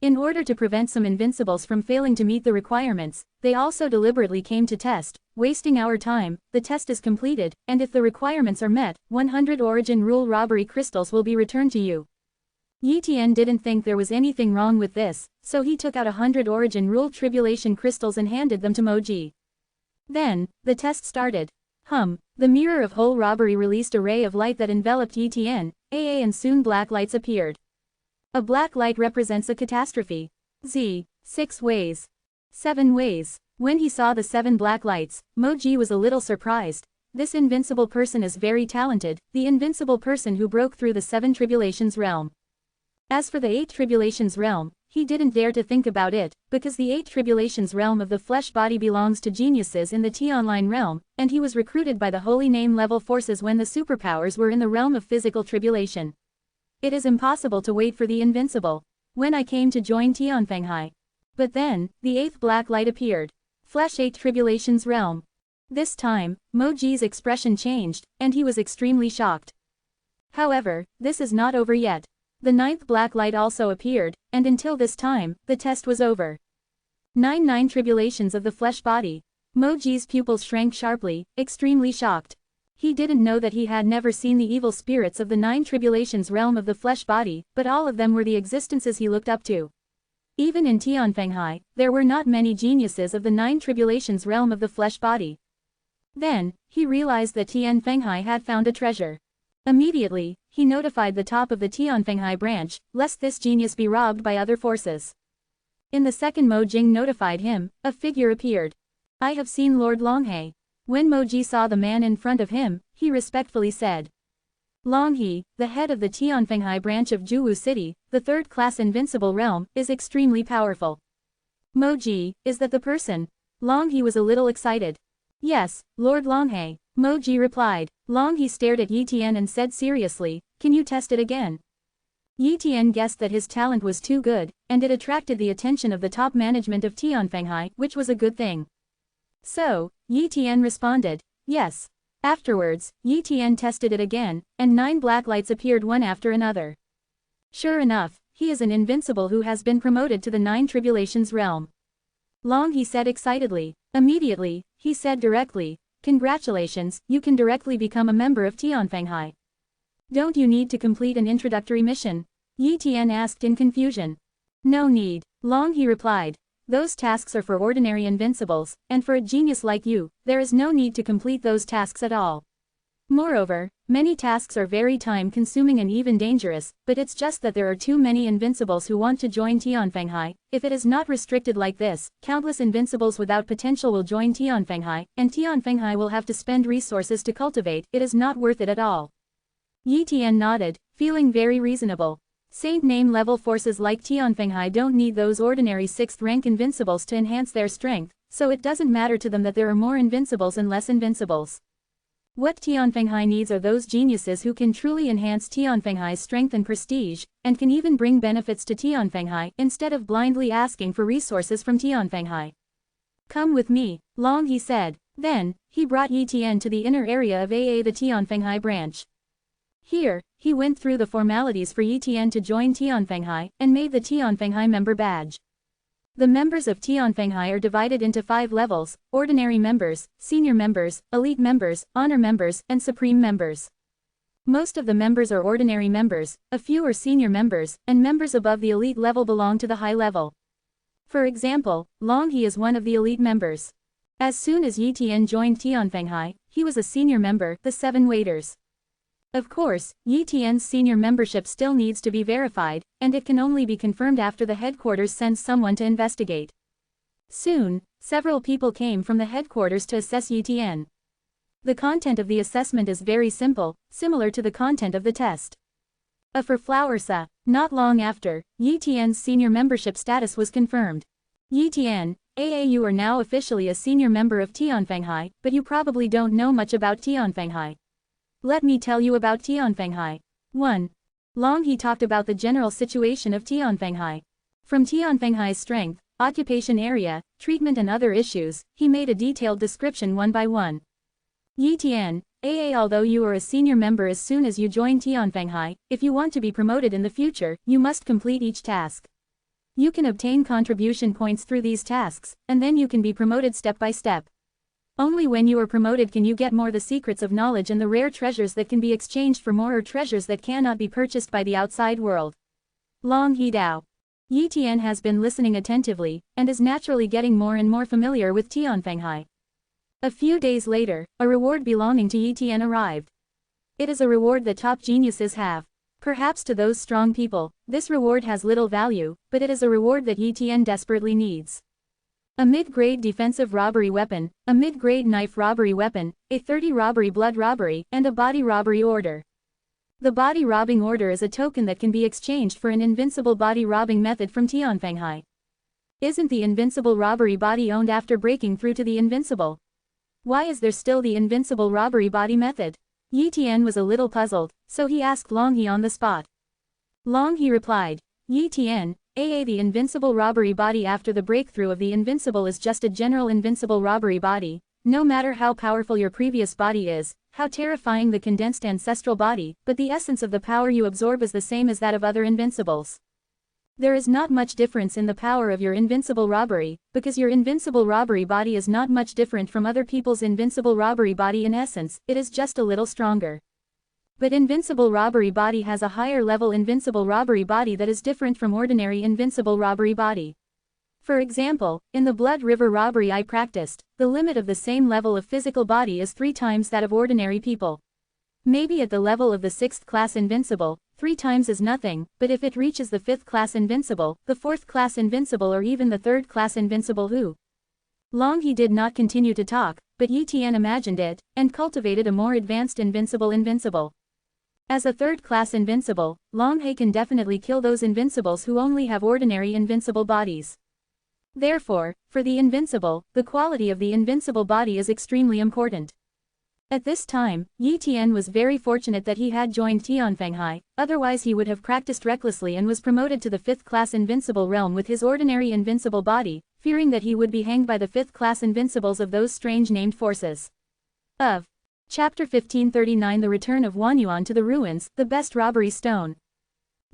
In order to prevent some invincibles from failing to meet the requirements, they also deliberately came to test, wasting our time. The test is completed, and if the requirements are met, 100 origin rule robbery crystals will be returned to you. Yi Tian didn't think there was anything wrong with this, so he took out 100 origin rule tribulation crystals and handed them to Moji. Then, the test started. The mirror of whole robbery released a ray of light that enveloped Yi Tian, and soon black lights appeared. A black light represents a catastrophe. 6 ways. 7 ways. When he saw the 7 black lights, Moji was a little surprised. This invincible person is very talented, the invincible person who broke through the 7 tribulations realm. As for the 8 tribulations realm, He didn't dare to think about it, because the 8 tribulations realm of the flesh body belongs to geniuses in the T-online realm, and he was recruited by the holy name level forces when the superpowers were in the realm of physical tribulation. It is impossible to wait for the invincible. When I came to join Tianfenghai. But then, the 8th black light appeared. Flesh 8 tribulations realm. This time, Moji's expression changed, and he was extremely shocked. However, this is not over yet. The 9th black light also appeared, and until this time, the test was over. 9 tribulations of the flesh body. Moji's pupils shrank sharply, extremely shocked. He didn't know that he had never seen the evil spirits of the 9 tribulations realm of the flesh body, but all of them were the existences he looked up to. Even in Tianfenghai, there were not many geniuses of the 9 tribulations realm of the flesh body. Then, he realized that Tianfenghai had found a treasure. Immediately, he notified the top of the Tianfenghai branch, lest this genius be robbed by other forces. In the second Mo Jing notified him, a figure appeared. I have seen Lord Longhe. When Moji saw the man in front of him, he respectfully said. Longhe, the head of the Tianfenghai branch of Juwu City, the 3rd-class invincible realm, is extremely powerful. Moji, is that the person? Longhe was a little excited. Yes, Lord Longhe, Moji replied. Longhe stared at Yi Tian and said seriously, can you test it again? Yi Tian guessed that his talent was too good, and it attracted the attention of the top management of Tianfenghai, which was a good thing. So, Yi Tian responded, yes. Afterwards, Yi Tian tested it again, and 9 black lights appeared one after another. Sure enough, he is an invincible who has been promoted to the 9 tribulations realm. Longhe said excitedly. Immediately, he said directly, congratulations, you can directly become a member of Tianfenghai. Don't you need to complete an introductory mission? Yi Tian asked in confusion. No need, Longhe replied. Those tasks are for ordinary invincibles, and for a genius like you, there is no need to complete those tasks at all. Moreover, many tasks are very time-consuming and even dangerous, but it's just that there are too many invincibles who want to join Tianfenghai. If it is not restricted like this, countless invincibles without potential will join Tianfenghai, and Tianfenghai will have to spend resources to cultivate. It is not worth it at all. Yi Tian nodded, feeling very reasonable. Saint name level forces like Tianfenghai don't need those ordinary 6th rank invincibles to enhance their strength, so it doesn't matter to them that there are more invincibles and less invincibles. What Tianfenghai needs are those geniuses who can truly enhance Tianfenghai's strength and prestige, and can even bring benefits to Tianfenghai instead of blindly asking for resources from Tianfenghai. Come with me, Longhe said. Then, he brought Yi Tian to the inner area of the Tianfenghai branch. Here, he went through the formalities for Yi Tian to join Tianfenghai, and made the Tianfenghai member badge. The members of Tianfenghai are divided into 5 levels: ordinary members, senior members, elite members, honor members, and supreme members. Most of the members are ordinary members, a few are senior members, and members above the elite level belong to the high level. For example, Longhe is one of the elite members. As soon as Yi Tian joined Tianfenghai, he was a senior member, the 7 waiters. Of course, Yi Tian's senior membership still needs to be verified, and it can only be confirmed after the headquarters sends someone to investigate. Soon, several people came from the headquarters to assess Yi Tian. The content of the assessment is very simple, similar to the content of the test. For Flowersa, not long after, Yi Tian's senior membership status was confirmed. Yi Tian, you are now officially a senior member of Tianfenghai, but you probably don't know much about Tianfenghai. Let me tell you about Tianfenghai. 1. Longhe talked about the general situation of Tianfenghai. From Tianfenghai's strength, occupation area, treatment and other issues, he made a detailed description one by one. Yi Tian, although you are a senior member as soon as you join Tianfenghai, if you want to be promoted in the future, you must complete each task. You can obtain contribution points through these tasks, and then you can be promoted step by step. Only when you are promoted can you get more the secrets of knowledge and the rare treasures that can be exchanged for more or treasures that cannot be purchased by the outside world. Longhe Dao. Yi Tian has been listening attentively, and is naturally getting more and more familiar with Tianfenghai. A few days later, a reward belonging to Yi Tian arrived. It is a reward that top geniuses have. Perhaps to those strong people, this reward has little value, but it is a reward that Yi Tian desperately needs. A mid-grade defensive robbery weapon, a mid-grade knife robbery weapon, a 30 robbery blood robbery, and a body robbery order. The body robbing order is a token that can be exchanged for an invincible body robbing method from Tianfenghai. Isn't the invincible robbery body owned after breaking through to the invincible? Why is there still the invincible robbery body method? Yi Tian was a little puzzled, so he asked Long He on the spot. Long He replied, Yi Tian, the invincible robbery body after the breakthrough of the invincible is just a general invincible robbery body. No matter how powerful your previous body is, how terrifying the condensed ancestral body, but the essence of the power you absorb is the same as that of other invincibles. There is not much difference in the power of your invincible robbery, because your invincible robbery body is not much different from other people's invincible robbery body in essence, it is just a little stronger. But invincible robbery body has a higher level invincible robbery body that is different from ordinary invincible robbery body. For example, in the Blood River robbery I practiced, the limit of the same level of physical body is 3 times that of ordinary people. Maybe at the level of the 6th class invincible, 3 times is nothing, but if it reaches the 5th class invincible, the 4th class invincible or even the 3rd class invincible who? Long He did not continue to talk, but Yi Tian imagined it, and cultivated a more advanced invincible. As a 3rd class invincible, Long He can definitely kill those invincibles who only have ordinary invincible bodies. Therefore, for the invincible, the quality of the invincible body is extremely important. At this time, Yi Tian was very fortunate that he had joined Tianfenghai, otherwise he would have practiced recklessly and was promoted to the 5th class invincible realm with his ordinary invincible body, fearing that he would be hanged by the 5th class invincibles of those strange named forces. Of Chapter 1539 The Return of Wanyuan to the Ruins, the Best Robbery Stone.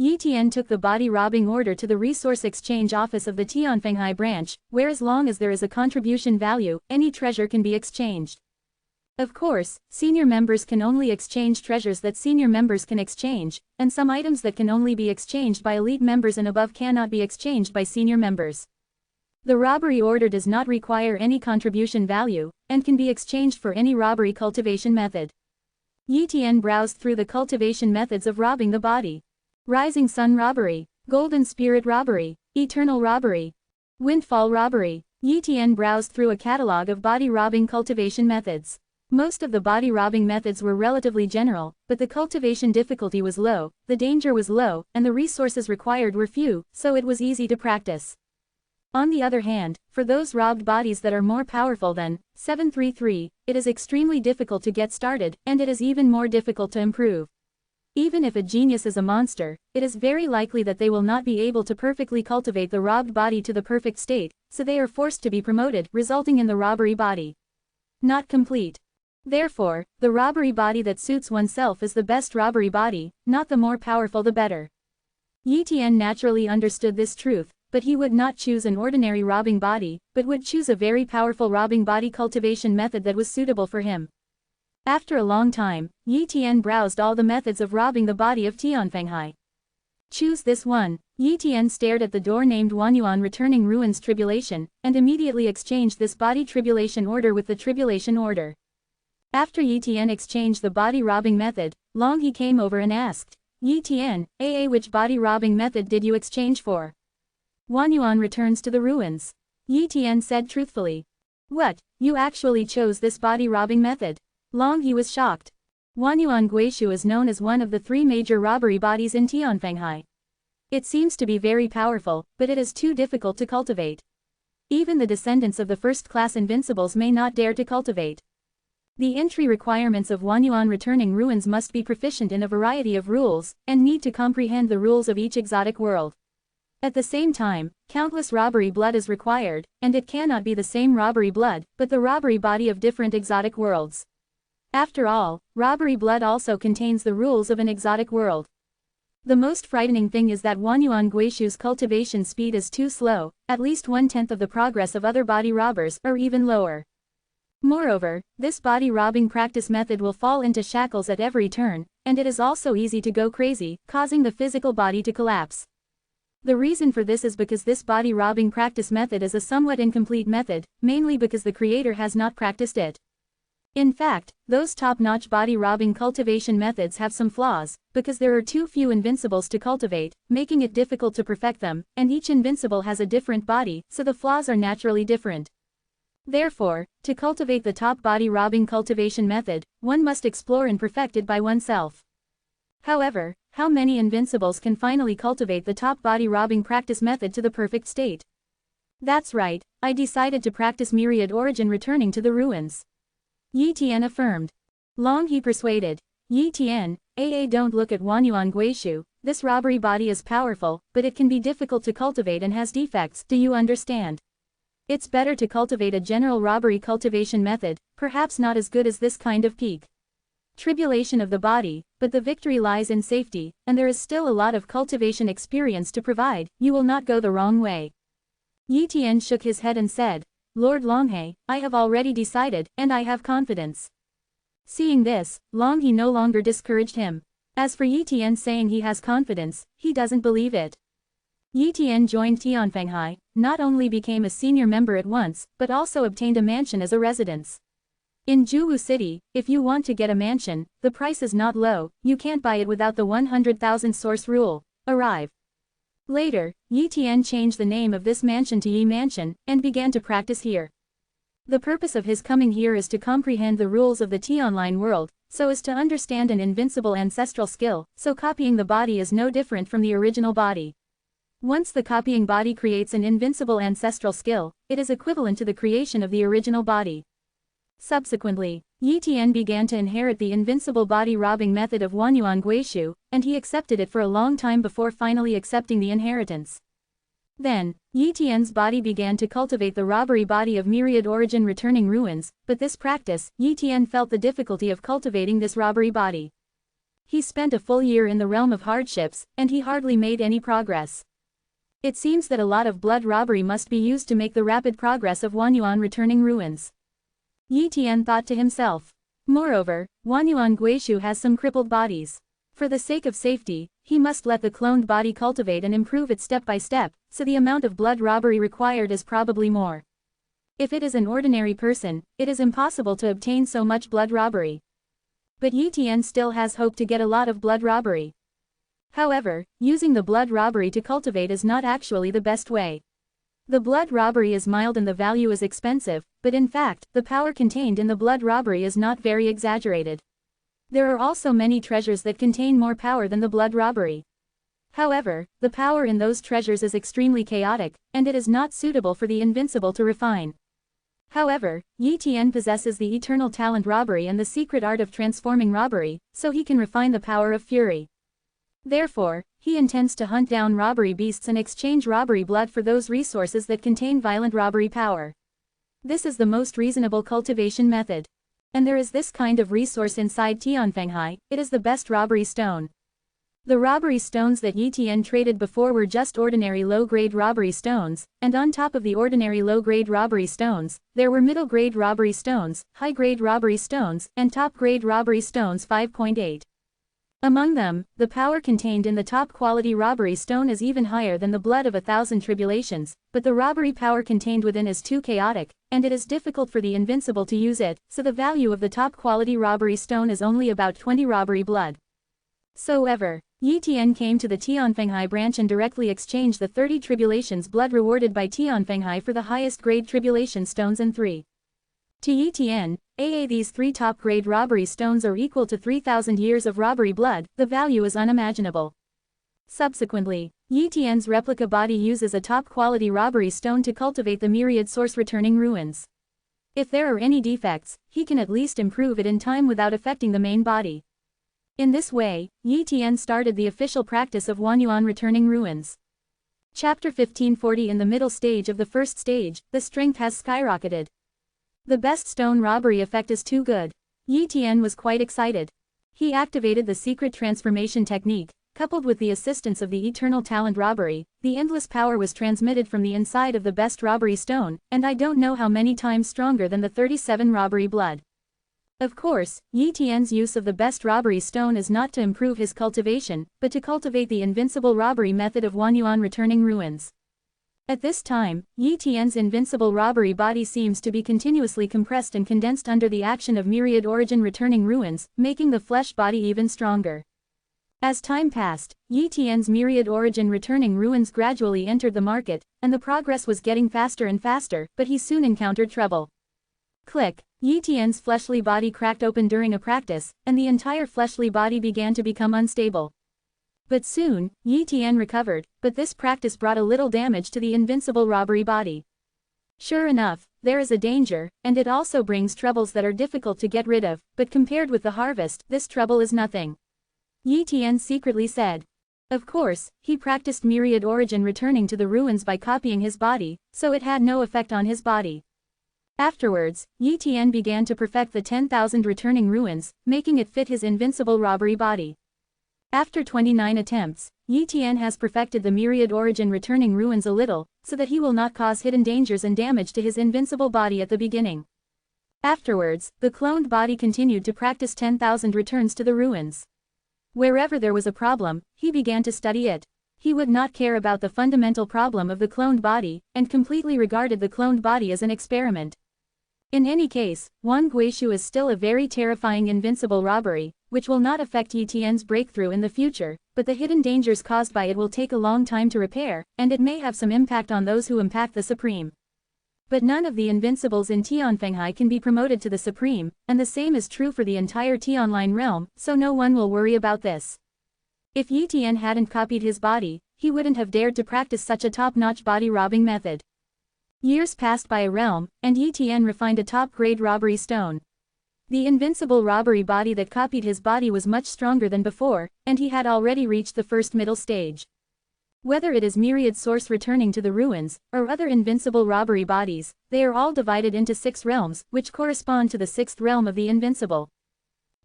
Yi Tian took the body robbing order to the resource exchange office of the Tianfenghai branch, where as long as there is a contribution value, any treasure can be exchanged. Of course, senior members can only exchange treasures that senior members can exchange, and some items that can only be exchanged by elite members and above cannot be exchanged by senior members. The robbery order does not require any contribution value, and can be exchanged for any robbery cultivation method. Yi Tian browsed through the cultivation methods of robbing the body. Rising Sun Robbery, Golden Spirit Robbery, Eternal Robbery, Windfall Robbery. Yi Tian browsed through a catalog of body robbing cultivation methods. Most of the body robbing methods were relatively general, but the cultivation difficulty was low, the danger was low, and the resources required were few, so it was easy to practice. On the other hand, for those robbed bodies that are more powerful than 733, it is extremely difficult to get started, and it is even more difficult to improve. Even if a genius is a monster, it is very likely that they will not be able to perfectly cultivate the robbed body to the perfect state, so they are forced to be promoted, resulting in the robbery body not complete. Therefore, the robbery body that suits oneself is the best robbery body, not the more powerful the better. Yi Tian naturally understood this truth, but he would not choose an ordinary robbing body, but would choose a very powerful robbing body cultivation method that was suitable for him. After a long time, Yi Tian browsed all the methods of robbing the body of Tianfenghai. Choose this one. Yi Tian stared at the door named Wanyuan Returning Ruins Tribulation, and immediately exchanged this body tribulation order with the tribulation order. After Yi Tian exchanged the body robbing method, Long He came over and asked, Yi Tian, which body robbing method did you exchange for? Wanyuan returns to the ruins. Yi Tian said truthfully. What, you actually chose this body robbing method? Long He was shocked. Wanyuan Guishu is known as one of the 3 major robbery bodies in Tianfenghai. It seems to be very powerful, but it is too difficult to cultivate. Even the descendants of the 1st class invincibles may not dare to cultivate. The entry requirements of Wanyuan Returning Ruins must be proficient in a variety of rules, and need to comprehend the rules of each exotic world. At the same time, countless robbery blood is required, and it cannot be the same robbery blood, but the robbery body of different exotic worlds. After all, robbery blood also contains the rules of an exotic world. The most frightening thing is that Wanyuan Guishu's cultivation speed is too slow, at least 1/10 of the progress of other body robbers, or even lower. Moreover, this body robbing practice method will fall into shackles at every turn, and it is also easy to go crazy, causing the physical body to collapse. The reason for this is because this body robbing practice method is a somewhat incomplete method, mainly because the creator has not practiced it. In fact, those top-notch body robbing cultivation methods have some flaws, because there are too few invincibles to cultivate, making it difficult to perfect them, and each invincible has a different body, so the flaws are naturally different. Therefore, to cultivate the top body robbing cultivation method, one must explore and perfect it by oneself. However, how many invincibles can finally cultivate the top body robbing practice method to the perfect state? That's right, I decided to practice myriad origin returning to the ruins. Yi Tian affirmed. Long he persuaded. Yi Tian, don't look at Wanyuan Guishu, this robbery body is powerful, but it can be difficult to cultivate and has defects, do you understand? It's better to cultivate a general robbery cultivation method, perhaps not as good as this kind of peak tribulation of the body, but the victory lies in safety, and there is still a lot of cultivation experience to provide, you will not go the wrong way. Yi Tian shook his head and said, Lord Longhe, I have already decided, and I have confidence. Seeing this, Long He no longer discouraged him. As for Yi Tian saying he has confidence, he doesn't believe it. Yi Tian joined Tianfenghai, not only became a senior member at once, but also obtained a mansion as a residence. In Juwu City, if you want to get a mansion, the price is not low, you can't buy it without the 100,000 source rule. Arrive. Later, Yi Tian changed the name of this mansion to Yi Mansion, and began to practice here. The purpose of his coming here is to comprehend the rules of the T-online world, so as to understand an invincible ancestral skill, so copying the body is no different from the original body. Once the copying body creates an invincible ancestral skill, it is equivalent to the creation of the original body. Subsequently, Yi Tian began to inherit the invincible body robbing method of Wanyuan Guishu, and he accepted it for a long time before finally accepting the inheritance. Then, Yi Tian's body began to cultivate the robbery body of myriad origin returning ruins, but this practice, Yi Tian felt the difficulty of cultivating this robbery body. He spent a full year in the realm of hardships, and he hardly made any progress. It seems that a lot of blood robbery must be used to make the rapid progress of Wanyuan returning ruins. Yi Tian thought to himself. Moreover, Wanyuan Guishu has some crippled bodies. For the sake of safety, he must let the cloned body cultivate and improve it step by step, so the amount of blood robbery required is probably more. If it is an ordinary person, it is impossible to obtain so much blood robbery. But Yi Tian still has hope to get a lot of blood robbery. However, using the blood robbery to cultivate is not actually the best way. The blood robbery is mild and the value is expensive, but in fact, the power contained in the blood robbery is not very exaggerated. There are also many treasures that contain more power than the blood robbery. However, the power in those treasures is extremely chaotic, and it is not suitable for the invincible to refine. However, Yi Tian possesses the eternal talent robbery and the secret art of transforming robbery, so he can refine the power of fury. Therefore, he intends to hunt down robbery beasts and exchange robbery blood for those resources that contain violent robbery power. This is the most reasonable cultivation method. And there is this kind of resource inside Tianfenghai, it is the best robbery stone. The robbery stones that Yi Tian traded before were just ordinary low-grade robbery stones, and on top of the ordinary low-grade robbery stones, there were middle-grade robbery stones, high-grade robbery stones, and top-grade robbery stones 5.8. Among them, the power contained in the top-quality robbery stone is even higher than the blood of 1,000 tribulations, but the robbery power contained within is too chaotic, and it is difficult for the invincible to use it, so the value of the top-quality robbery stone is only about 20 robbery blood. However, Yi Tian came to the Tianfenghai branch and directly exchanged the 30 tribulations blood rewarded by Tianfenghai for the highest grade tribulation stones and 3. To Yi Tian, these 3 top-grade robbery stones are equal to 3,000 years of robbery blood, the value is unimaginable. Subsequently, Yi Tian's replica body uses a top-quality robbery stone to cultivate the myriad source returning ruins. If there are any defects, he can at least improve it in time without affecting the main body. In this way, Yi Tian started the official practice of Wanyuan returning ruins. Chapter 1540. In the middle stage of the first stage, the strength has skyrocketed. The best stone robbery effect is too good. Yi Tian was quite excited. He activated the secret transformation technique, coupled with the assistance of the eternal talent robbery, the endless power was transmitted from the inside of the best robbery stone, and I don't know how many times stronger than the 37 robbery blood. Of course, Yi Tian's use of the best robbery stone is not to improve his cultivation, but to cultivate the invincible robbery method of Wanyuan returning ruins. At this time, Yi Tian's invincible robbery body seems to be continuously compressed and condensed under the action of myriad origin returning ruins, making the flesh body even stronger. As time passed, Yi Tian's myriad origin returning ruins gradually entered the market, and the progress was getting faster and faster, but he soon encountered trouble. Click. Yi Tian's fleshly body cracked open during a practice, and the entire fleshly body began to become unstable. But soon, Yi Tian recovered, but this practice brought a little damage to the invincible robbery body. Sure enough, there is a danger, and it also brings troubles that are difficult to get rid of, but compared with the harvest, this trouble is nothing. Yi Tian secretly said. Of course, he practiced myriad origin returning to the ruins by copying his body, so it had no effect on his body. Afterwards, Yi Tian began to perfect the 10,000 returning ruins, making it fit his invincible robbery body. After 29 attempts, Yi Tian has perfected the myriad origin returning ruins a little, so that he will not cause hidden dangers and damage to his invincible body at the beginning. Afterwards, the cloned body continued to practice 10,000 returns to the ruins. Wherever there was a problem, he began to study it. He would not care about the fundamental problem of the cloned body, and completely regarded the cloned body as an experiment. In any case, Wang Guishu is still a very terrifying invincible robbery, which will not affect Yi Tian's breakthrough in the future, but the hidden dangers caused by it will take a long time to repair, and it may have some impact on those who impact the Supreme. But none of the invincibles in Tianfenghai can be promoted to the Supreme, and the same is true for the entire Tianline realm, so no one will worry about this. If Yi Tian hadn't copied his body, he wouldn't have dared to practice such a top-notch body-robbing method. Years passed by a realm, and Yi Tian refined a top-grade robbery stone. The invincible robbery body that copied his body was much stronger than before, and he had already reached the first middle stage. Whether it is myriad source returning to the ruins, or other invincible robbery bodies, they are all divided into 6 realms, which correspond to the 6th realm of the invincible.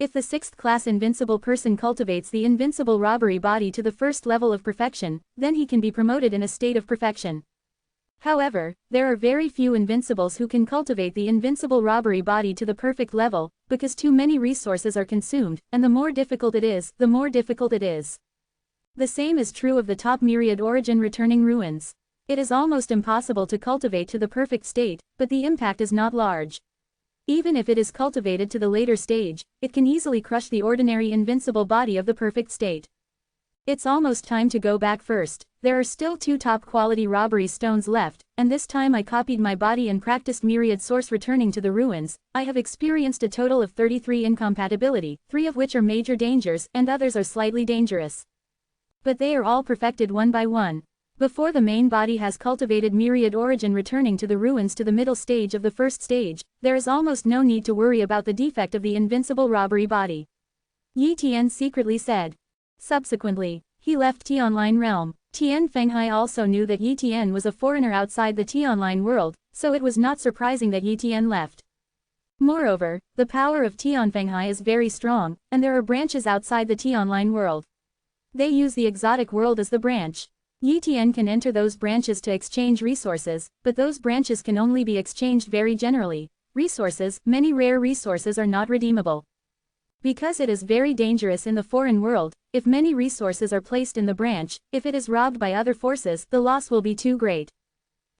If the 6th class invincible person cultivates the invincible robbery body to the first level of perfection, then he can be promoted in a state of perfection. However, there are very few invincibles who can cultivate the invincible robbery body to the perfect level, because too many resources are consumed, and the more difficult it is, the more difficult it is. The same is true of the top myriad origin returning ruins. It is almost impossible to cultivate to the perfect state, but the impact is not large. Even if it is cultivated to the later stage, it can easily crush the ordinary invincible body of the perfect state. It's almost time to go back first. There are still 2 top-quality robbery stones left, and this time I copied my body and practiced myriad source returning to the ruins. I have experienced a total of 33 incompatibility, 3 of which are major dangers, and others are slightly dangerous. But they are all perfected one by one. Before the main body has cultivated myriad origin returning to the ruins to the middle stage of the first stage, there is almost no need to worry about the defect of the invincible robbery body. Yi Tian secretly said. Subsequently, he left Tianline realm. Tianfenghai also knew that Yi Tian was a foreigner outside the Tianline world, so it was not surprising that Yi Tian left. Moreover, the power of Tianfenghai is very strong, and there are branches outside the Tianline world. They use the exotic world as the branch. Yi Tian can enter those branches to exchange resources, but those branches can only be exchanged very generally. Resources, many rare resources are not redeemable. Because it is very dangerous in the foreign world, if many resources are placed in the branch, if it is robbed by other forces, the loss will be too great.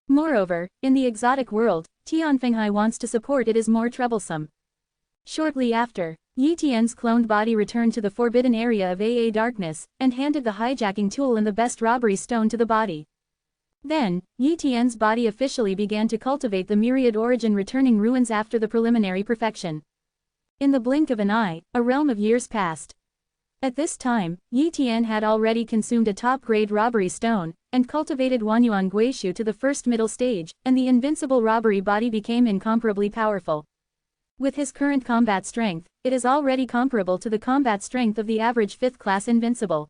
Moreover, in the exotic world, Tianfenghai wants to support it is more troublesome. Shortly after, Yi Tian's cloned body returned to the forbidden area of AA Darkness, and handed the hijacking tool and the best robbery stone to the body. Then, Yi Tian's body officially began to cultivate the myriad origin returning ruins after the preliminary perfection. In the blink of an eye, a realm of years passed. At this time, Yi Tian had already consumed a top-grade robbery stone, and cultivated Wanyuan Guishu to the first middle stage, and the invincible robbery body became incomparably powerful. With his current combat strength, it is already comparable to the combat strength of the average 5th class invincible.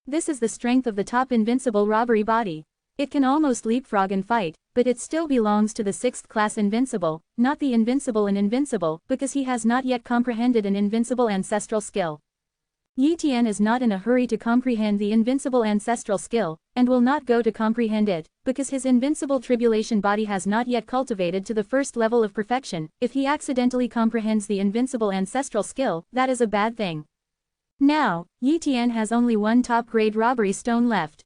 This is the strength of the top invincible robbery body. It can almost leapfrog and fight, but it still belongs to the 6th class invincible, not the invincible and invincible, because he has not yet comprehended an invincible ancestral skill. Yi Tian is not in a hurry to comprehend the invincible ancestral skill, and will not go to comprehend it, because his invincible tribulation body has not yet cultivated to the first level of perfection. If he accidentally comprehends the invincible ancestral skill, that is a bad thing. Now, Yi Tian has only 1 top-grade robbery stone left.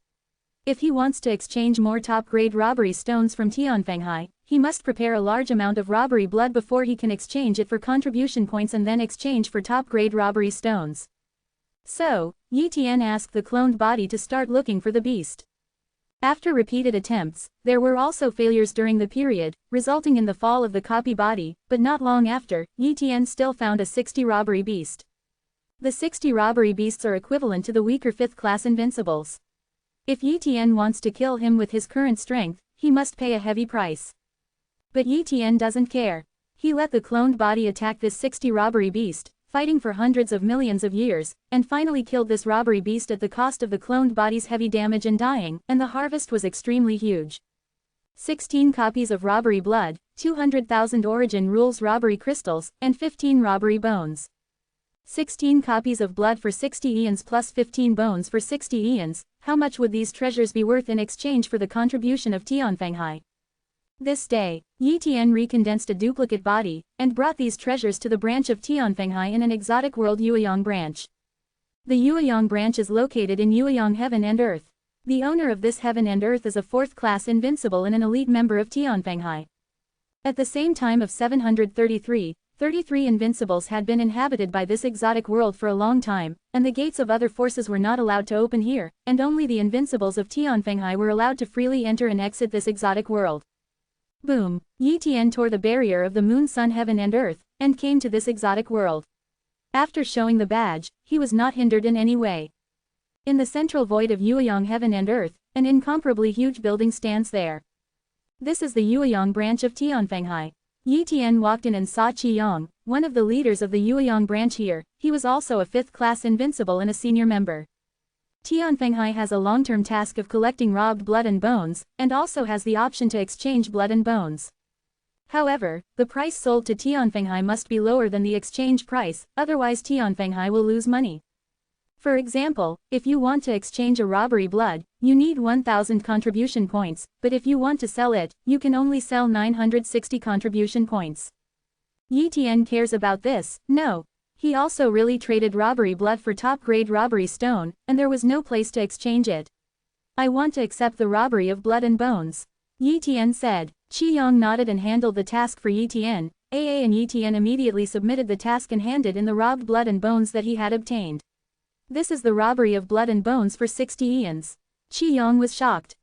If he wants to exchange more top-grade robbery stones from Tianfenghai, he must prepare a large amount of robbery blood before he can exchange it for contribution points and then exchange for top-grade robbery stones. So, Yi Tian asked the cloned body to start looking for the beast. After repeated attempts, there were also failures during the period, resulting in the fall of the copy body, but not long after, Yi Tian still found a 60 robbery beast. The 60 robbery beasts are equivalent to the weaker 5th class invincibles. If Yi Tian wants to kill him with his current strength, he must pay a heavy price. But Yi Tian doesn't care. He let the cloned body attack this 60 robbery beast, fighting for hundreds of millions of years, and finally killed this robbery beast at the cost of the cloned body's heavy damage and dying, and the harvest was extremely huge. 16 copies of robbery blood, 200,000 origin rules robbery crystals, and 15 robbery bones. 16 copies of blood for 60 eons plus 15 bones for 60 eons, how much would these treasures be worth in exchange for the contribution of Tianfenghai? This day, Yi Tian recondensed a duplicate body, and brought these treasures to the branch of Tianfenghai in an exotic world Yueyang branch. The Yueyang branch is located in Yueyang Heaven and Earth. The owner of this heaven and earth is a 4th class invincible and an elite member of Tianfenghai. At the same time of 733, 33 invincibles had been inhabited by this exotic world for a long time, and the gates of other forces were not allowed to open here, and only the invincibles of Tianfenghai were allowed to freely enter and exit this exotic world. Boom! Yi Tian tore the barrier of the moon, sun, heaven and earth, and came to this exotic world. After showing the badge, he was not hindered in any way. In the central void of Yueyang heaven and earth, an incomparably huge building stands there. This is the Yueyang branch of Tianfenghai. Yi Tian walked in and saw Qiyang, one of the leaders of the Yueyang branch here. He was also a 5th class invincible and a senior member. Tianfenghai has a long-term task of collecting robbed blood and bones, and also has the option to exchange blood and bones. However, the price sold to Tianfenghai must be lower than the exchange price, otherwise Tianfenghai will lose money. For example, if you want to exchange a robbery blood, you need 1000 contribution points, but if you want to sell it, you can only sell 960 contribution points. Yi Tian cares about this, no. He also really traded robbery blood for top-grade robbery stone, and there was no place to exchange it. I want to accept the robbery of blood and bones. Yi Tian said. Qiyang nodded and handled the task for Yi Tian. And Yi Tian immediately submitted the task and handed in the robbed blood and bones that he had obtained. This is the robbery of blood and bones for 60 eons. Qiyang was shocked.